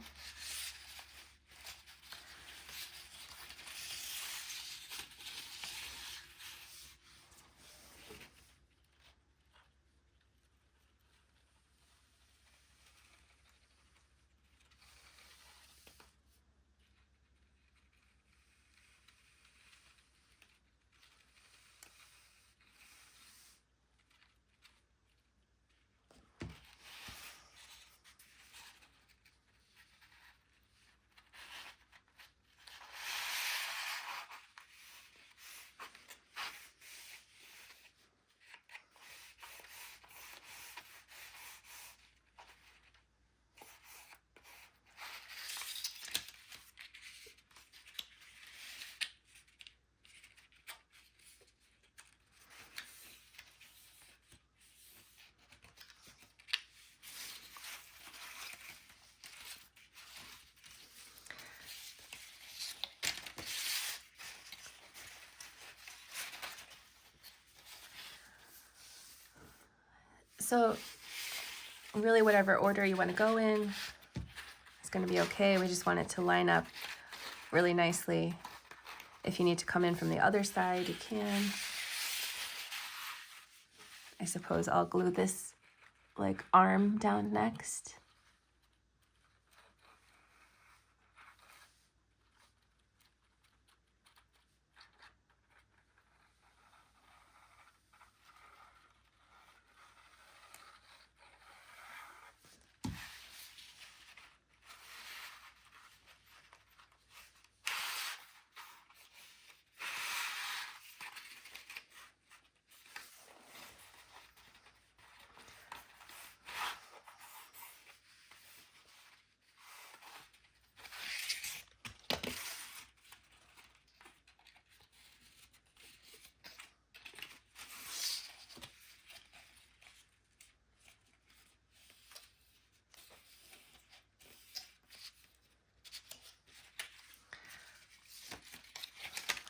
So really whatever order you want to go in is going to be okay. We just want it to line up really nicely. If you need to come in from the other side, you can. I suppose I'll glue this like arm down next.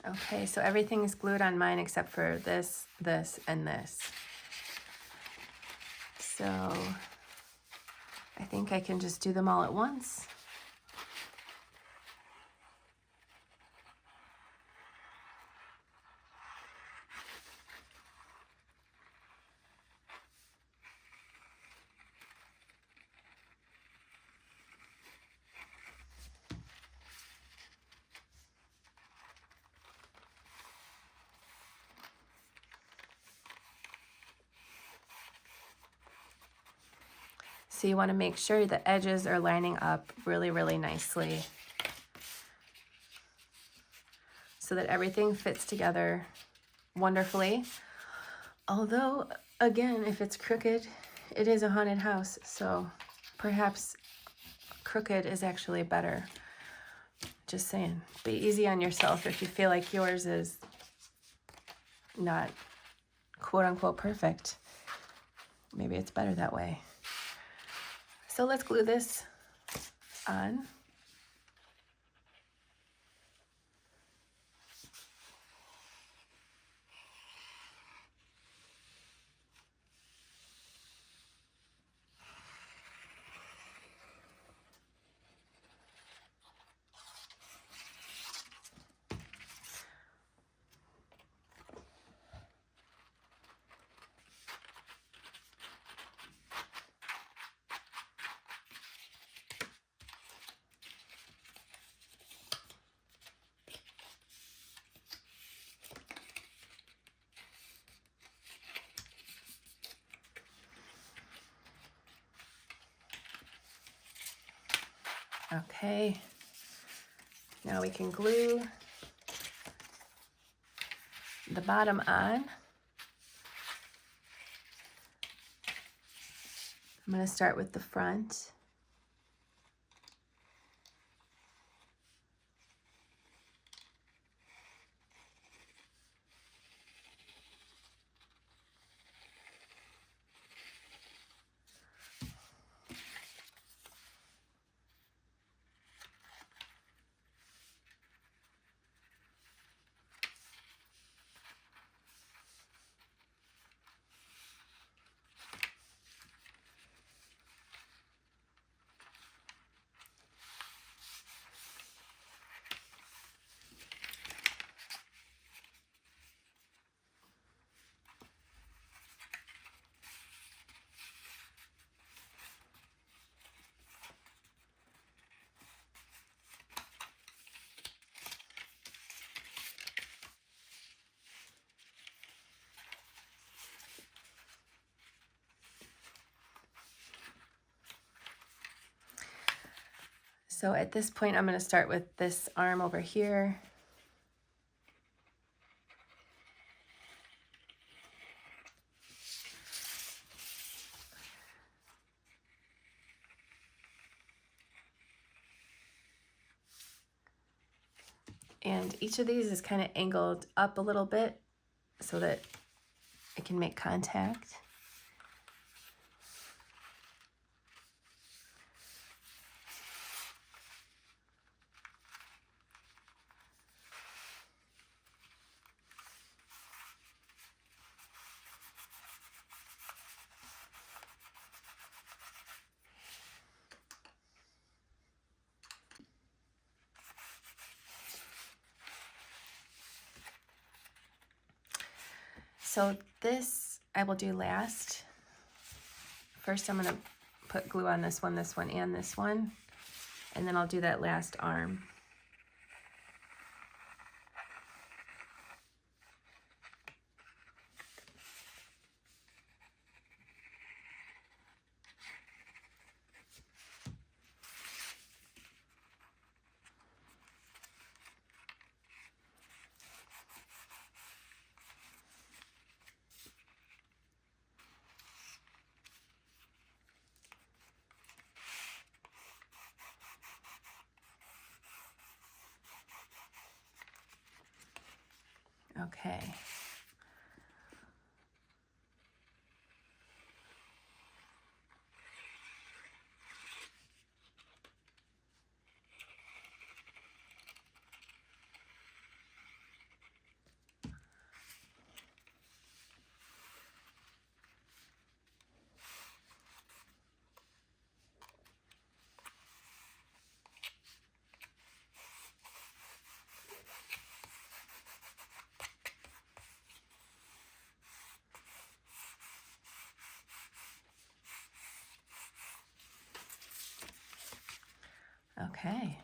Okay, so everything is glued on mine except for this, this, and this. So I think I can just do them all at once. So you want to make sure the edges are lining up really, really nicely so that everything fits together wonderfully. Although, again, if it's crooked, it is a haunted house, so perhaps crooked is actually better. Just saying, be easy on yourself if you feel like yours is not quote-unquote perfect. Maybe it's better that way. So let's glue this on. Okay, now we can glue the bottom on. I'm going to start with the front. So at this point, I'm going to start with this arm over here. And each of these is kind of angled up a little bit so that it can make contact. So this I will do last. First I'm going to put glue on this one, and this one, and then I'll do that last arm. Okay. Okay.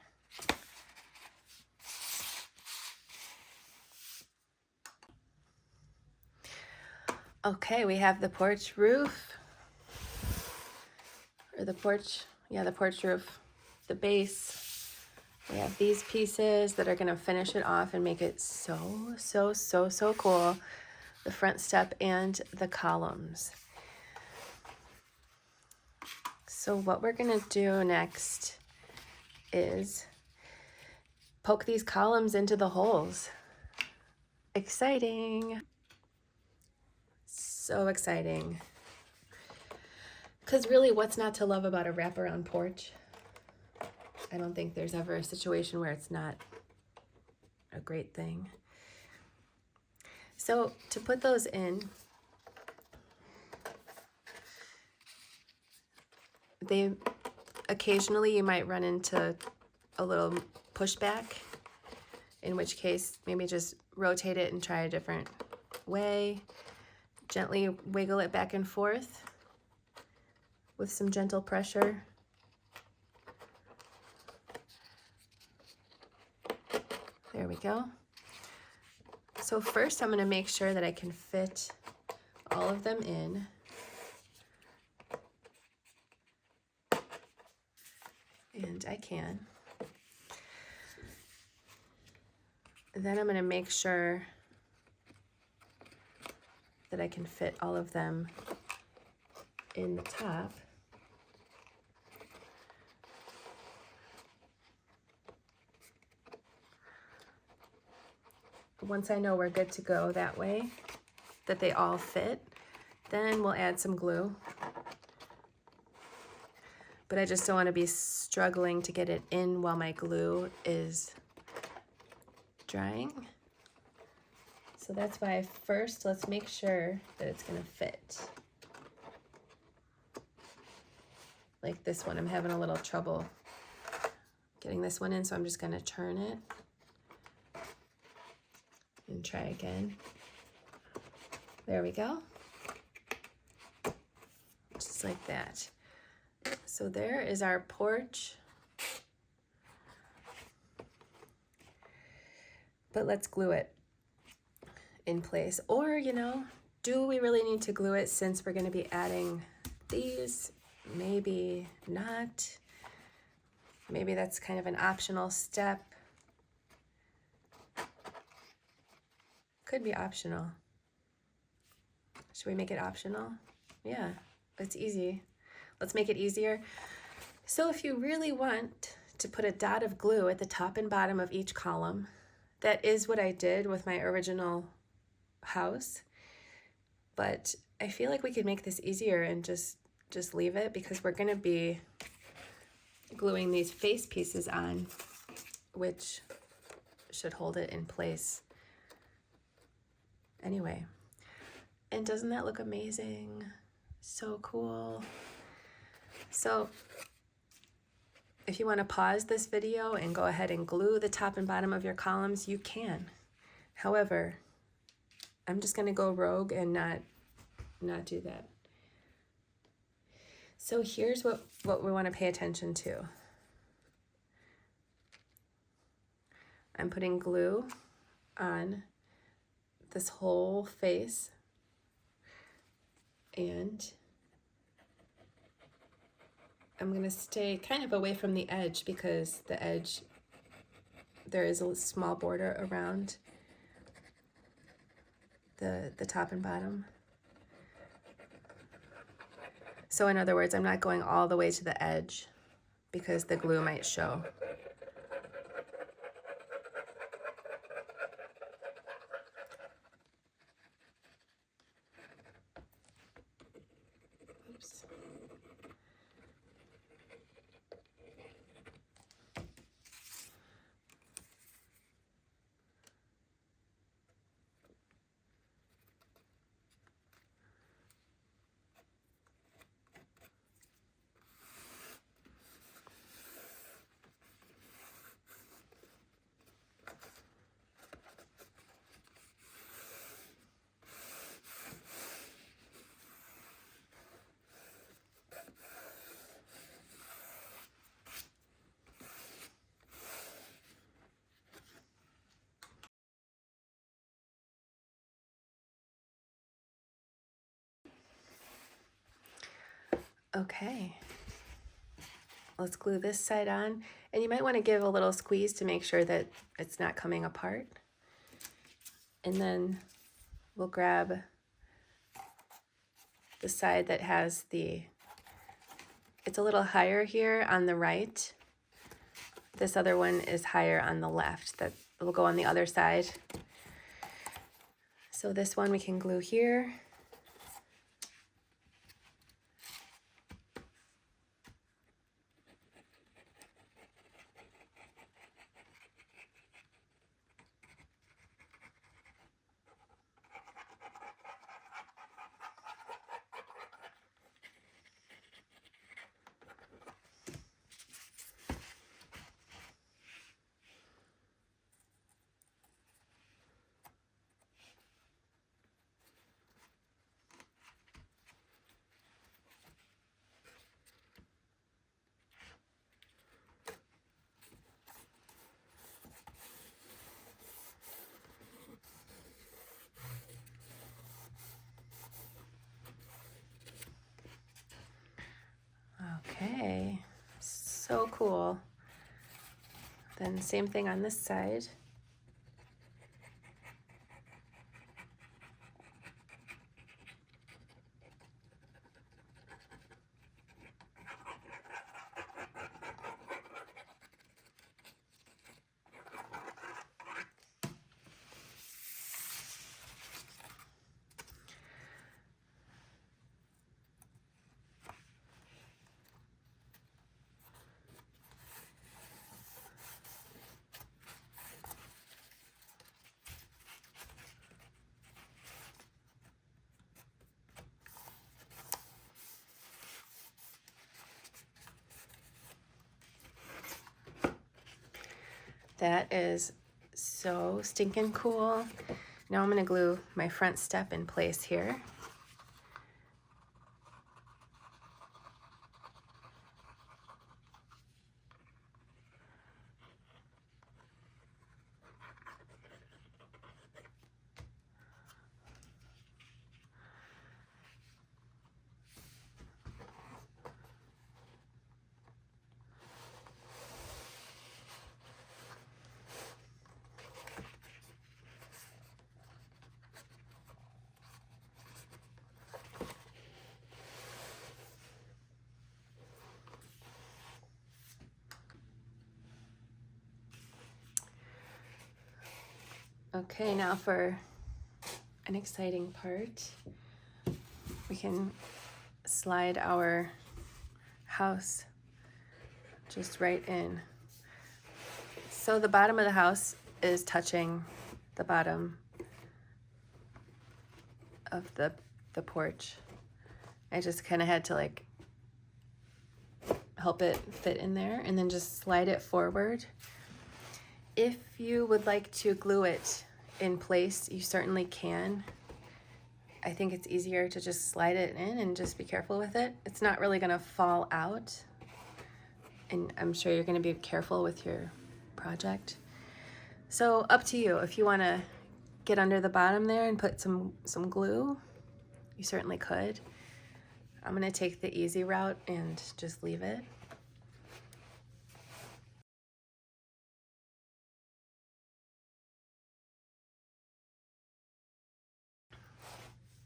Okay, we have the porch roof. or the porch, yeah, the porch roof, the base. We have these pieces that are gonna finish it off and make it so cool. The front step and the columns. So what we're gonna do next is poke these columns into the holes. Exciting. So exciting. Because really, what's not to love about a wraparound porch? I don't think there's ever a situation where it's not a great thing. So to put those in, occasionally you might run into a little pushback, in which case maybe just rotate it and try a different way. Gently wiggle it back and forth with some gentle pressure. There we go. So first I'm going to make sure that I can fit all of them in. And I can. And then I'm going to make sure that I can fit all of them in the top. Once I know we're good to go that way, that they all fit, then we'll add some glue. But I just don't want to be struggling to get it in while my glue is drying. So that's why first let's make sure that it's going to fit. Like this one, I'm having a little trouble getting this one in, so I'm just going to turn it and try again. There we go. Just like that. So there is our porch. But let's glue it in place. Or, you know, do we really need to glue it since we're going to be adding these? Maybe not. Maybe that's kind of an optional step. Could be optional. Should we make it optional? Yeah, it's easy. Let's make it easier. So if you really want to put a dot of glue at the top and bottom of each column, that is what I did with my original house. But I feel like we could make this easier and just leave it, because we're going to be gluing these face pieces on, which should hold it in place anyway. And doesn't that look amazing? So cool. So if you want to pause this video and go ahead and glue the top and bottom of your columns, you can. However, I'm just going to go rogue and not do that. So here's what we want to pay attention to. I'm putting glue on this whole face, and I'm going to stay kind of away from the edge, because the edge, there is a small border around the top and bottom. So in other words, I'm not going all the way to the edge because the glue might show. Oops. Okay, let's glue this side on. And you might want to give a little squeeze to make sure that it's not coming apart. And then we'll grab the side that has it's a little higher here on the right. This other one is higher on the left. That will go on the other side. So this one we can glue here. Okay, so cool. Then same thing on this side. That is so stinking cool. Now I'm gonna glue my front step in place here. Okay, now for an exciting part, we can slide our house just right in. So the bottom of the house is touching the bottom of the porch. I just kind of had to like help it fit in there and then just slide it forward. If you would like to glue it in place, you certainly can. I think it's easier to just slide it in and just be careful with it. It's not really gonna fall out. And I'm sure you're gonna be careful with your project. So up to you. If you wanna get under the bottom there and put some glue, you certainly could. I'm gonna take the easy route and just leave it.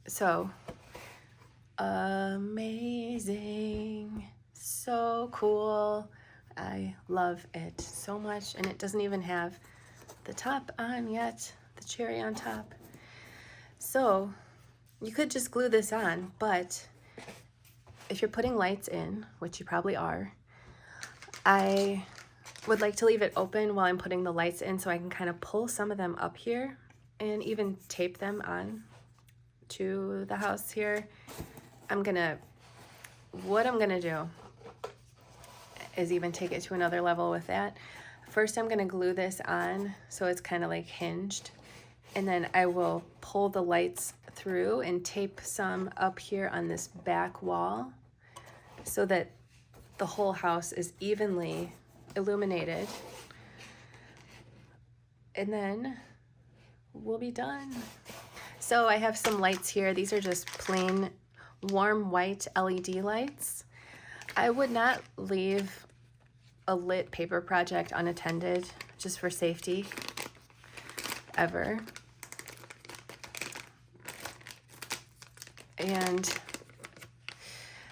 So, amazing, so cool. I love it so much, and it doesn't even have the top on yet, the cherry on top. So, you could just glue this on, but if you're putting lights in, which you probably are, I would like to leave it open while I'm putting the lights in so I can kind of pull some of them up here and even tape them on to the house here. What I'm gonna do is even take it to another level with that. First, I'm gonna glue this on so it's kind of like hinged, and then I will pull the lights through and tape some up here on this back wall so that the whole house is evenly illuminated. And then we'll be done. So I have some lights here. These are just plain warm white LED lights. I would not leave a lit paper project unattended, just for safety, ever. And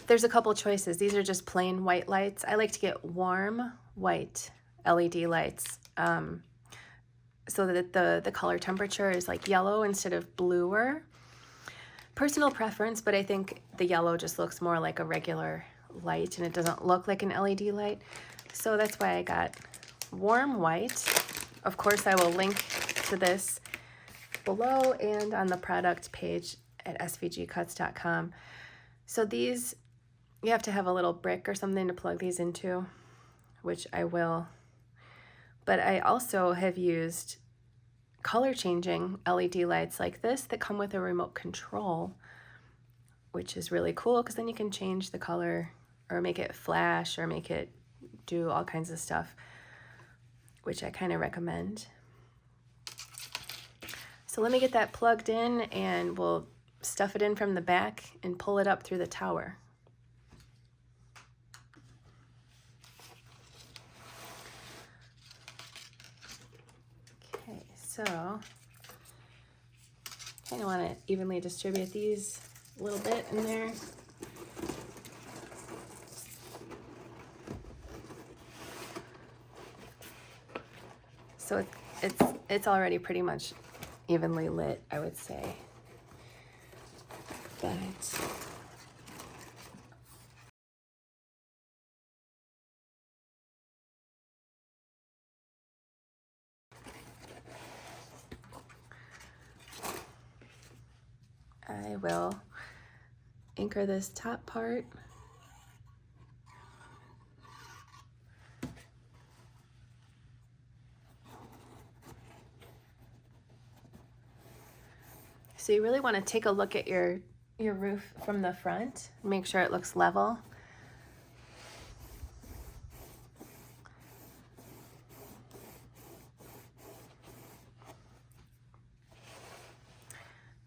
there's a couple choices. These are just plain white lights. I like to get warm white LED lights so that the color temperature is like yellow instead of bluer. Personal preference, but I think the yellow just looks more like a regular light and it doesn't look like an LED light. So that's why I got warm white. Of course, I will link to this below and on the product page at svgcuts.com. So these, you have to have a little brick or something to plug these into, which I will. But I also have used color changing LED lights like this that come with a remote control, which is really cool because then you can change the color or make it flash or make it do all kinds of stuff, which I kind of recommend. So let me get that plugged in and we'll stuff it in from the back and pull it up through the tower. Okay, so kind of want to evenly distribute these a little bit in there. So it's already pretty much evenly lit, I would say. But I will anchor this top part. So you really want to take a look at your roof from the front, make sure it looks level.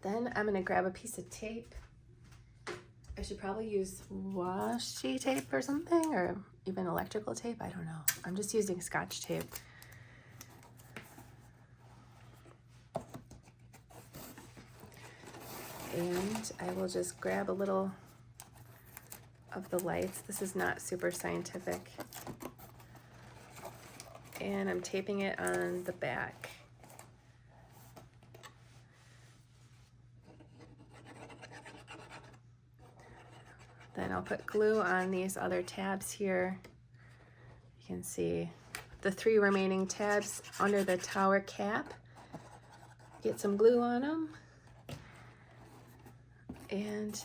Then I'm going to grab a piece of tape. I should probably use washi tape or something, or even electrical tape. I don't know. I'm just using Scotch tape. And I will just grab a little of the lights. This is not super scientific. And I'm taping it on the back. Then I'll put glue on these other tabs here. You can see the 3 remaining tabs under the tower cap. Get some glue on them. And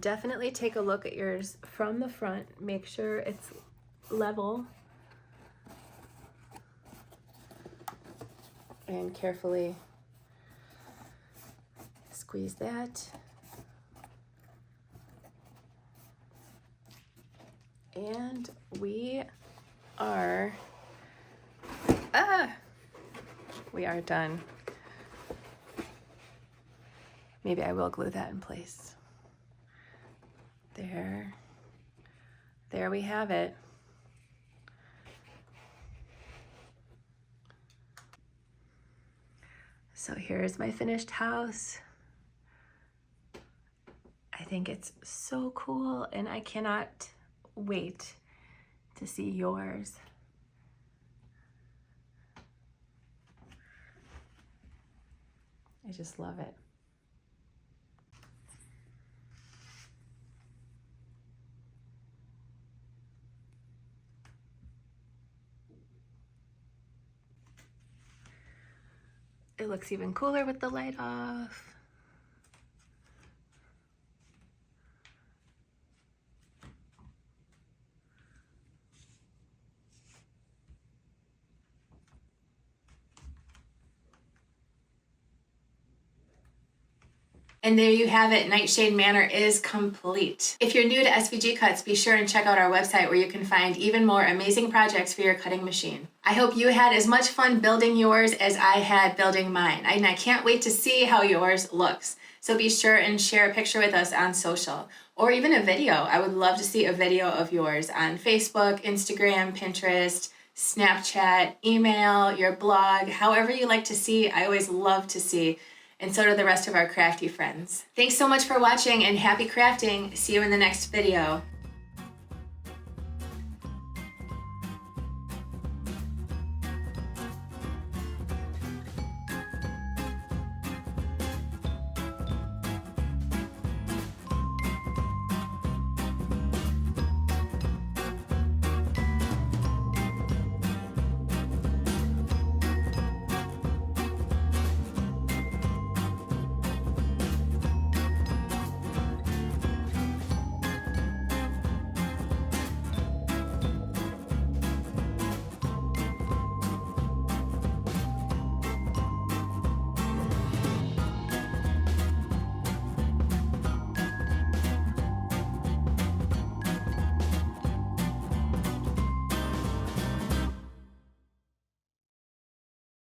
definitely take a look at yours from the front. Make sure it's level. And carefully squeeze that. And we are done. Maybe I will glue that in place. There we have it. So here's my finished house. I think it's so cool and I cannot wait to see yours. I just love it. It looks even cooler with the light off. And there you have it, Nightshade Manor is complete. If you're new to SVG Cuts, be sure and check out our website where you can find even more amazing projects for your cutting machine. I hope you had as much fun building yours as I had building mine, and I can't wait to see how yours looks. So be sure and share a picture with us on social. or even a video. I would love to see a video of yours on Facebook, Instagram, Pinterest, Snapchat, email, your blog, however you like to see. I always love to see, and so do the rest of our crafty friends. Thanks so much for watching and happy crafting. See you in the next video.